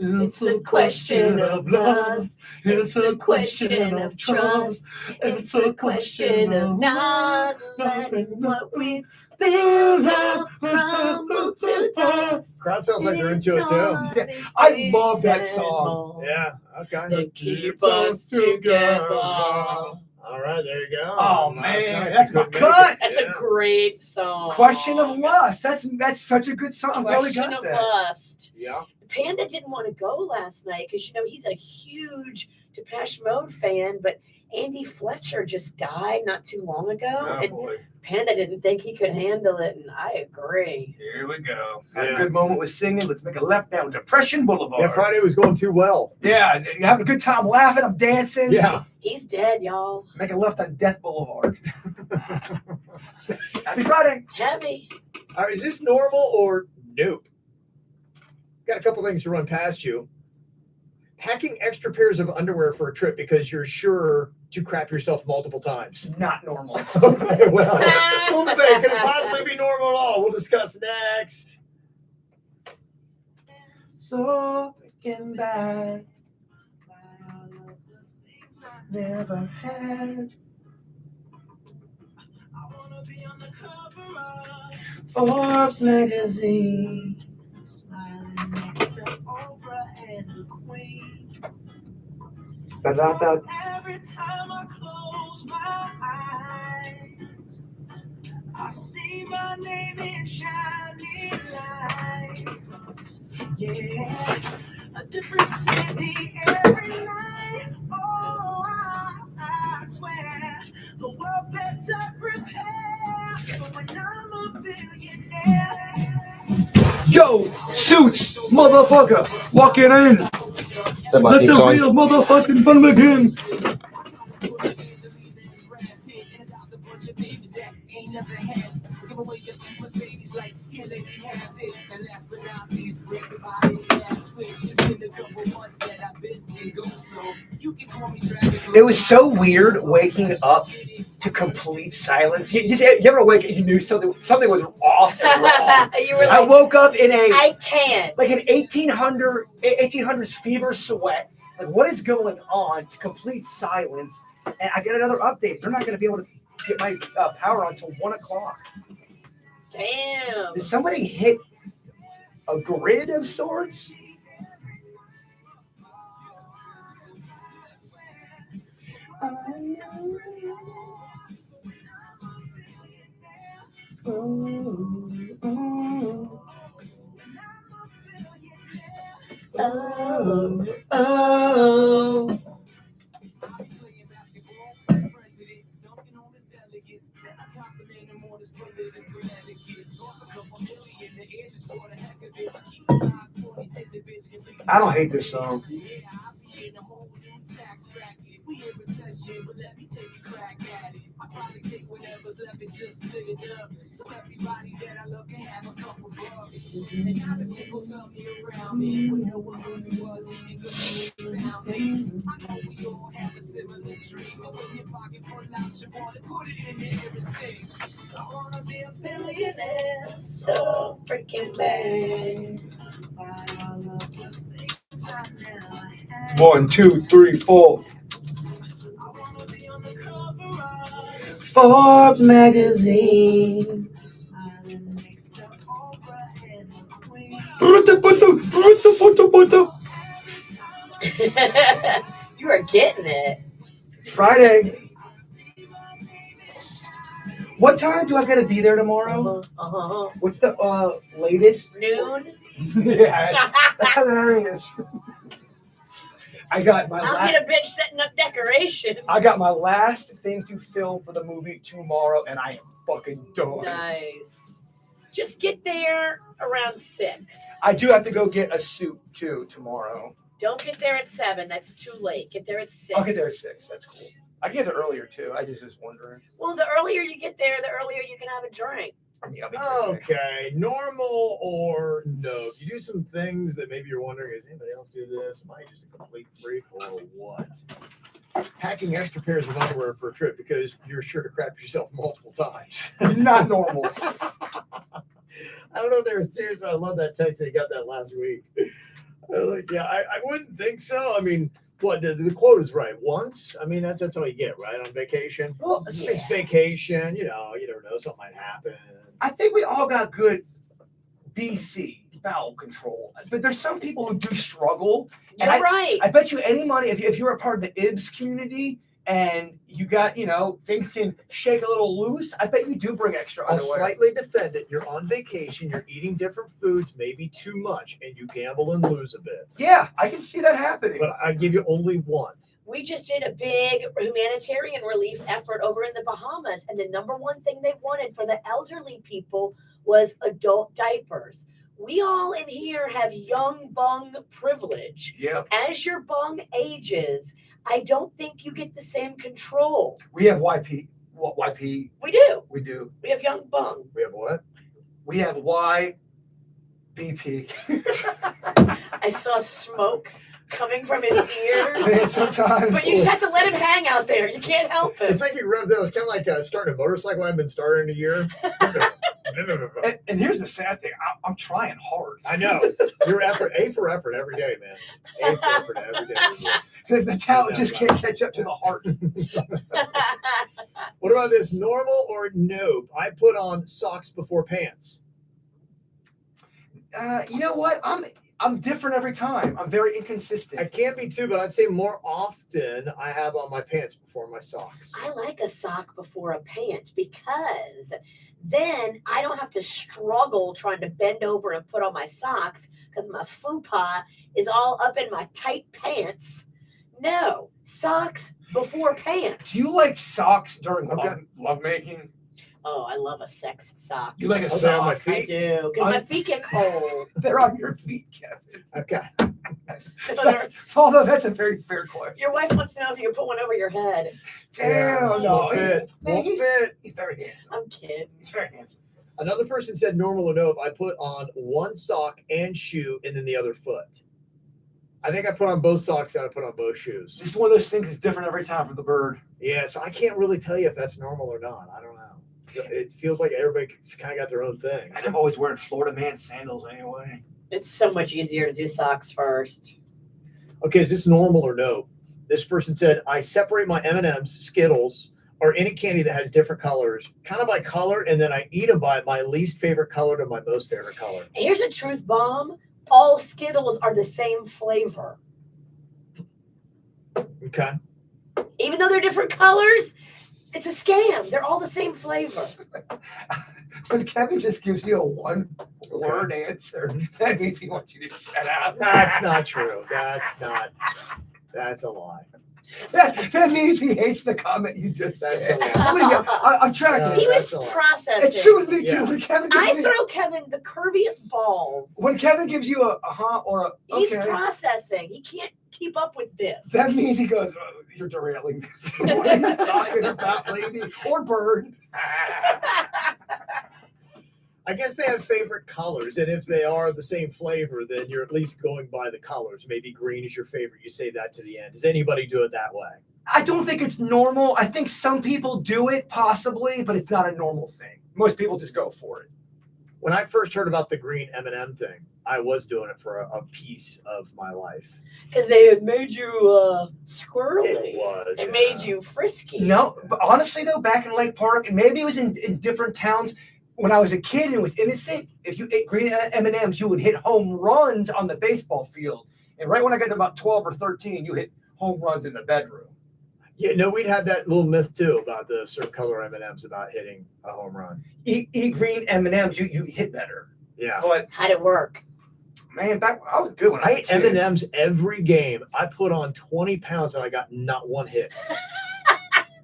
It's a question of lust. It's a question of trust. It's a question of not letting what we've built up crumble to dust. Crowd sounds like they're into it too. Yeah, I love that song. Yeah, okay. That keep us together. All right, there you go. Oh Nice. man, that's my Good cut. That's a great song. Question of Lust. That's such a good song. I really Question got of that. Lust. Yeah. Panda didn't want to go last night because, you know, he's a huge Depeche Mode fan, but Andy Fletcher just died not too long ago. Oh, and boy. Panda didn't think he could handle it, and I agree. Here we go. Had a good moment with singing. Let's make a left down Depression Boulevard. Yeah, Friday was going too well. Yeah, you're having a good time laughing. I'm dancing. Yeah. He's dead, y'all. Make a left on Death Boulevard. Happy Friday. Heavy. All right, is this normal or nope? Got a couple things to run past you. Packing extra pairs of underwear for a trip because you're sure to crap yourself multiple times. Not normal. Okay, well, could it possibly be normal at all? We'll discuss next. So freaking bad. Never had. Forbes magazine. Smiling next to Oprah and the Queen. Every time I close my eyes, I see my name in shining lights. Yeah, a different city every night. Oh, I swear the world better prepare for when I'm a billionaire. Yo, Suits, motherfucker, walking in. Let the real motherfucking fun begin. It was so weird waking up to complete silence. You ever wake up, you knew something was off and wrong. You were I like, woke up in I can't. like an 1800s fever sweat. Like, what is going on? To complete silence. And I get another update. They're not going to be able to get my power on until 1 o'clock. Damn. Did somebody hit a grid of sorts? Oh. I don't hate this song. So freaking bad. 1, 2, 3, 4. Forbes magazine. You are getting it. It's Friday. What time do I gotta be there tomorrow? What's the latest? Noon. Yeah, that's hilarious. I got my I'll get a bitch setting up decorations. I got my last thing to film for the movie tomorrow, and I am fucking done. Nice. Just get there around 6. I do have to go get a suit too tomorrow. Don't get there at 7. That's too late. Get there at 6. I'll get there at 6. That's cool. I can get there earlier too. I just was wondering. Well, the earlier you get there, the earlier you can have a drink. I mean, I'll be drinking. Okay, normal or no? You do some things that maybe you're wondering, does anybody else do this? Am I just a complete freak or what? Packing extra pairs of underwear for a trip because you're sure to crap yourself multiple times. Not normal. I don't know if they were serious, but I love that text. You got that last week. I was like, yeah, I wouldn't think so. I mean, what the quote is right. Once, I mean, that's all you get, right? On vacation. Well, it's vacation. You know, you never know, something might happen. I think we all got good BC bowel control, but there's some people who do struggle. And You're right. I bet you any money if you're a part of the IBS community and you got, things can shake a little loose, I bet you do bring extra I'll underwear. slightly defend it. You're on vacation. You're eating different foods, maybe too much, and you gamble and lose a bit. Yeah, I can see that happening. But I give you only one. We just did a big humanitarian relief effort over in the Bahamas, and the number one thing they wanted for the elderly people was adult diapers. We all in here have young bung privilege. Yeah. As your bung ages, I don't think you get the same control. We have YP. What YP? We do. We do. We have young bung. We have what? We have YBP. I saw smoke coming from his ears. Man, sometimes. But you just have to let him hang out there. You can't help it. It's like you rubbed it. It was kind of like starting a motorcycle. I haven't been starting in a year. And here's the sad thing. I'm trying hard. I know. Your effort, A for effort every day, man. A for effort every day. The talent just can't catch up to the heart. What about this? Normal or nope? I put on socks before pants. You know what? I'm different every time. I'm very inconsistent. I can't be too, but I'd say more often I have on my pants before my socks. I like a sock before a pant because then I don't have to struggle trying to bend over and put on my socks because my fupa is all up in my tight pants. No, socks before pants. Do you like socks during love making? Oh, I love a sex sock. You like a sock on my I feet? do, because my feet get cold. They're on your feet, Kevin. Okay. Although that's a very fair question. Your wife wants to know if you can put one over your head. Damn, no. Won't fit. Won't fit. He's very handsome. I'm kidding. He's very handsome. Another person said normal or nope. I put on one sock and shoe and then the other foot. I think I put on both socks and I put on both shoes. Just one of those things that's different every time for the bird. Yeah, so I can't really tell you if that's normal or not. I don't know. It feels like everybody's kind of got their own thing. And I'm always wearing Florida man sandals anyway. It's so much easier to do socks first. Okay, is this normal or no? This person said, I separate my M&Ms, Skittles, or any candy that has different colors, kind of by color, and then I eat them by my least favorite color to my most favorite color. Here's a truth bomb. All Skittles are the same flavor. Okay. Even though they're different colors, it's a scam. They're all the same flavor. When Kevin just gives you a one-word answer, that means he wants you to shut up. That's not true. That's a lie. That means he hates the comment you just said. Believe me, I'm tracking. He was processing. It's true with me too. When Kevin gives I me- throw Kevin the curviest balls. When Kevin gives you a or a He's okay, processing. He can't keep up with this. that means he goes, oh, you're derailing this. What are you talking about, lady? Or bird? I guess they have favorite colors, and if they are the same flavor, then you're at least going by the colors. Maybe green is your favorite. You say that to the end. Does anybody do it that way? I don't think it's normal. I think some people do it, possibly, but it's not a normal thing. Most people just go for it. When I first heard about the green M&M thing, I was doing it for a piece of my life. Because they had made you squirrely. It was. It made you frisky. No, but honestly, though, back in Lake Park, and maybe it was in different towns, when I was a kid and it was innocent, if you ate green M&Ms, you would hit home runs on the baseball field. And right when I got to about 12 or 13, you hit home runs in the bedroom. Yeah, no, we'd had that little myth too about the certain color M&Ms about hitting a home run. Eat green M&Ms, you hit better. Yeah. But how'd it work? Man, I was good when I I was ate a kid. M&Ms every game. I put on 20 pounds and I got not one hit.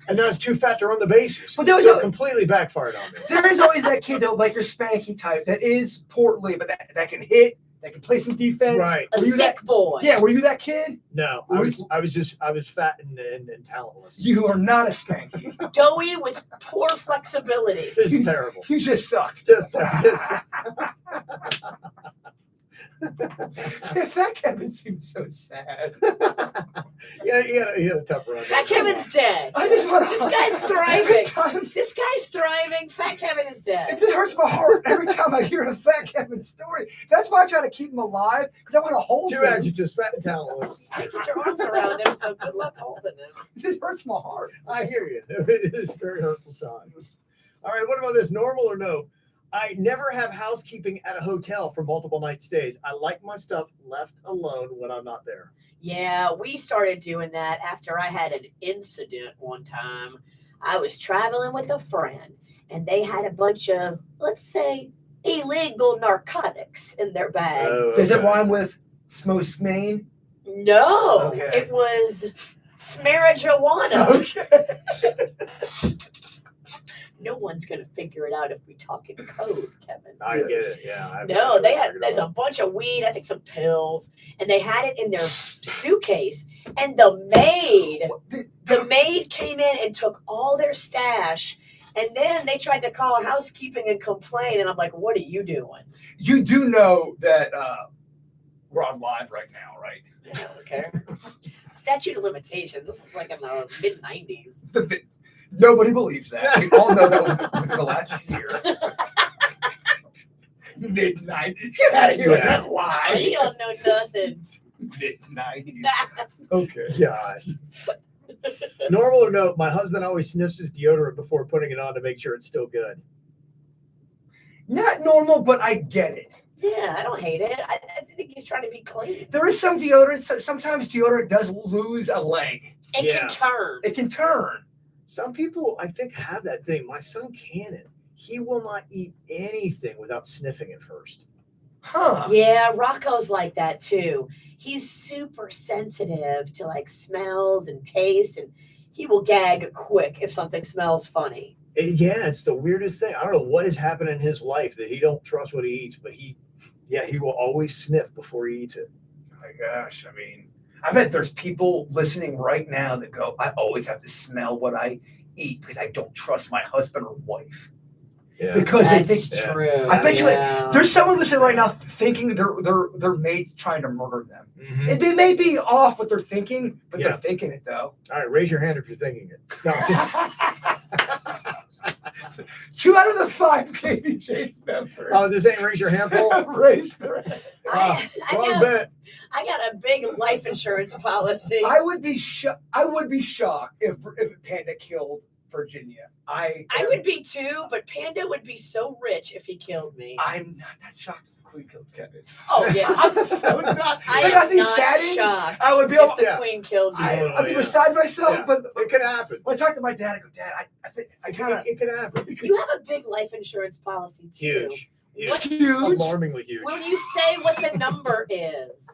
And then I was too fat to run the bases. But there was so it completely backfired on me. There is always that kid, though, like your Spanky type, that is portly, but that can hit, that can play some defense. Right. A thick boy. Yeah, were you that kid? No, I was fat and talentless. You are not a Spanky. Doughy with poor flexibility. This is terrible. You just sucked. Just Fat Kevin seems so sad. Yeah, he had a tough run. Fat Kevin's dead. I just want This guy's thriving. This guy's thriving. Fat Kevin is dead. It just hurts my heart every time I hear a Fat Kevin story. That's why I try to keep him alive, because I want to hold him. Two adjectives, fat and talentless. You put your arms around him, so good luck holding him. It just hurts my heart. I hear you. It is a very hurtful time. All right, what about this? Normal or no? I never have housekeeping at a hotel for multiple night stays. I like my stuff left alone when I'm not there. Yeah, we started doing that after I had an incident one time. I was traveling with a friend, and they had a bunch of, let's say, illegal narcotics in their bag. Oh, Does it rhyme with Smos Maine? No, Okay. it was smarajuana. Okay. No one's going to figure it out if we talk in code, Kevin. I get it. Yeah. No, there's a bunch of weed, I think some pills, and they had it in their suitcase. And the maid came in and took all their stash. And then they tried to call housekeeping and complain. And I'm like, what are you doing? You do know that we're on live right now, right? I don't care. Statute of limitations. This is like in the mid 90s. Nobody believes that. We all know that was within the last year. Midnight. Get out of here with that lie. You don't know nothing. Mid-90s. Okay. Gosh. Normal or no? My husband always sniffs his deodorant before putting it on to make sure it's still good. Not normal, but I get it. Yeah, I don't hate it. I think he's trying to be clean. There is some deodorant. Sometimes deodorant does lose a leg. It can turn. It can turn. Some people, I think, have that thing. My son Cannon, he will not eat anything without sniffing it first. Huh. Yeah, Rocco's like that too. He's super sensitive to like smells and tastes, and he will gag quick if something smells funny. Yeah, it's the weirdest thing. I don't know what has happened in his life that he don't trust what he eats, but he will always sniff before he eats it. Oh my gosh, I mean, I bet there's people listening right now that go, I always have to smell what I eat because I don't trust my husband or wife. Yeah. Because they That's think true. I bet Yeah. you there's someone listening right now thinking their mate's trying to murder them. Mm-hmm. And they may be off what they're thinking, but Yeah. they're thinking it though. All right, raise your hand if you're thinking it. No, it's just, 2 out of the 5 KVJ members oh, this ain't raise your hand poll? raised their hand. I Wrong bet. got a big life insurance policy. I would be shocked if Panda killed Virginia. I would be too, but Panda would be so rich if he killed me. I'm not that shocked if the Queen killed Kevin. Oh yeah, I'm so not. I Like, am think not saddened. shocked I would be if able. the Queen killed you. I'd be beside myself, Yeah. but It could happen. when I talk to my dad, I go, Dad, I think I kind of. It could happen. You have a big life insurance policy too. Huge. What- Huge. Alarmingly huge. Will you say what the number is?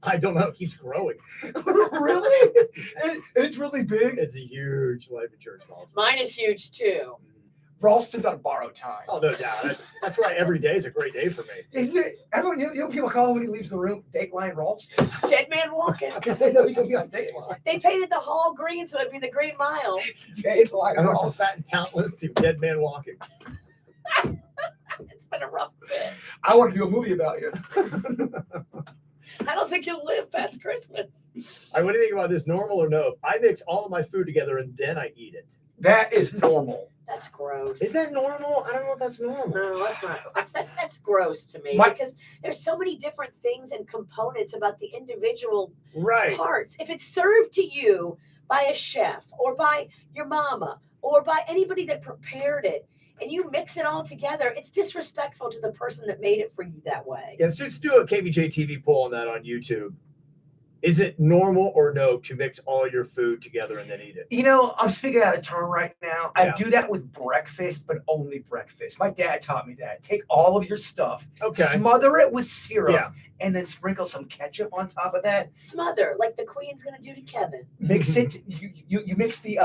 I don't know. It keeps growing. Really? It's really big. It's a huge life insurance policy. Mine is huge too. Ralston's on borrowed time. Oh, no doubt. That's why every day is a great day for me. Isn't it? Everyone, you know, people call him when he leaves the room, Dateline Ralston, Dead man walking. because they know he's gonna be on Dateline. They painted the hall green so it'd be the Green Mile. Dateline I went from Ralston. fat and talentless to dead man walking. It's been a rough bit. I want to do a movie about you. I don't think you'll live past Christmas. All right, what do you think about this? Normal or no? I mix all of my food together and then I eat it. That is normal. That's gross. Is that normal? I don't know if that's normal. No, that's not. That's gross to me because there's so many different things and components about the individual Right. parts. If it's served to you by a chef or by your mama or by anybody that prepared it, and you mix it all together, it's disrespectful to the person that made it for you that way. Yeah, so let's do a KVJ TV poll on that on YouTube. Is it normal or no to mix all your food together and then eat it? You know, I'm speaking out of turn right now. I Yeah. do that with breakfast, but only breakfast. My dad taught me that. Take all of your stuff, Okay. smother it with syrup, Yeah. and then sprinkle some ketchup on top of that. Smother, like the Queen's gonna do to Kevin. Mix it. You mix the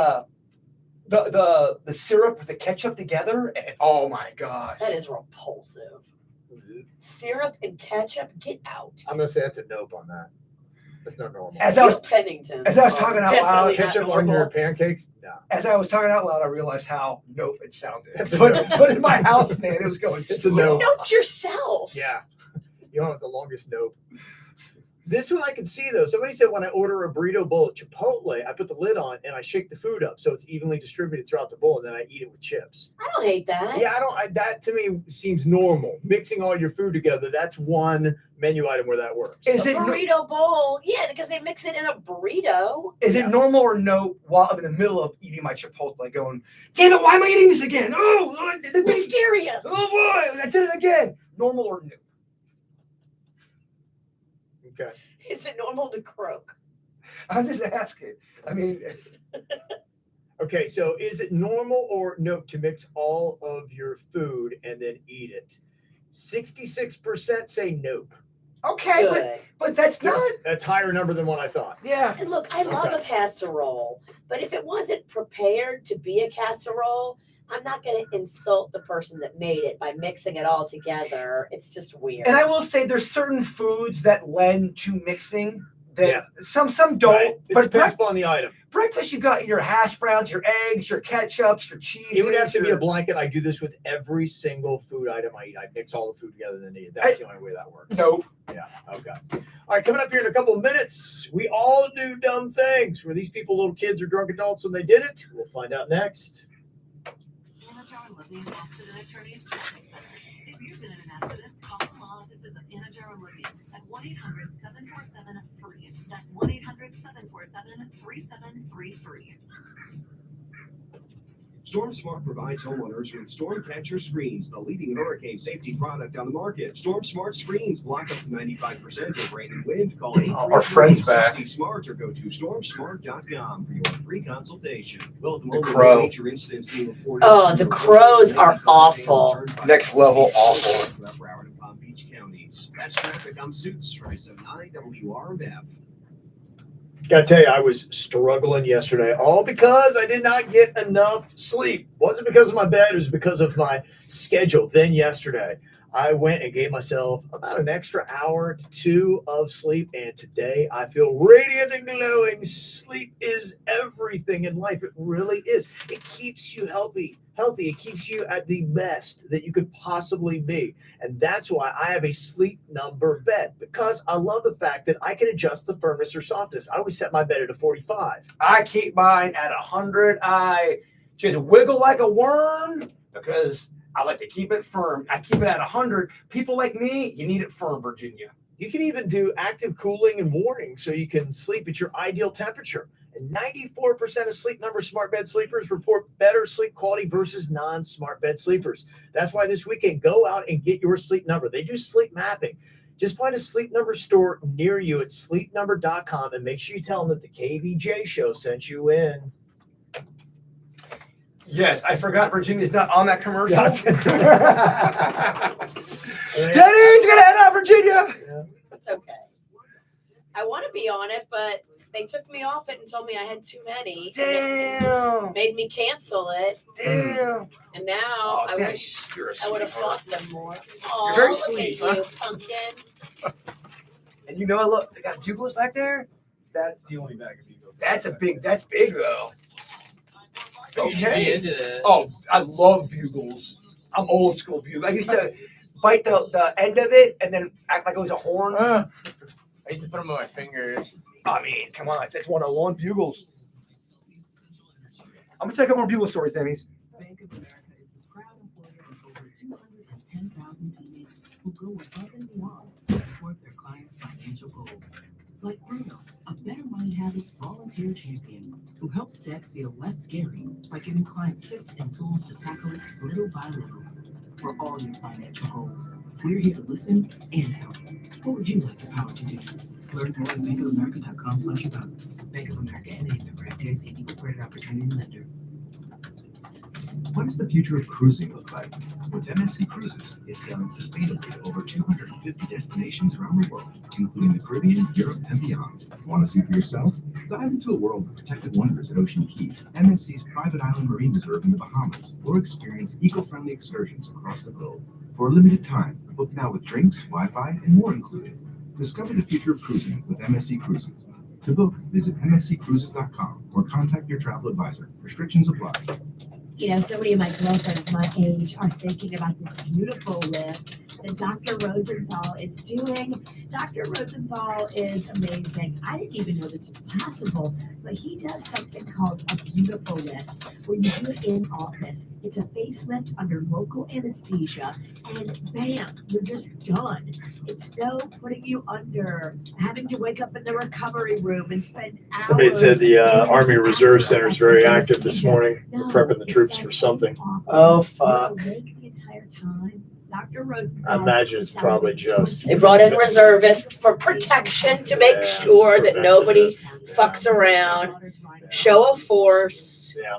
the syrup with the ketchup together, and oh my gosh. That is repulsive. Syrup and ketchup, get out. I'm gonna say that's a nope on that. That's not normal. As I was Pennington. As I was talking out loud, ketchup on your pancakes? No. As I was talking out loud, I realized how nope it sounded. But in my house, man, it was going. It's a You nope. noped yourself. Yeah. You don't have the longest nope. This one I can see though. Somebody said when I order a burrito bowl at Chipotle, I put the lid on and I shake the food up so it's evenly distributed throughout the bowl, and then I eat it with chips. I don't hate that. Yeah, that to me seems normal. Mixing all your food together, that's one menu item where that works. Is it burrito bowl? Yeah, because they mix it in a burrito. Is it normal or no while I'm in the middle of eating my Chipotle going, damn it, why am I eating this again? Oh, the Hysteria. Oh boy, I did it again. Normal or no? Okay. Is it normal to croak? I'm just asking. I mean, okay, so is it normal or no to mix all of your food and then eat it? 66% say nope. Okay, but that's not. That's higher number than what I thought. Yeah. And look, I love a casserole, but if it wasn't prepared to be a casserole, I'm not going to insult the person that made it by mixing it all together. It's just weird. And I will say there's certain foods that lend to mixing that some don't. Right. It But depends on the item. breakfast, you got your hash browns, your eggs, your ketchups, your cheese. It would have to be a blanket. I do this with every single food item I eat. I mix all the food together and then eat it. That's the only way that works. Nope. Yeah. Okay. All right. Coming up here in a couple of minutes, we all do dumb things. Were these people little kids or drunk adults when they did it? We'll find out next. Living Accident Attorneys Traffic Center. If you've been in an accident, call the law offices of Anajar Living at 1-800-747-FREE. That's 1-800-747-3733. Storm Smart provides homeowners with storm catcher screens, the leading hurricane safety product on the market. Storm Smart screens block up to 95% of rain and wind. Call Our friend's back. 833-60-SMART or go to stormsmart.com for your free consultation. Well, at the moment, crow. no major incidents being reported. Oh, the crows are awful. Next level awful. Upper Howard and Palm Beach counties. That's traffic. I'm Suits, 9 WRMF. Gotta tell you, I was struggling yesterday, all because I did not get enough sleep. Wasn't because of my bed, it was because of my schedule. Then yesterday, I went and gave myself about an extra hour to 2 of sleep, and today I feel radiant and glowing. Sleep is everything in life. It really is. It keeps you healthy. It keeps you at the best that you could possibly be. And that's why I have a sleep number bed, because I love the fact that I can adjust the firmness or softness. I always set my bed at a 45. I keep mine at 100. I just wiggle like a worm because I like to keep it firm. I keep it at 100. People like me, you need it firm, Virginia. You can even do active cooling and warming so you can sleep at your ideal temperature. And 94% of Sleep Number smart bed sleepers report better sleep quality versus non-smart bed sleepers. That's why this weekend, go out and get your Sleep Number. They do sleep mapping. Just find a Sleep Number store near you at sleepnumber.com and make sure you tell them that the KVJ show sent you in. Yes, I forgot Virginia's not on that commercial. Yes. Denny's gonna head out, Virginia. It's okay. I want to be on it, but they took me off it and told me I had too many. Damn. Made me cancel it. Damn. And now I Denny, wish you're a I would have sweetheart. fought them more. Oh, very look sweet, at you, huh? pumpkin. And you know, I look, they got bugles back there. That's the only bag of Eagles. That's big though. Okay. Into this. Oh, I love bugles. I'm old school bugle. I used to bite the end of it and then act like it was a horn. I used to put them on my fingers. I mean, come on, that's 101 bugles. I'm gonna take up more bugle stories, Denny. Bank of America is the proud employer of over 210,000 teammates who go above and beyond to support their clients' financial goals. Like Bruno, a Better Money Habits volunteer champion who helps debt feel less scary by giving clients tips and tools to tackle it little by little. For all your financial goals, we're here to listen and help. What would you like the power to do? Learn more at bankofamerica.com/about. Bank of America, N.A. member FDIC, equal credit opportunity lender. What does the future of cruising look like? With MSC Cruises, it's sailing sustainably to over 250 destinations around the world, including the Caribbean, Europe, and beyond. Want to see for yourself? Dive into a world of protected wonders at Ocean Key, MSC's private island marine reserve in the Bahamas, or experience eco-friendly excursions across the globe. For a limited time, book now with drinks, Wi-Fi, and more included. Discover the future of cruising with MSC Cruises. To book, visit msccruises.com or contact your travel advisor. Restrictions apply. You know, so many of my girlfriends my age are thinking about this beautiful lift that Dr. Rosenthal is doing. Dr. Rosenthal is amazing. I didn't even know this was possible, but he does something called a beautiful lift, where you do it in office. It's a facelift under local anesthesia, and bam, you're just done. It's no putting you under, having to wake up in the recovery room and spend hours. Somebody said the Army Reserve Center is very active this anesthesia. morning. No, They're prepping the it's troops done for something. in office. Oh, fuck. You're awake the entire time. Dr. Rosenthal. I imagine it's probably just. They brought in reservists for protection to make sure that nobody fucks around. Show of force. Yeah.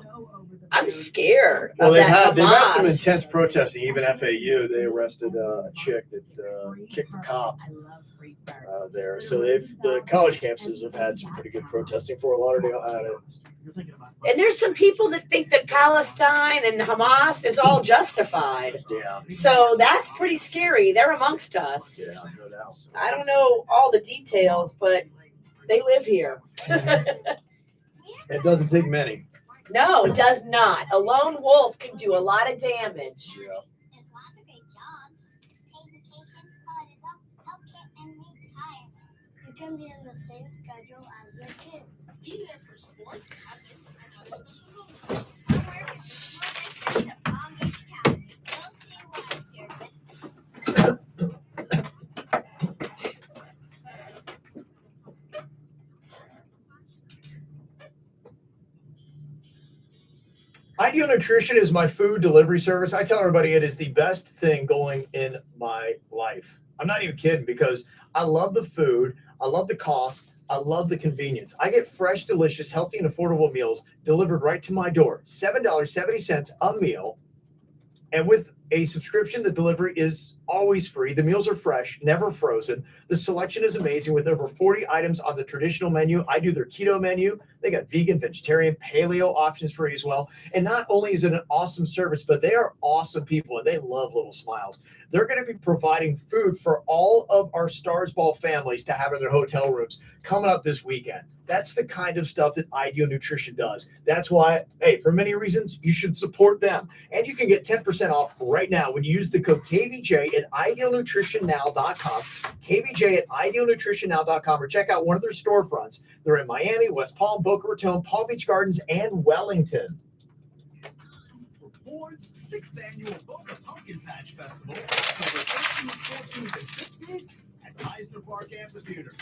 I'm scared. Well, of they've that had some Hamas. intense protesting. Even FAU, they arrested a chick that kicked the cop there. So the college campuses have had some pretty good protesting. Fort Lauderdale had it. And there's some people that think that Palestine and Hamas is all justified. Yeah. So that's pretty scary. They're amongst us. Yeah, no doubt. I don't know all the details, but they live here. It doesn't take many. No, it does not. A lone wolf can do a lot of damage. Yeah. You can be on the same schedule as your kids. Be there for sports, habits, and other special goals. I work at the smartest place at Palm Beach County. Go stay wise here. Ideal Nutrition is my food delivery service. I tell everybody it is the best thing going in my life. I'm not even kidding, because I love the food. I love the cost. I love the convenience. I get fresh, delicious, healthy, and affordable meals delivered right to my door. $7.70 a meal. And with a subscription, the delivery is always free. The meals are fresh, never frozen. The selection is amazing with over 40 items on the traditional menu. I do their keto menu. They got vegan, vegetarian, paleo options for you as well. And not only is it an awesome service, but they are awesome people and they love little smiles. They're going to be providing food for all of our Stars Ball families to have in their hotel rooms coming up this weekend. That's the kind of stuff that Ideal Nutrition does. That's why, hey, for many reasons, you should support them. And you can get 10% off right now when you use the code KVJ at idealnutritionnow.com, KVJ at idealnutritionnow.com, or check out one of their storefronts. They're in Miami, West Palm, Boca Raton, Palm Beach Gardens, and Wellington. It's time for Ford's 6th annual Boca Pumpkin Patch Festival, October 13th, 14th, and 15th at Meisner Park Amphitheater.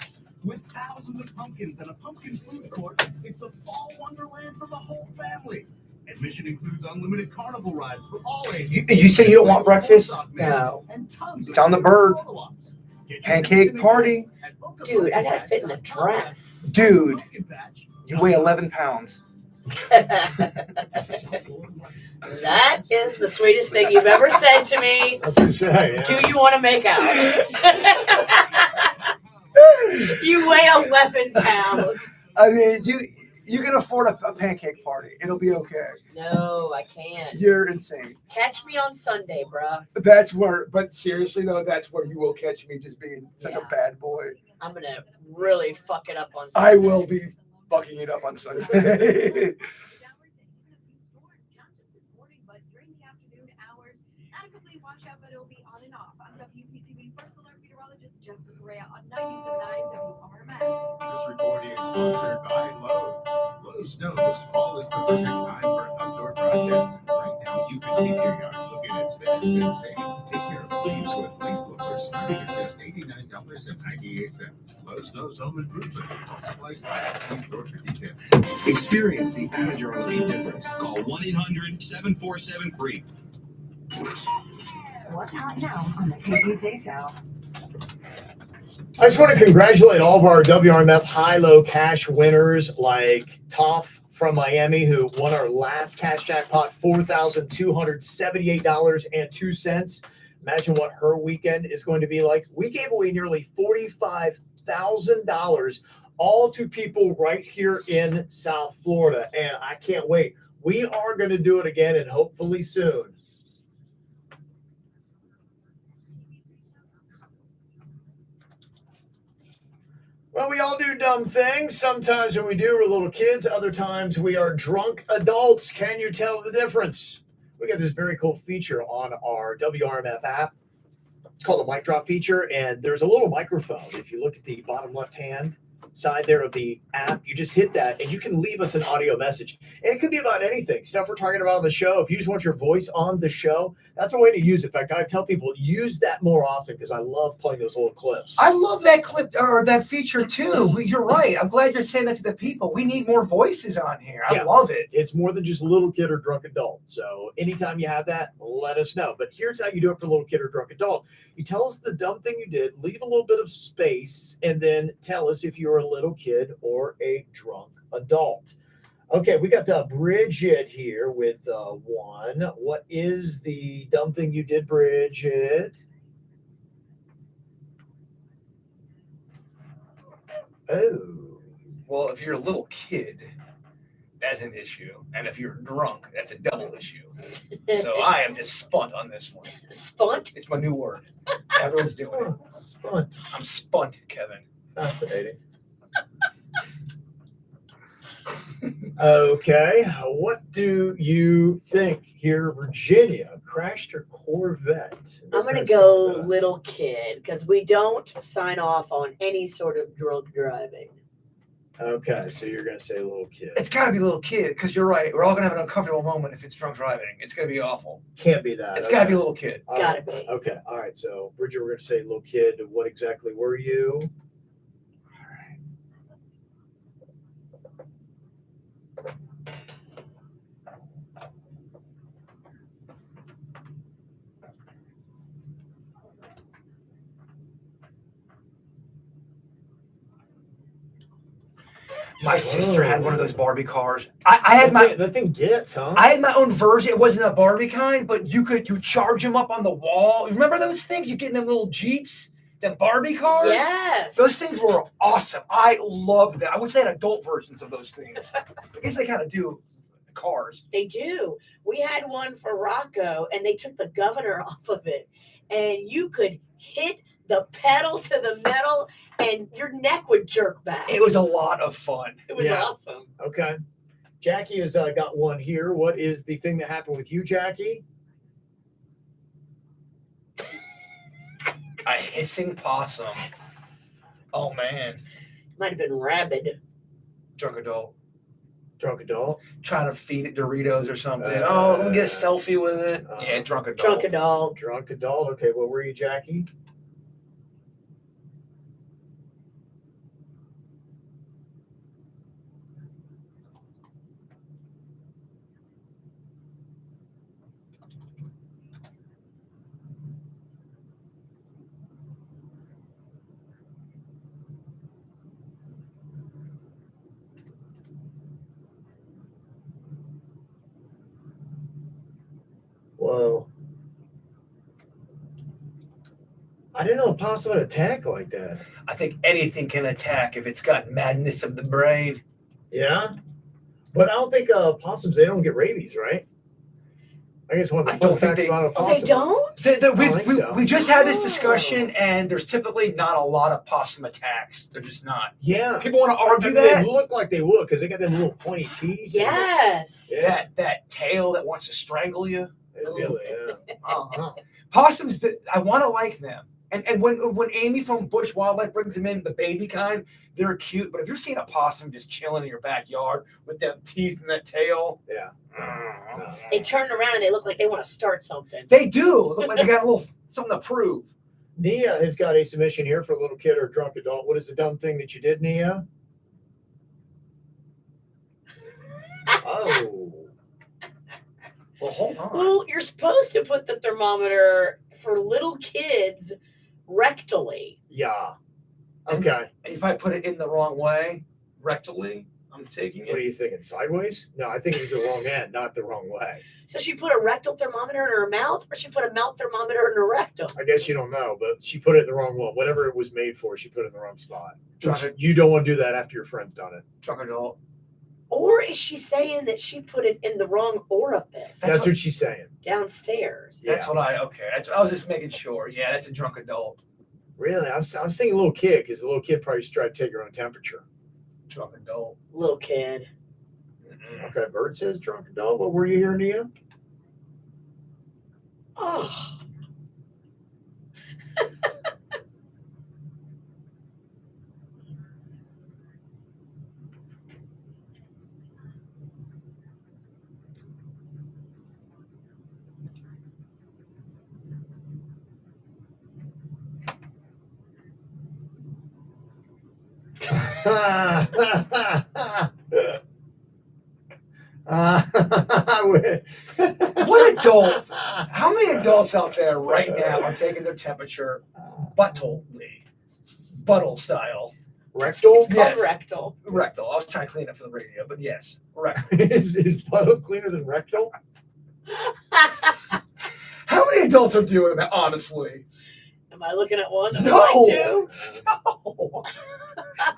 With thousands of pumpkins and a pumpkin food court, it's a fall wonderland for the whole family. Admission includes unlimited carnival rides for all ages. You say you don't want breakfast? No. And tons It's on the bird. of Pancake party. Dude, I gotta fit in the dress. Dude, you weigh 11 pounds. That is the sweetest thing you've ever said to me. That's what you say, yeah. Do you want to make out? You weigh 11 pounds. I mean, you can afford a pancake party. It'll be okay. No, I can't. You're insane. Catch me on Sunday, bruh. That's where, but seriously though, that's where you will catch me just being such a bad boy. I'm gonna really fuck it up on Sunday. I will be fucking it up on Sunday. This recording is sponsored by Lowe's. Lowe's knows fall is the perfect time for outdoor projects. Right now, you can keep your yard looking its best and safe. Take care of leaves with leaf blower starting at just $89.98. Lowe's knows home improvement. All supplies last. See store for details. Experience the adrenaline difference. Call 1-800-747-FREE. What's hot now on the KVJ show? I just want to congratulate all of our WRMF high-low cash winners like Toff from Miami who won our last cash jackpot, $4,278.02. Imagine what her weekend is going to be like. We gave away nearly $45,000, all to people right here in South Florida, and I can't wait. We are going to do it again, and hopefully soon. Well, we all do dumb things. Sometimes when we do, we're little kids. Other times we are drunk adults. Can you tell the difference? We got this very cool feature on our WRMF app. It's called a mic drop feature, and there's a little microphone. If you look at the bottom left-hand side there of the app, you just hit that, and you can leave us an audio message. And it could be about anything, stuff we're talking about on the show. If you just want your voice on the show, that's a way to use it. In fact, I tell people, use that more often because I love playing those little clips. I love that clip or that feature too. You're right. I'm glad you're saying that to the people. We need more voices on here. I love it. It's more than just little kid or drunk adult. So anytime you have that, let us know. But here's how you do it for little kid or drunk adult. You tell us the dumb thing you did, leave a little bit of space, and then tell us if you're a little kid or a drunk adult. Okay, we got Bridget here with one. What is the dumb thing you did, Bridget? Oh. Well, if you're a little kid, that's an issue. And if you're drunk, that's a double issue. So I am just spunt on this one. Spunt? It's my new word. Everyone's doing it. Spunt. I'm spunt, Kevin. Fascinating. Okay, what do you think here? Virginia crashed her Corvette. I'm going to go little kid because we don't sign off on any sort of drunk driving. Okay, so you're going to say little kid. It's got to be a little kid because you're right. We're all going to have an uncomfortable moment if it's drunk driving. It's going to be awful. Can't be that. It's got to be a little kid. Gotta be. Okay, all right. So, Bridget, we're going to say little kid. What exactly were you? My sister had one of those Barbie cars. I had my that thing gets, huh? I had my own version. It wasn't a Barbie kind, but you charge them up on the wall. Remember those things? You get in them little Jeeps, them Barbie cars. Yes, those things were awesome. I loved them. I wish they had adult versions of those things. I guess they kind of do cars. They do. We had one for Rocco, and they took the governor off of it, and you could hit the pedal to the metal, and your neck would jerk back. It was a lot of fun. It was awesome. Okay. Jackie has got one here. What is the thing that happened with you, Jackie? A hissing possum. Oh, man. Might have been rabid. Drunk adult. Drunk adult? Trying to feed it Doritos or something. Let me get a selfie with it. Yeah, drunk adult. Drunk adult. Drunk adult. Okay, what were you, Jackie? Whoa. I didn't know a possum would attack like that. I think anything can attack if it's got madness of the brain. Yeah? But I don't think possums, they don't get rabies, right? I guess one of the fun facts about a possum. They don't? We just had this discussion, and there's typically not a lot of possum attacks. They're just not. Yeah. People want to argue They that. look like they would because they got them little pointy teeth. Yes. That tail that wants to strangle you. Really, yeah. Possums, I want to like them. And when Amy from Bush Wildlife brings them in, the baby kind, they're cute. But if you're seeing a possum just chilling in your backyard with them teeth and that tail, yeah, They turn around and they look like they want to start something. they do look like they got a little something to prove. Nia has got a submission here for a little kid or a drunk adult. What is the dumb thing that you did, Nia? Oh. Well, hold on. Well, you're supposed to put the thermometer for little kids rectally. Yeah. Okay. And if I put it in the wrong way, rectally, taking What are it. you thinking? Sideways? No, I think it was the wrong end, not the wrong way. So she put a rectal thermometer in her mouth, or she put a mouth thermometer in her rectum? I guess you don't know, but she put it in the wrong one. Whatever it was made for, she put it in the wrong spot. Drunk it. You don't want to do that after your friend's done it. Drunk adult. Or is she saying that she put it in the wrong orifice? That's what she's saying. Downstairs. That's what I I was just making sure. Yeah, that's a drunk adult. Really? I was saying little kid, because the little kid probably just tried to take her own temperature. Drunk adult. Little kid. Okay, Bird says drunk adult. What were you here, Nia? Oh. What adult? How many adults out there right now are taking their temperature butthole style? Rectal? It's called rectal. Rectal. I was trying to clean up for the radio, but yes, rectal. is butthole cleaner than rectal? How many adults are doing that, honestly? Am I looking at one? No. Two? No.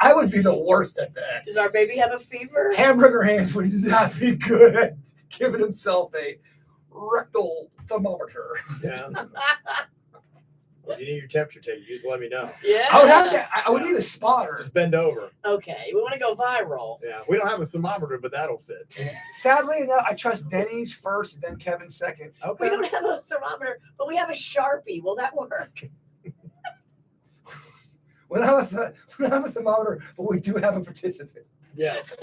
I would be the worst at that. Does our baby have a fever? Hamburger hands would not be good at giving himself a rectal thermometer. Yeah. If you need your temperature taken, just let me know. Yeah. I would have to. I would need a spotter. Just bend over. Okay, we want to go viral. Yeah, we don't have a thermometer, but that'll fit. Sadly enough, I trust Denny's first, then Kevin second. We don't have a thermometer, but we have a Sharpie. Will that work? We don't have a thermometer, but we do have a participant. Yes.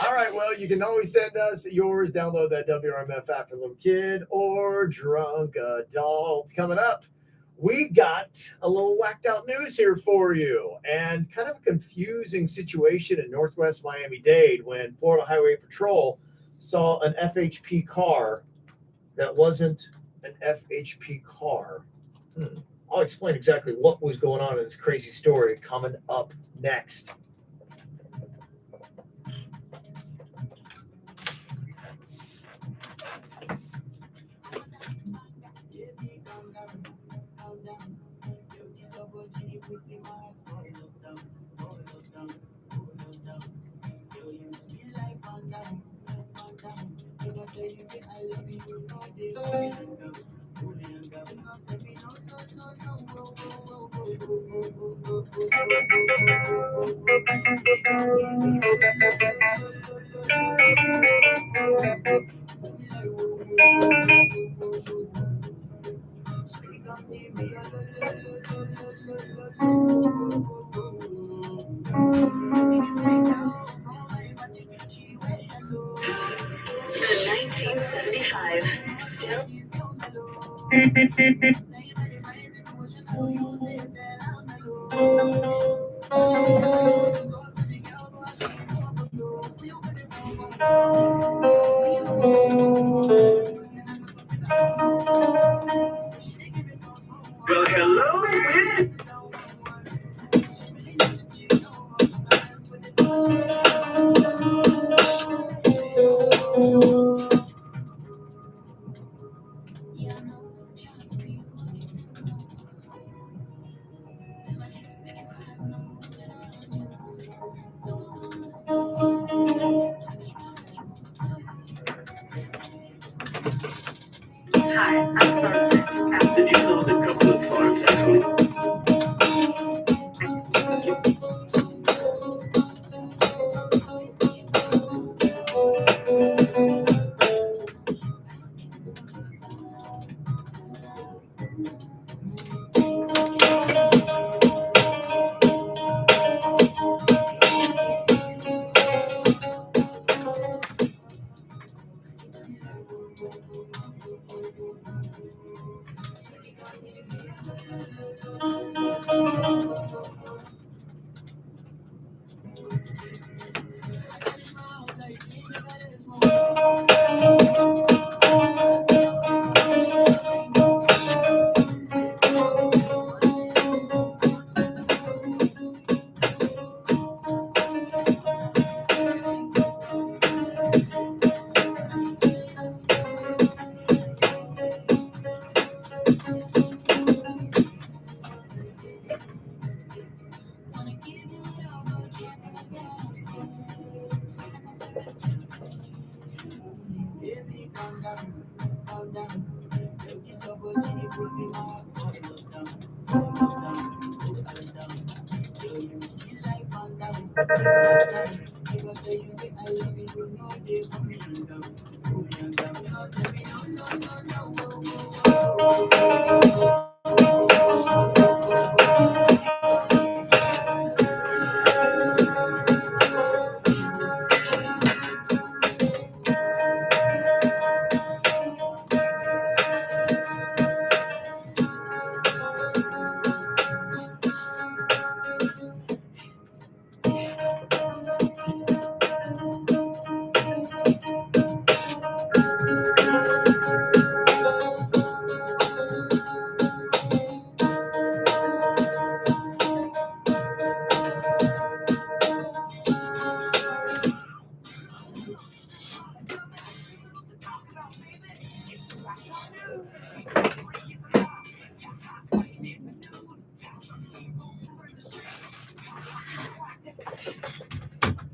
All right, well, you can always send us yours. Download that WRMF app for little kid or drunk adult. Coming up, we got a little whacked out news here for you, and kind of a confusing situation in Northwest Miami-Dade when Florida Highway Patrol saw an FHP car that wasn't an FHP car. I'll explain exactly what was going on in this crazy story coming up next. The 1975 still. Well, hello,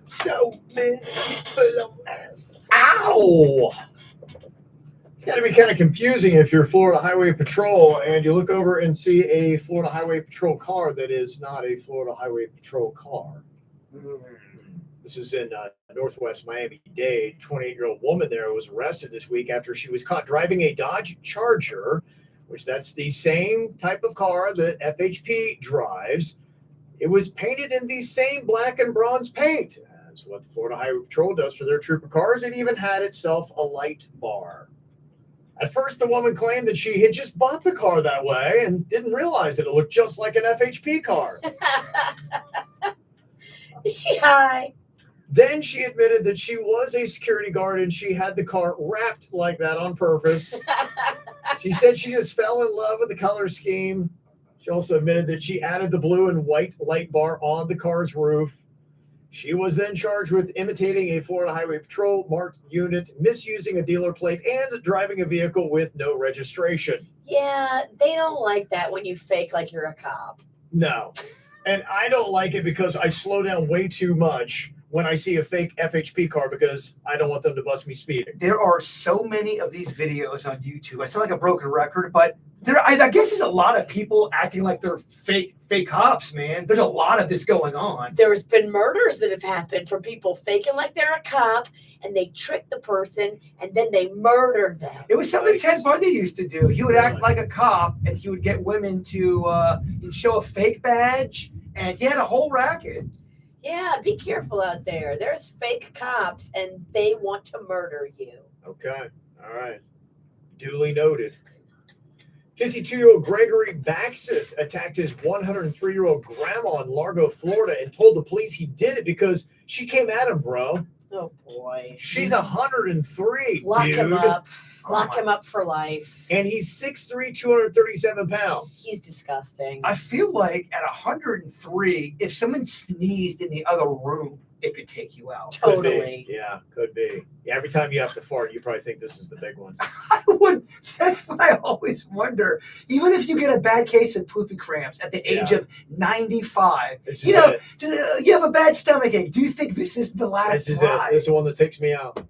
So many people on Earth. Ow! It's got to be kind of confusing if you're Florida Highway Patrol and you look over and see a Florida Highway Patrol car that is not a Florida Highway Patrol car. This is in Northwest Miami-Dade. 28-year-old woman there was arrested this week after she was caught driving a Dodge Charger, which that's the same type of car that FHP drives. It was painted in the same black and bronze paint as what the Florida Highway Patrol does for their trooper cars. It even had itself a light bar. At first, the woman claimed that she had just bought the car that way and didn't realize that it looked just like an FHP car. Is she high? Then she admitted that she was a security guard and she had the car wrapped like that on purpose. She said she just fell in love with the color scheme. She also admitted that she added the blue and white light bar on the car's roof. She was then charged with imitating a Florida Highway Patrol marked unit, misusing a dealer plate, and driving a vehicle with no registration. Yeah, they don't like that when you fake like you're a cop. No. And I don't like it because I slow down way too much when I see a fake FHP car because I don't want them to bust me speeding. There are so many of these videos on YouTube. I sound like a broken record, but I guess there's a lot of people acting like they're fake cops, man. There's a lot of this going on. There's been murders that have happened from people faking like they're a cop, and they trick the person, and then they murder them. It was something Ted Bundy used to do. He would act like a cop, and he would get women to show a fake badge, and he had a whole racket. Yeah, be careful out there. There's fake cops, and they want to murder you. Okay. All right. Duly noted. 52-year-old Gregory Baxis attacked his 103-year-old grandma in Largo, Florida, and told the police he did it because she came at him, bro. Oh, boy. She's 103, Lock dude. him up. Lock him up for life. And he's 6'3", 237 pounds. He's disgusting. I feel like at 103, if someone sneezed in the other room, it could take you out. Could be. Yeah, could be. Yeah, every time you have to fart, you probably think this is the big one. That's what I always wonder. Even if you get a bad case of poopy cramps at the age of 95, you have a bad stomach ache. Do you think this is the last This is ride? it. This is the one that takes me out.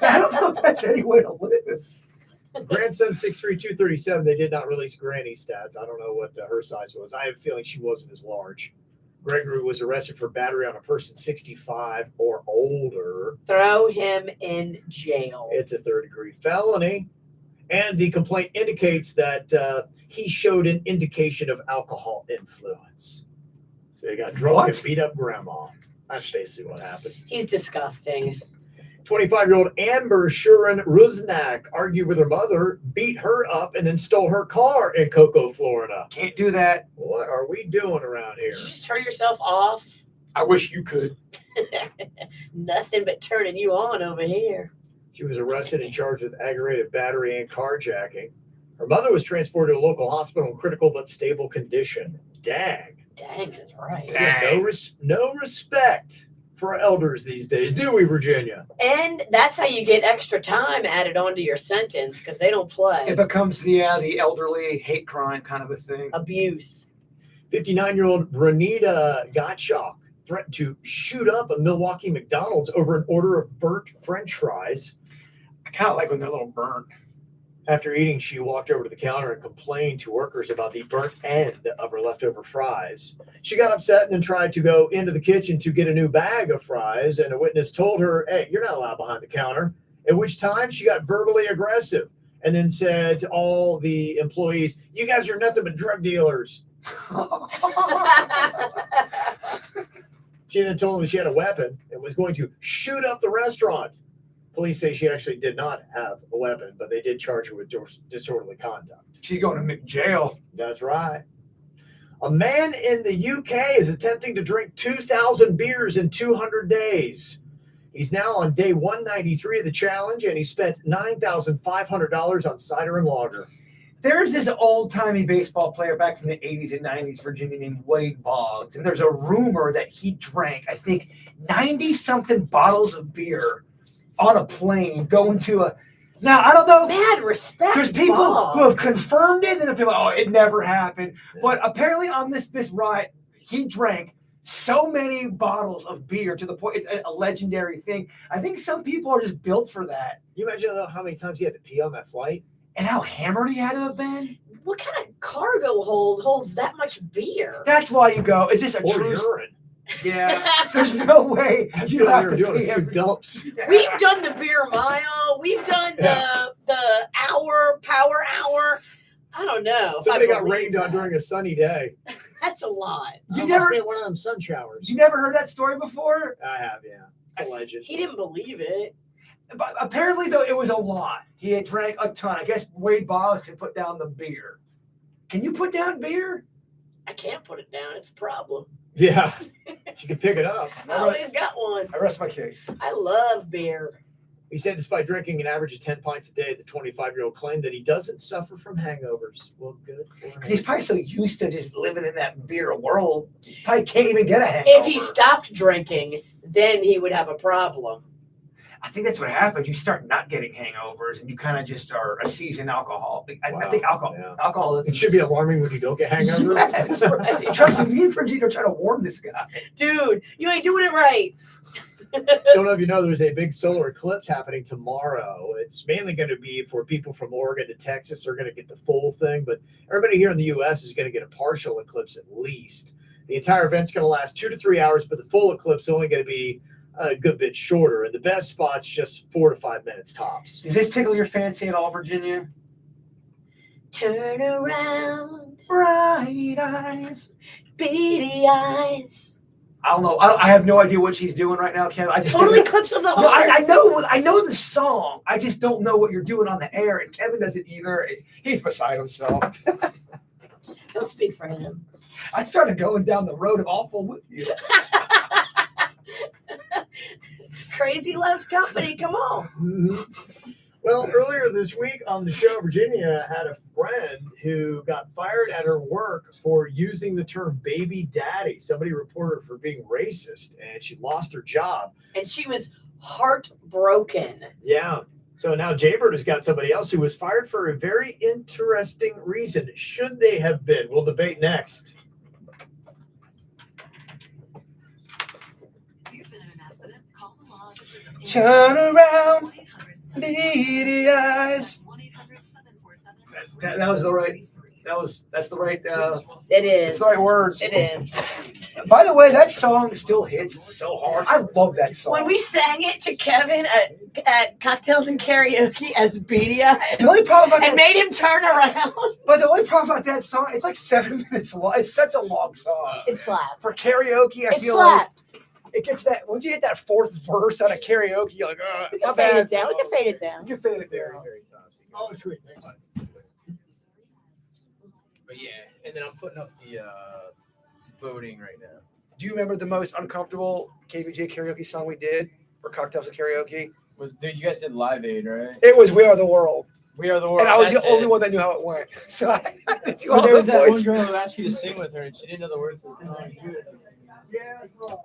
I don't know if that's any way to live. Grandson 6'3", 237. They did not release Granny stats. I don't know what her size was. I have a feeling she wasn't as large. Gregory was arrested for battery on a person 65 or older. Throw him in jail. It's a third-degree felony. And the complaint indicates that he showed an indication of alcohol influence. So he got drunk and beat up grandma. That's basically what happened. He's disgusting. 25-year-old Amber Shuren Rusnak argued with her mother, beat her up, and then stole her car in Cocoa, Florida. Can't do that. What are we doing around here? Did you just turn yourself off? I wish you could. Nothing but turning you on over here. She was arrested and charged with aggravated battery and carjacking. Her mother was transported to a local hospital in critical but stable condition. Dang. Dang is right. Yeah, no respect for elders these days, do we, Virginia? And that's how you get extra time added onto your sentence because they don't play. It becomes the elderly hate crime kind of a thing. Abuse. 59-year-old Renita Gottschalk threatened to shoot up a Milwaukee McDonald's over an order of burnt French fries. I kind of like when they're a little burnt. After eating, she walked over to the counter and complained to workers about the burnt end of her leftover fries. She got upset and then tried to go into the kitchen to get a new bag of fries, and a witness told her, "Hey, you're not allowed behind the counter." At which time she got verbally aggressive and then said to all the employees, "You guys are nothing but drug dealers." She then told them she had a weapon and was going to shoot up the restaurant. Police say she actually did not have a weapon, but they did charge her with disorderly conduct. She's going to jail. That's right. A man in the UK is attempting to drink 2,000 beers in 200 days. He's now on day 193 of the challenge, and he spent $9,500 on cider and lager. There's this old-timey baseball player back from the 80s and 90s, Virginia, named Wade Boggs, and there's a rumor that he drank, I think, 90-something bottles of beer on a plane going to a... Now, I don't know. Mad respect. There's people Boggs. who have confirmed it, and then people are like, oh, it never happened. But apparently on this ride, he drank so many bottles of beer to the point it's a legendary thing. I think some people are just built for that. You imagine how many times he had to pee on that flight? And how hammered he had to have been? What kind of cargo hold holds that much beer? That's why you go. Is this a Or true... urine. Yeah. There's no way I you feel like have we're to doing pee a few every... dumps. We've done the beer mile. We've done the power hour. I don't know. if Somebody I got believe rained on that. during a sunny day. That's a lot. You Must never... be one of them sun showers. You never heard that story before? I have, yeah. It's a legend. He didn't believe it. But apparently, though, it was a lot. He had drank a ton. I guess Wade Boggs could put down the beer. Can you put down beer? I can't put it down. It's a problem. Yeah. She can pick it up. I always got one. I rest my case. I love beer. He said despite drinking an average of 10 pints a day, the 25-year-old claimed that he doesn't suffer from hangovers. Well, good for him. Because he's probably so used to just living in that beer world, he probably can't even get a hangover. If he stopped drinking, then he would have a problem. I think that's what happens. You start not getting hangovers, and you kind of just are a seasoned alcoholic. I think alcoholism. It should be alarming when you don't get hangovers. Yes. Right. Trust me and Virginia are trying to warn this guy. Dude, you ain't doing it right. Don't know if you know, there's a big solar eclipse happening tomorrow. It's mainly going to be for people from Oregon to Texas. They're going to get the full thing, but everybody here in the U.S. is going to get a partial eclipse at least. The entire event's going to last 2 to 3 hours, but the full eclipse is only going to be a good bit shorter, and the best spot's just 4 to 5 minutes tops. Does this tickle your fancy at all, Virginia? Turn around, Bright eyes, beady eyes. I don't know. I have no idea what she's doing right now, Kim. I just Totally Eclipse of the No, Heart. I know the song. I just don't know what you're doing on the air, and Kevin doesn't either. He's beside himself. Don't speak for him. I started going down the road of awful with you. Crazy loves company. Come on. Mm-hmm. Well, earlier this week on the show, Virginia had a friend who got fired at her work for using the term baby daddy. Somebody reported her for being racist, and she lost her job. And she was heartbroken. Yeah. So now Jaybird has got somebody else who was fired for a very interesting reason. Should they have been? We'll debate next. Turn around, beady eyes. That was the right. That's the right. It is. It's the right words. It is. By the way, that song still hits so hard. I love that song. When we sang it to Kevin at Cocktails and Karaoke as Beady Eyes, The only problem about and that- made him turn around. But the only problem about that song, it's like 7 minutes long. It's such a long song. It slapped. For karaoke, I It feel slapped. like it gets that. Once you hit that fourth verse on a karaoke, you're like, We my can fade bad. it down. We can fade it down. You can fade it down. Oh, sweet. But yeah, and then I'm putting up the voting right now. Do you remember the most uncomfortable KVJ karaoke song we did for Cocktails and Karaoke? Dude, you guys did Live Aid, right? It was We Are the World. We Are the World. And I was that's the only it. one that knew how it went. So I had to do Well, all there was the that one voices. girl who asked you to sing with her, and she didn't know the words to the song. Yeah, I saw.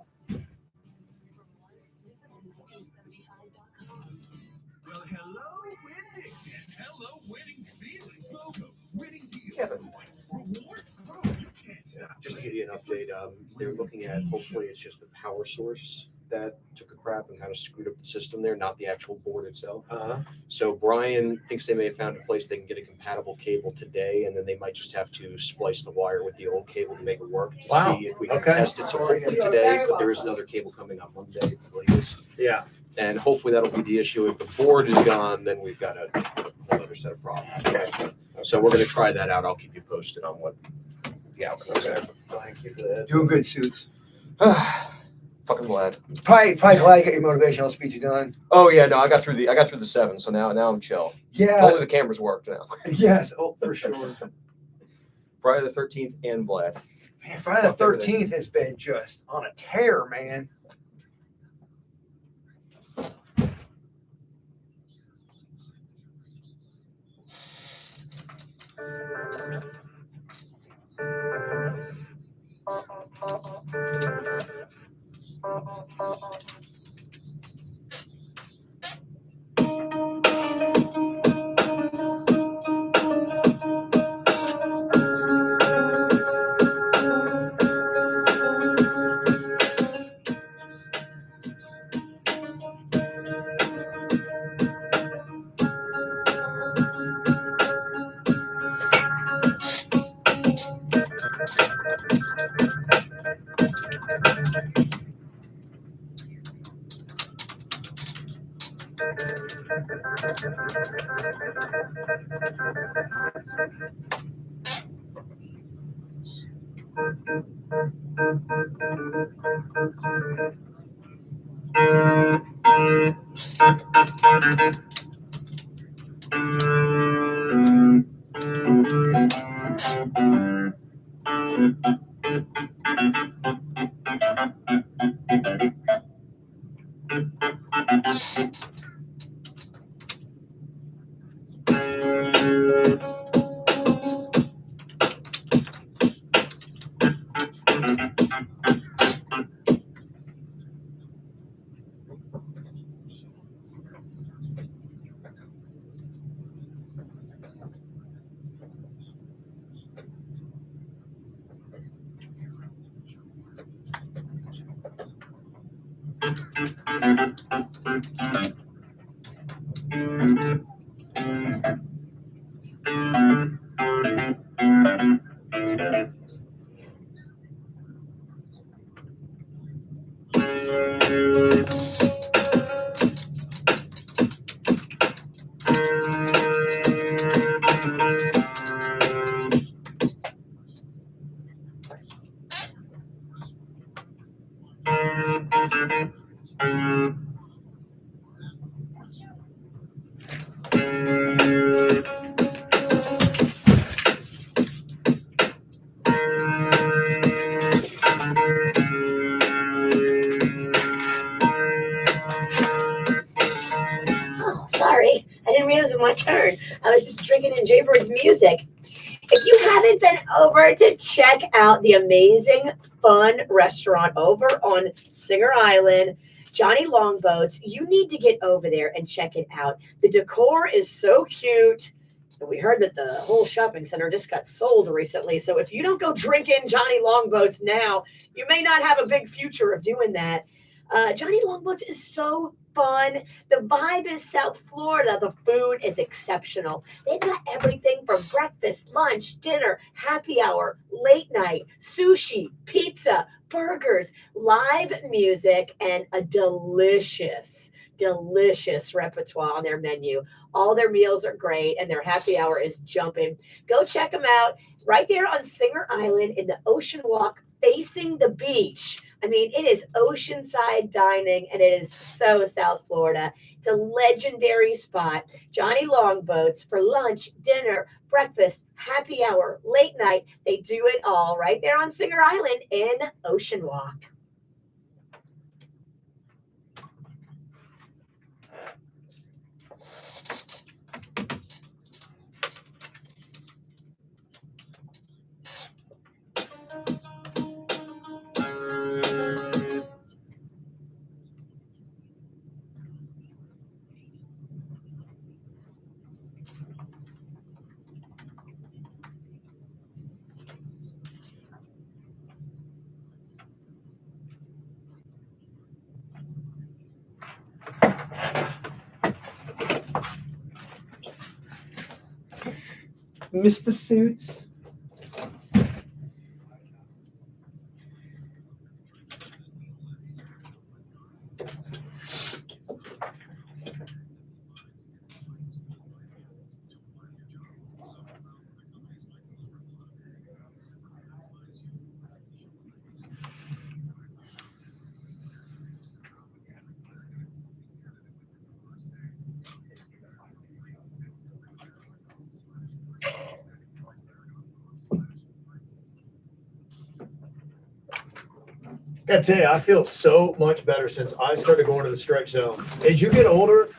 Well, hello, Win Dixon. Hello, winning feeling. Logos, winning deals, points, rewards. Oh, you can't stop. Just to give you an update, they're looking at, hopefully it's just the power source that took a crap and kind of screwed up the system there, not the actual board itself. Uh-huh. So Brian thinks they may have found a place they can get a compatible cable today, and then they might just have to splice the wire with the old cable to make it work to Wow. see if we can Okay. test it. So hopefully today, but there is another cable coming on Monday, the latest. Yeah. And hopefully that'll be the issue. If the board is gone, then we've got a whole other set of problems. So we're going to try that out. I'll keep you posted on what the outcome is there. Thank you for that. Doing good, Suits. Fucking glad. Probably glad you got your motivational speech done. Oh yeah, no, I got through the 7, so now I'm chill. Yeah. Only the cameras worked now. Yes, oh for sure. Friday the 13th and Vlad. Man, Friday the 13th has been just on a tear, man. Oh, sorry. I didn't realize it was my turn. I was just drinking in Jaybird's music. If you haven't been over to check out the amazing, fun restaurant over on Singer Island, Johnny Longboats, you need to get over there and check it out. The decor is so cute. And we heard that the whole shopping center just got sold recently. So if you don't go drinking Johnny Longboats now, you may not have a big future of doing that. Johnny Longboats is so fun. The vibe is South Florida. The food is exceptional. They've got everything from breakfast, lunch, dinner, happy hour, late night, sushi, pizza, burgers, live music, and a delicious repertoire on their menu. All their meals are great and their happy hour is jumping. Go check them out right there on Singer Island in the Ocean Walk facing the beach. I mean, it is oceanside dining and it is so South Florida. It's a legendary spot. Johnny Longboats for lunch, dinner, breakfast, happy hour, late night. They do it all right there on Singer Island in Ocean Walk. Mr. Suits. I gotta tell you, I feel so much better since I started going to the stretch zone. As you get older,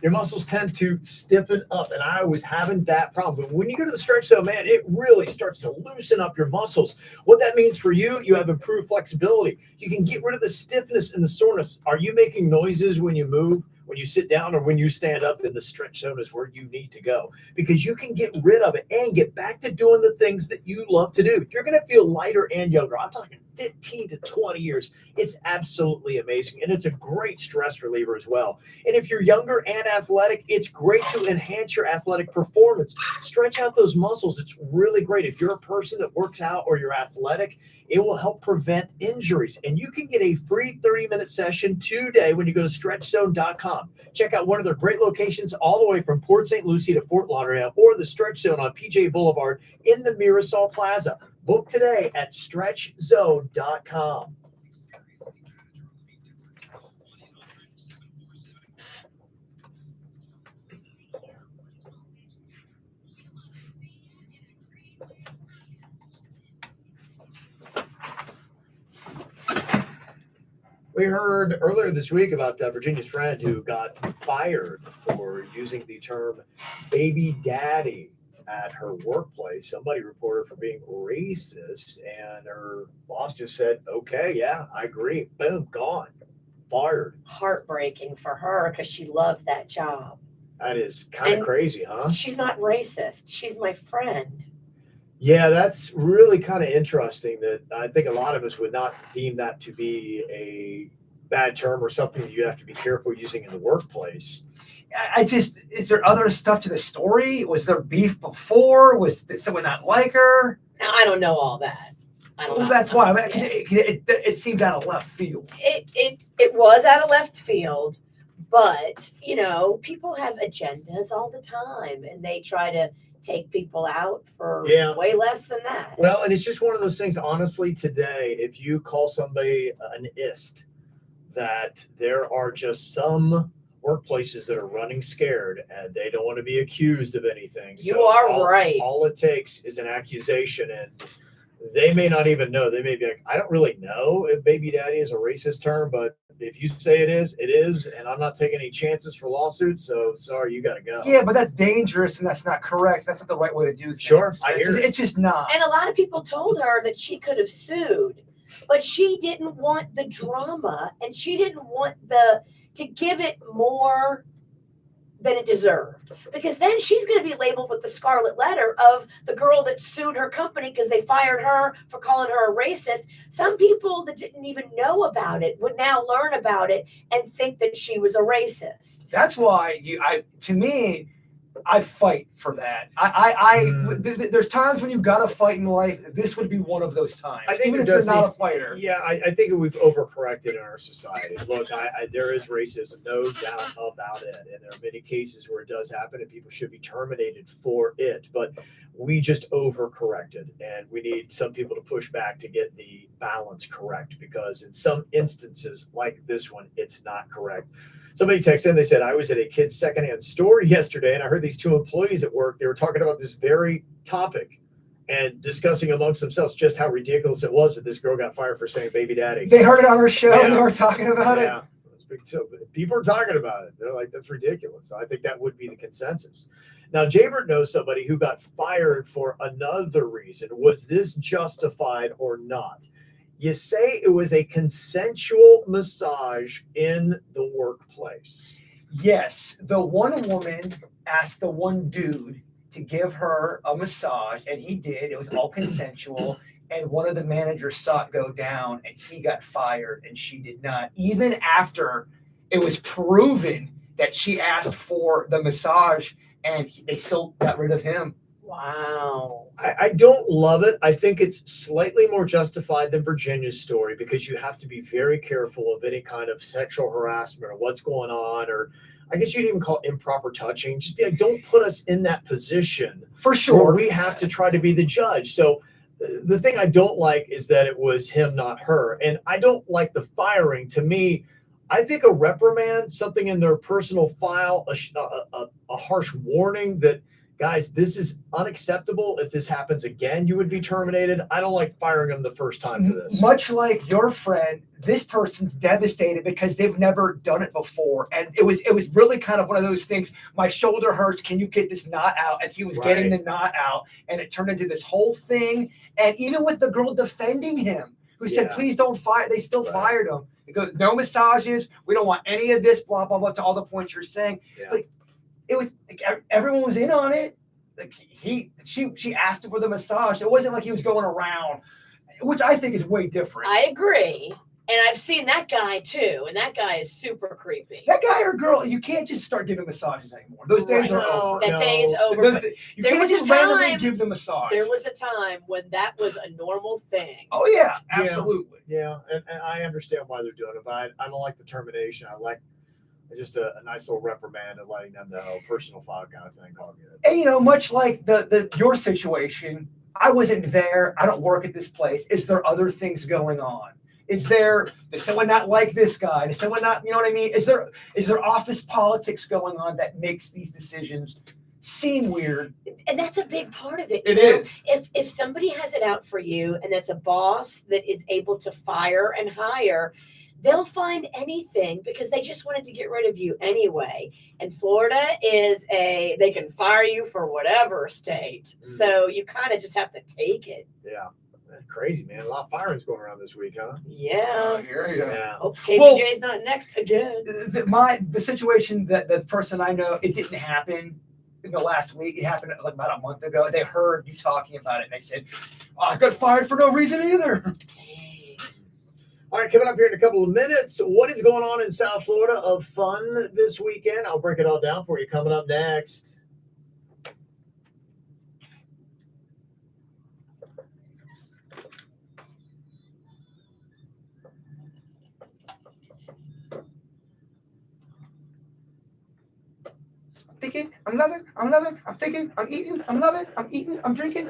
your muscles tend to stiffen up, and I was having that problem. But when you go to the stretch zone, man, it really starts to loosen up your muscles. What that means for you, you have improved flexibility. You can get rid of the stiffness and the soreness. Are you making noises when you move? When you sit down or when you stand up? In the stretch zone is where you need to go, because you can get rid of it and get back to doing the things that you love to do. You're going to feel lighter and younger. I'm talking 15 to 20 years. It's absolutely amazing. And it's a great stress reliever as well. And if you're younger and athletic, it's great to enhance your athletic performance. Stretch out those muscles. It's really great. If you're a person that works out or you're athletic, it will help prevent injuries. And you can get a free 30-minute session today when you go to stretchzone.com. Check out one of their great locations all the way from Port St. Lucie to Fort Lauderdale, or the Stretch Zone on PJ Boulevard in the Mirasol Plaza. Book today at stretchzone.com. We heard earlier this week about Virginia's friend who got fired for using the term baby daddy at her workplace. Somebody reported for being racist, and her boss just said, okay, yeah, I agree. Boom, gone. Fired. Heartbreaking for her because she loved that job. That is kind of crazy, huh? She's not racist. She's my friend. Yeah, that's really kind of interesting that I think a lot of us would not deem that to be a bad term or something that you have to be careful using in the workplace. Is there other stuff to the story? Was there beef before? Did someone not like her? Now, I don't know all that. I don't know. That's why. I mean, it seemed out of left field. It was out of left field, but, people have agendas all the time, and they try to take people out for way less than that. Well, and it's just one of those things, honestly, today, if you call somebody an ist, that there are just some workplaces that are running scared and they don't want to be accused of anything. You are right. All it takes is an accusation, and they may not even know. They may be like, I don't really know if baby daddy is a racist term, but if you say it is, and I'm not taking any chances for lawsuits, so sorry, you got to go. Yeah, but that's dangerous, and that's not correct. That's not the right way to do things. Sure, I hear it. It's just not. And a lot of people told her that she could have sued, but she didn't want the drama, and she didn't want to give it more than it deserved, because then she's going to be labeled with the scarlet letter of the girl that sued her company because they fired her for calling her a racist. Some people that didn't even know about it would now learn about it and think that she was a racist. That's why to me, I fight for that. There's times when you got to fight in life. This would be one of those times. I think even if you're not a fighter. Yeah, I think we've overcorrected in our society. Look, there is racism, no doubt about it, and there are many cases where it does happen, and people should be terminated for it. But we just overcorrected, and we need some people to push back to get the balance correct, because in some instances like this one, it's not correct. Somebody texted in, they said, I was at a kid's secondhand store yesterday, and I heard these two employees at work, they were talking about this very topic and discussing amongst themselves just how ridiculous it was that this girl got fired for saying baby daddy. They heard it on our show, and they were talking about it. So people are talking about it. They're like, that's ridiculous. So I think that would be the consensus. Now, Jaybird knows somebody who got fired for another reason. Was this justified or not? You say it was a consensual massage in the workplace. Yes. The one woman asked the one dude to give her a massage, and he did. It was all consensual. And one of the managers saw it go down, and he got fired, and she did not. Even after it was proven that she asked for the massage, and they still got rid of him. Wow. I don't love it. I think it's slightly more justified than Virginia's story because you have to be very careful of any kind of sexual harassment or what's going on, or I guess you'd even call it improper touching. Just be like, don't put us in that position For sure. where we have to try to be the judge. So the thing I don't like is that it was him, not her. And I don't like the firing. To me, I think a reprimand, something in their personal file, a harsh warning that, guys, this is unacceptable. If this happens again, you would be terminated. I don't like firing them the first time for this. Much like your friend, this person's devastated because they've never done it before. And it was really kind of one of those things. My shoulder hurts. Can you get this knot out? And he was getting the knot out. And it turned into this whole thing. And even with the girl defending him, who said, please don't fire, they still fired him. It goes, no massages. We don't want any of this, blah, blah, blah, to all the points you're saying. Yeah. Like, it was like everyone was in on it. Like she asked him for the massage. It wasn't like he was going around, which I think is way different. I agree. And I've seen that guy too, and that guy is super creepy. That guy or girl, you can't just start giving massages anymore. Those days are over. That day is over. But You there can't was just a time. randomly give the massage. There was a time when that was a normal thing. Oh yeah, absolutely. Yeah, and I understand why they're doing it, but I don't like the termination. I like just a nice little reprimand and letting them know, personal file kind of thing. All good. And much like the your situation, I wasn't there. I don't work at this place. Is there other things going on? Does someone not like this guy? Does someone not, you know what I mean? Is there office politics going on that makes these decisions seem weird? And that's a big part of it. It is. If somebody has it out for you and that's a boss that is able to fire and hire, they'll find anything because they just wanted to get rid of you anyway. And Florida is they can fire you for whatever state. So you kind of just have to take it. Yeah. Crazy, man. A lot of firings going around this week, huh? Yeah. Yeah. Hope KVJ's not next again. The situation that the person I know, it didn't happen in the last week. It happened like about a month ago. They heard you talking about it and they said, I got fired for no reason either. All right, coming up here in a couple of minutes, what is going on in South Florida of fun this weekend? I'll break it all down for you coming up next. I'm thinking, I'm loving, I'm thinking, I'm eating, I'm loving, I'm eating, I'm drinking.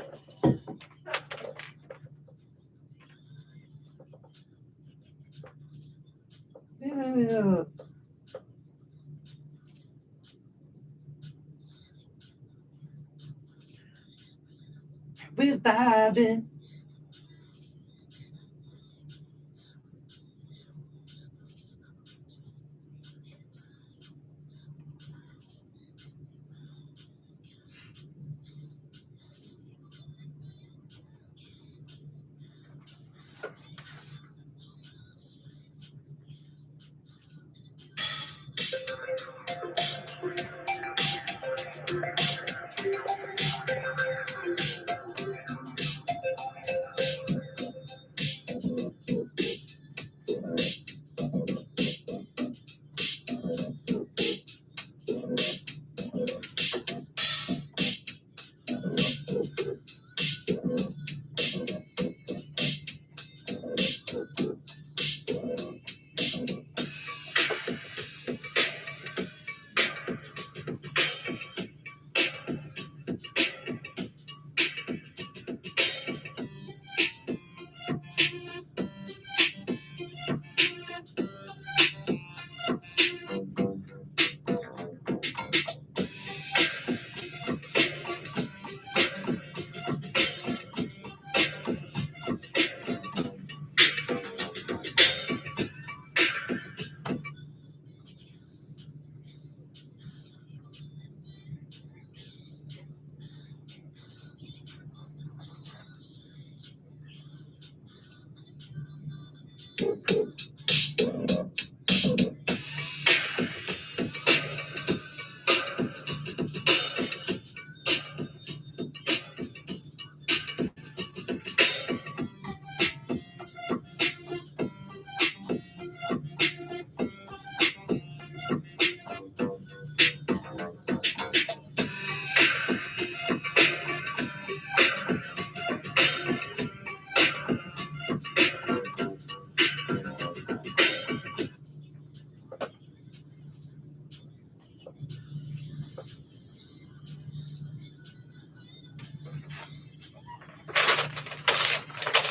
We're vibing.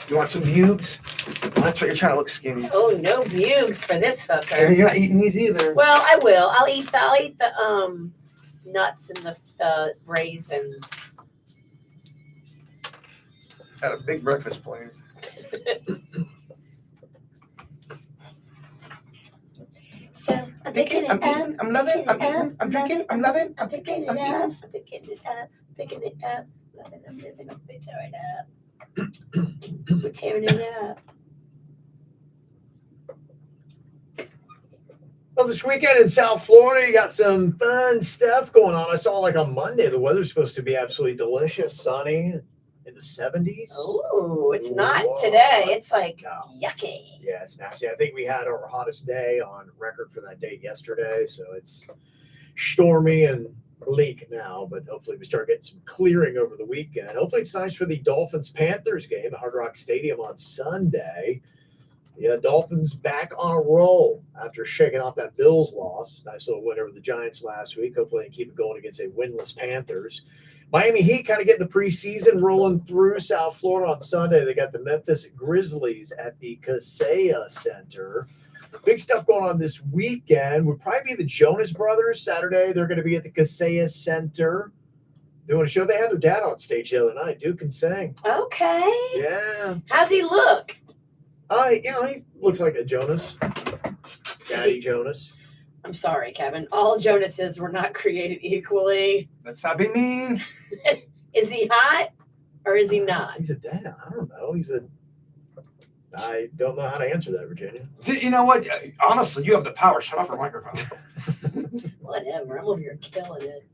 You want some bubes? That's what you're trying to look skinny. Oh, no bubes for this hooker. And you're not eating these either. Well, I will. I'll eat the nuts and the raisins. Had a big breakfast plan. So I'm picking it up. I'm loving, I'm eating, I'm drinking, I'm loving, I'm picking it up. I'm picking it up. Picking it up. Loving, I'm living, I'm tearing it up. We're tearing it up. Well, this weekend in South Florida, you got some fun stuff going on. I saw like on Monday, the weather's supposed to be absolutely delicious, sunny, in the 70s. Oh, it's not today. It's like yucky. Yeah, it's nasty. I think we had our hottest day on record for that date yesterday. So it's stormy and bleak now, but hopefully we start getting some clearing over the weekend. Hopefully it's nice for the Dolphins-Panthers game at Hard Rock Stadium on Sunday. Yeah, Dolphins back on a roll after shaking off that Bills loss. Nice little win over the Giants last week. Hopefully they keep it going against a winless Panthers. Miami Heat kind of getting the preseason rolling through South Florida on Sunday. They got the Memphis Grizzlies at the Kaseya Center. Big stuff going on this weekend would probably be the Jonas Brothers. Saturday, they're going to be at the Kaseya Center doing a show. They had their dad on stage the other night. Duke can sing. Okay. Yeah. How's he look? He looks like a Jonas. Daddy Jonas. I'm sorry, Kevin. All Jonases were not created equally. Let's not be mean. Is he hot or is he not? He's a dad. I don't know. I don't know how to answer that, Virginia. You know what? Honestly, you have the power. Shut off your microphone. Whatever. I'm over here killing it.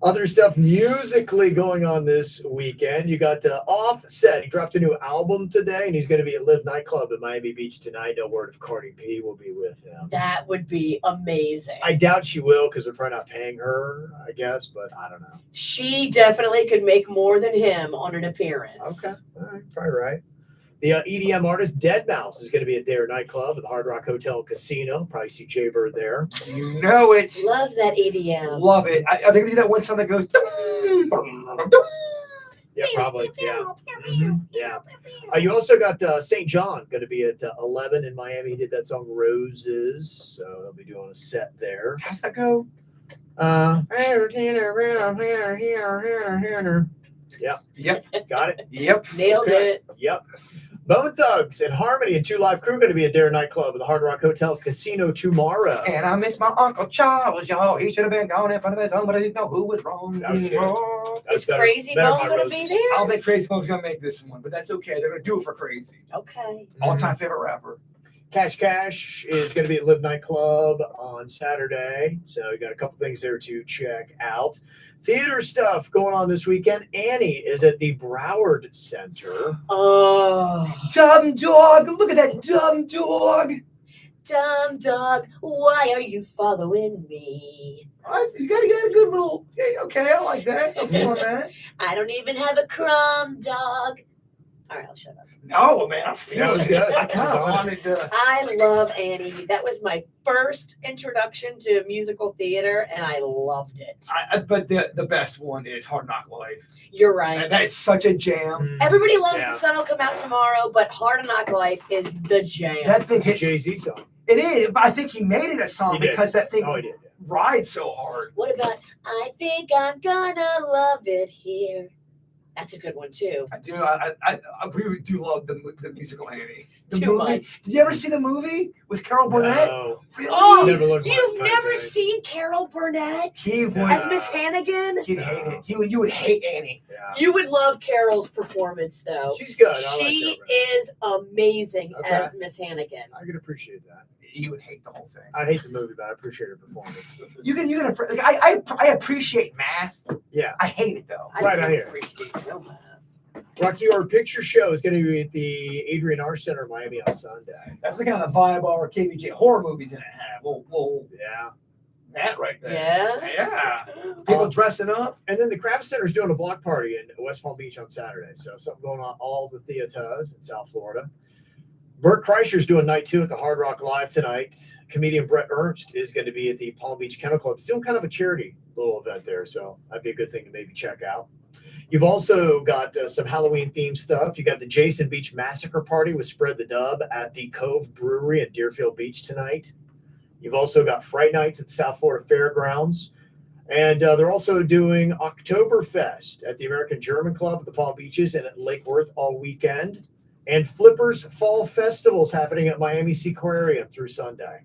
Other stuff musically going on this weekend. You got Offset. He dropped a new album today, and he's going to be at Live Nightclub at Miami Beach tonight. No word if Cardi B will be with him. That would be amazing. I doubt she will because they're probably not paying her, I guess, but I don't know. She definitely could make more than him on an appearance. Okay. All right. Probably right. The EDM artist Deadmau5 is going to be at Dare Nightclub at the Hard Rock Hotel and Casino. Probably see Jay Bird there. You know it. Loves that EDM. Love it. Are they going to do that one song that goes... Yeah, probably. Yeah. Mm-hmm. Yeah. You also got St. John going to be at 11 in Miami. He did that song Roses. So they'll be doing a set there. How's that go? Yep. Got it. Yep. Nailed it. Yep. Bone Thugs and Harmony and Two Live Crew going to be at Dare Nightclub at the Hard Rock Hotel Casino tomorrow. And I miss my Uncle Charles, y'all. He should have been gone in front of his own, but I didn't know who was wrong. That was good. Is Crazy Bone going to be there? I don't think Crazy Bone's going to make this one, but that's okay. They're going to do it for Crazy. Okay. All-time favorite rapper. Cash is going to be at Live Nightclub on Saturday. So you got a couple things there to check out. Theater stuff going on this weekend. Annie is at the Broward Center. Oh. Dumb dog. Look at that dumb dog. Dumb dog, why are you following me? You got to get a good little, okay, I like that. I'm feeling that. I don't even have a crumb, dog. All right, I'll shut up. No, man, I'm feeling That was good. I kind of wanted to. I love Annie. That was my first introduction to musical theater, and I loved it. But the best one is Hard Knock Life. You're right. That's such a jam. Everybody loves The Sun Will Come Out Tomorrow, but Hard Knock Life is the jam. That thing hits. Jay-Z song. It is, but I think he made it a song because that thing rides so hard. What about I Think I'm Gonna Love It Here? That's a good one too. I do. I really do love the musical Annie. The Too movie. much. Did you ever see the movie with Carol Burnett? No. Really? Oh, you've never seen Carol Burnett as Miss Hannigan? He'd hate it. You would hate Annie. Yeah. You would love Carol's performance, though. She's good. She is amazing as Miss Hannigan. I can appreciate that. You would hate the whole thing. I hate the movie, but I appreciate her performance. You can like, I appreciate math. Yeah. I hate it though. Right out here. Appreciate no math. Rocky Horror Picture Show is going to be at the Adrian R. Center in Miami on Sunday. That's the kind of vibe our KVJ horror movies gonna have. Well, yeah. That right there. Yeah. Yeah. People dressing up. And then the Craft Center is doing a block party in West Palm Beach on Saturday. So something going on all the theaters in South Florida. Bert Kreischer's doing night 2 at the Hard Rock Live tonight. Comedian Brett Ernst is going to be at the Palm Beach Kennel Club. He's doing kind of a charity little event there, so that'd be a good thing to maybe check out. You've also got some Halloween-themed stuff. You got the Jason Beach Massacre Party with Spread the Dub at the Cove Brewery at Deerfield Beach tonight. You've also got Fright Nights at the South Florida Fairgrounds. And they're also doing Oktoberfest at the American German Club at the Palm Beaches and at Lake Worth all weekend. And Flippers Fall Festival's happening at Miami Seaquarium through Sunday.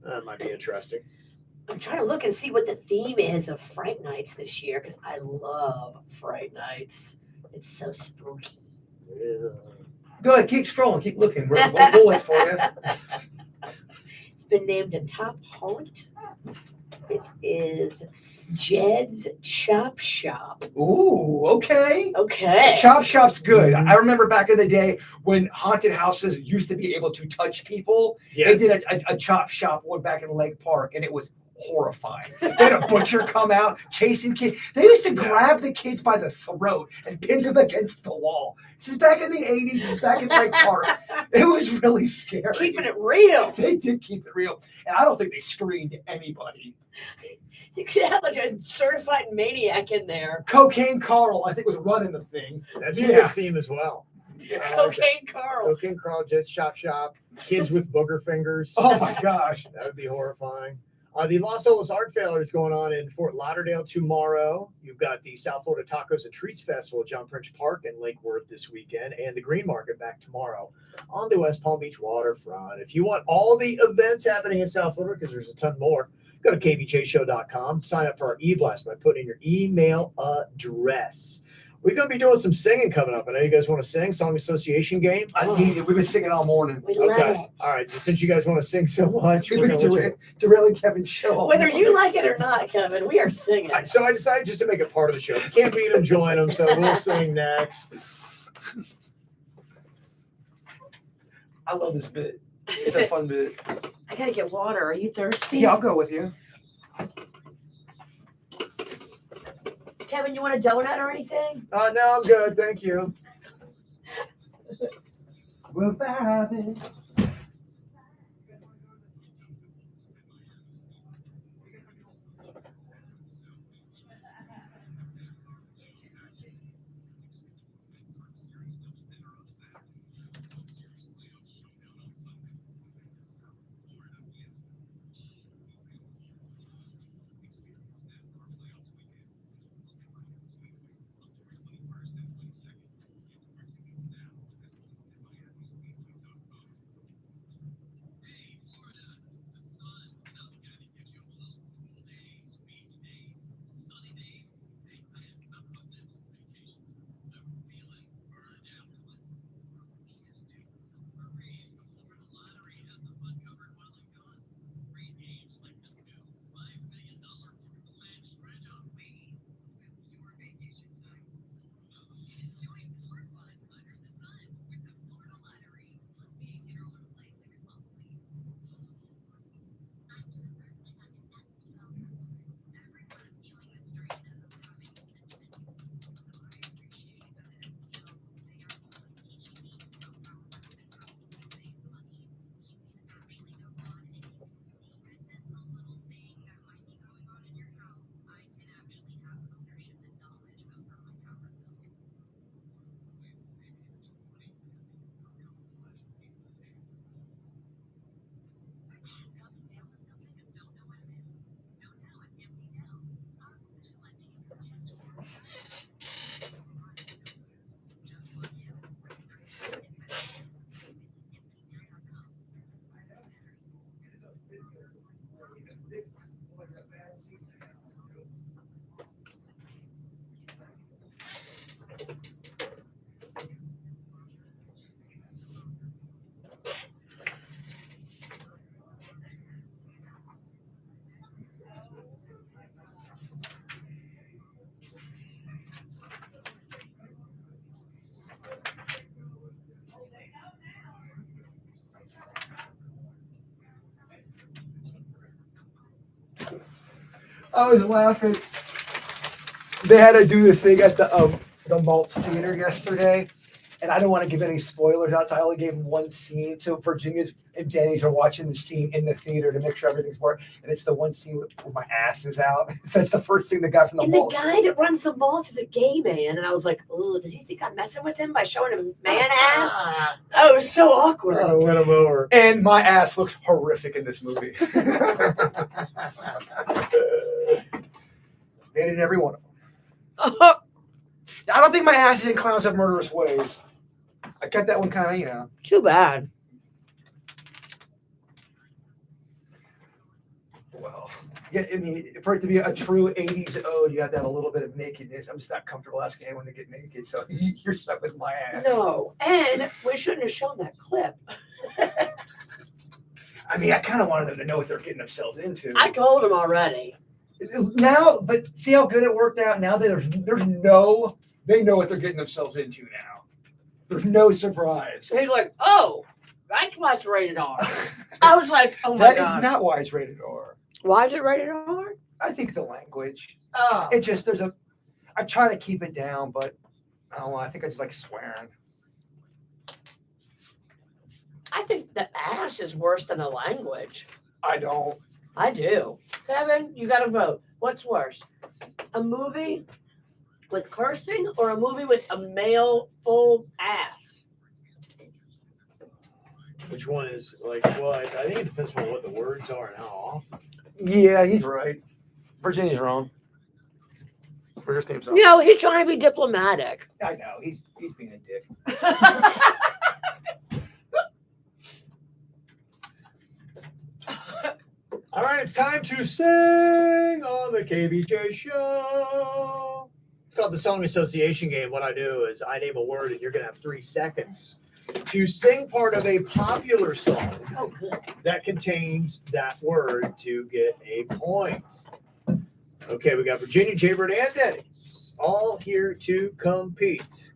That might be interesting. I'm trying to look and see what the theme is of Fright Nights this year because I love Fright Nights. It's so spooky. Yeah. Go ahead, keep scrolling, keep looking. We'll wait for you. It's been named a top haunt. It is Jed's Chop Shop. Ooh, okay. Okay. Chop Shop's good. I remember back in the day when haunted houses used to be able to touch people. Yes. They did a Chop Shop one back in Lake Park, and it was horrifying. They had a butcher come out chasing kids. They used to grab the kids by the throat and pin them against the wall. This is back in the 80s. This is back in Lake Park. It was really scary. Keeping it real. They did keep it real. And I don't think they screened anybody. You could have like a certified maniac in there. Cocaine Carl, I think, was running the thing. That'd be a good theme as well. Cocaine Carl. Cocaine Carl, Jed's Chop Shop, kids with booger fingers. Oh my gosh. That would be horrifying. The Los Olas Art Fair is going on in Fort Lauderdale tomorrow. You've got the South Florida Tacos and Treats Festival at John French Park and Lake Worth this weekend, and the Green Market back tomorrow on the West Palm Beach waterfront. If you want all the events happening in South Florida, because there's a ton more, go to kvjshow.com. Sign up for our e-blast by putting in your email address. We're going to be doing some singing coming up. I know you guys want to sing, Song Association game. I need it. We've been singing all morning. We love it. All right. So since you guys want to sing so much, We've we're been going to let you. derailing Kevin's show. Whether you like it or not, Kevin, we are singing. So I decided just to make it part of the show. If you can't beat them, join them. So we'll sing next. I love this bit. It's a fun bit. I gotta get water. Are you thirsty? Yeah, I'll go with you. Kevin, you want a donut or anything? No, I'm good. Thank you. We're vibing. I was laughing. They had to do the thing at the Maltz Theater yesterday, and I don't want to give any spoilers out, so I only gave him one scene. So Virginia's and Denny's are watching the scene in the theater to make sure everything's working, and it's the one scene where my ass is out. So it's the first thing the guy from the And mall. the guy that runs the mall is a gay man, and I was like, "Oh, does he think I'm messing with him by showing him man ass?" Oh, it was so awkward. Gotta win him over. And my ass looks horrific in this movie. Made it in every one of them. I don't think my ass is in Clowns Have Murderous Ways. I kept that one kind of, Too bad. Well, yeah, I mean, for it to be a true 80s ode, you have to have a little bit of nakedness. I'm just not comfortable asking anyone to get naked, so you're stuck with my ass. No, and we shouldn't have shown that clip. I mean, I kind of wanted them to know what they're getting themselves into. I told him already. Now, but see how good it worked out. Now there's no, they know what they're getting themselves into now. There's no surprise. He's like, "Oh, that's why it's rated R." I was like, "Oh my That god, is not why it's rated R. Why is it rated R?" I think the language. Oh, It just I try to keep it down, but I don't know. I think I just like swearing. I think the ass is worse than the language. I don't. I do. Kevin, you got to vote. What's worse, a movie with cursing or a movie with a male full ass? Which one is like? Well, I think it depends on what the words are and how often. Yeah, he's right. Virginia's wrong. Where's your theme song? You know, he's trying to be diplomatic. I know he's being a dick. All right, it's time to sing on the KBJ show. It's called the Song Association Game. What I do is I name a word, and you're going to have 3 seconds to sing part of a popular song Oh, good. that contains that word to get a point. Okay, we got Virginia, Jaybird, and Denny's all here to compete.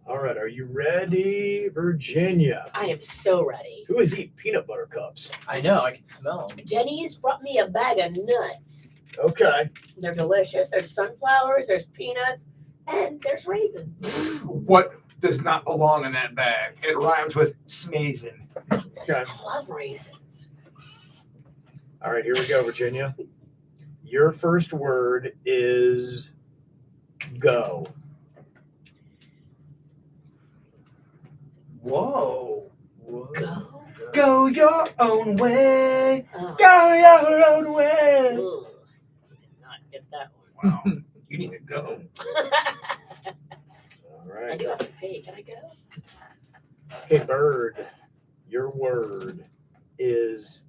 All right, are you ready, Virginia? I am so ready. Who has eaten peanut butter cups? I know, I can smell them. Denny's brought me a bag of nuts. Okay. They're delicious. There's sunflowers, there's peanuts, and there's raisins. What does not belong in that bag? It rhymes with sneezing. Okay. I love raisins. All right, here we go, Virginia. Your first word is go. Whoa. Go. Go your own way. Oh. Go your own way. Ugh. Did not get that one. Wow. You need to go. All I right. do have to pay. Can I go? Okay, Bird, your word is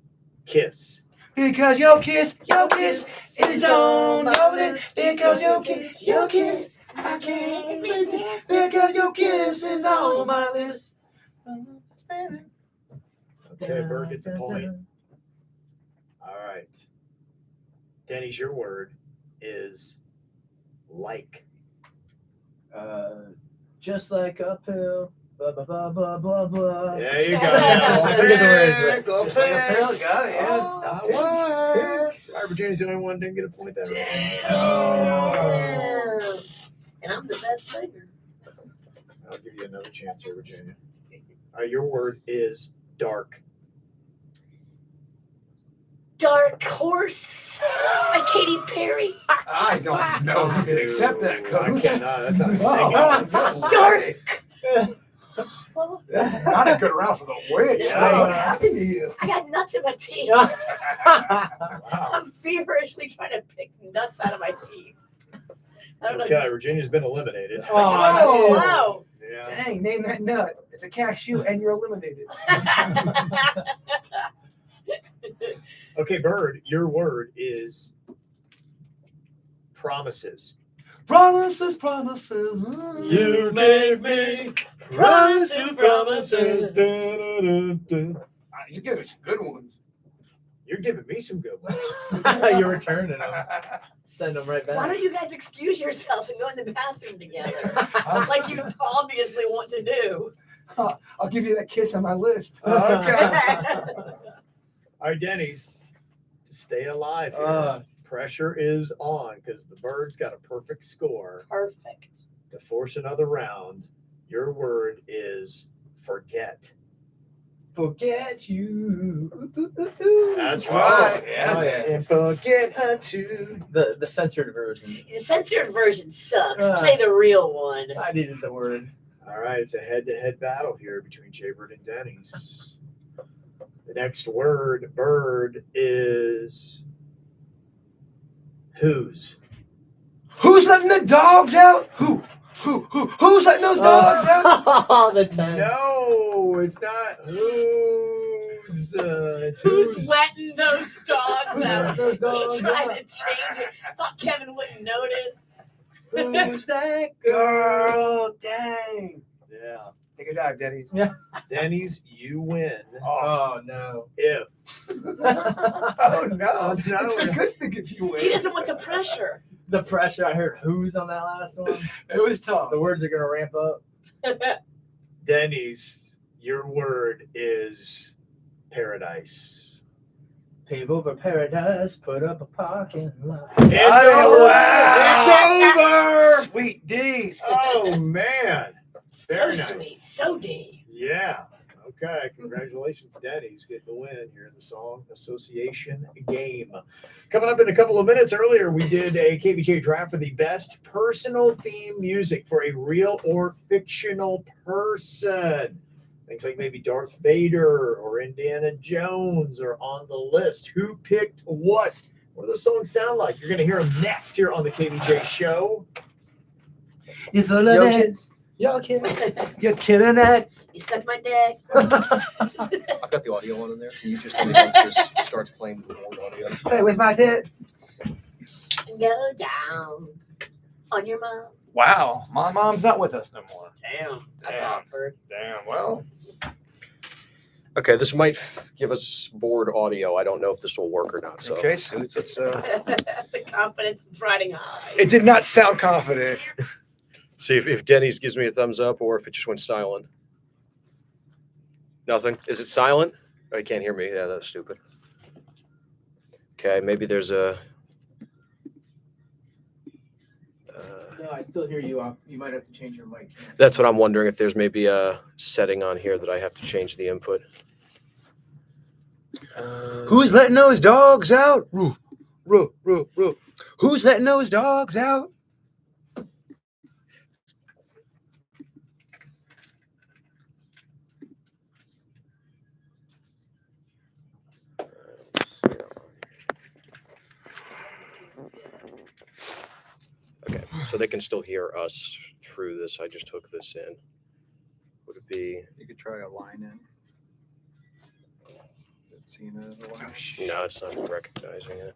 kiss. Because your kiss is on your lips. Because your kiss, I can't miss it. Because your kiss is on my list. Okay, Bird gets a point. All right. Denny's, your word is like. Just like uphill. Blah blah blah blah blah blah. There you go. Just like uphill, got it, yeah. That works. Sorry, Virginia's the only one that didn't get a point that round. And I'm the best singer. I'll give you another chance here, Virginia. All right, your word is dark. Dark Horse by Katy Perry. I don't know if you can accept that, I Coach. cannot. That's not singing. That's Dark. That's not a good round for the witch. Yeah. What happened to you? I got nuts in my teeth. I'm feverishly trying to pick nuts out of my teeth. I don't know. Okay, Virginia's been eliminated. Oh, wow. Yeah. Dang, name that nut. It's a cashew and you're eliminated. Okay, Bird, your word is promises. Promises. You gave me promises. You gave us good ones. You're giving me some good ones. You're returning them. Send them right back. Why don't you guys excuse yourselves and go in the bathroom together? Like you obviously want to do. I'll give you that kiss on my list. Okay. All right, Denny's, to stay alive here, pressure is on because the Bird's got a perfect score Perfect. to force another round. your word is forget. Forget you. That's Oh, right. yeah. And forget her too. The censored version. The censored version sucks. Play the real one. I needed the word. All right, it's a head-to-head battle here between Jaybird and Denny's. The next word, bird, is whose. Who's letting the dogs out? Who's letting those dogs out? The tense. No, it's not whose. It's Who's letting those dogs out? Those dogs He tried out. to change it. Thought Kevin wouldn't notice. Who's that girl? Dang. Yeah. Take a dive, Denny's. Yeah. Denny's, you win. Oh no. If. Oh no. It's a good thing if you He win. doesn't want the pressure. The pressure. I heard who's on that last one. It was tough. The words are gonna ramp up. Denny's, your word is paradise. Pave over paradise. Put up a parking lot. It's over. It's over. Sweet D. Oh man. Very So nice. sweet. So D. Yeah. Okay. Congratulations, Denny's getting the win here in the Song Association game. Coming up in a couple of minutes. Earlier, we did a KVJ draft for the best personal theme music for a real or fictional person. Things like maybe Darth Vader or Indiana Jones are on the list. Who picked what? What do those songs sound like? You're going to hear them next here on the KVJ show. You full of that? Y'all kidding? You're killing that. You suck my dick. I've got the audio on in there. Can you just let me know if this starts playing with more audio? Play with my tit. Go down on your mom. Wow, my mom's not with us no more. Damn. That's Damn. awkward. Damn. Well, Okay, this might give us board audio. I don't know if this will work or not. So Okay, so it's The confidence is riding high. it did not sound confident. see if Denny's gives me a thumbs up or if it just went silent. Nothing. Is it silent? Oh, you can't hear me. Yeah, that's stupid. Okay, maybe there's a. No, I still hear you. You might have to change your mic. That's what I'm wondering if there's maybe a setting on here that I have to change the input. Who's letting those dogs out? Roo, roo, roo, roo. Who's letting those dogs out? Okay, so they can still hear us through this. I just hooked this in. Would it be? You could try a line in. Is it seen as a line? No, it's not recognizing it.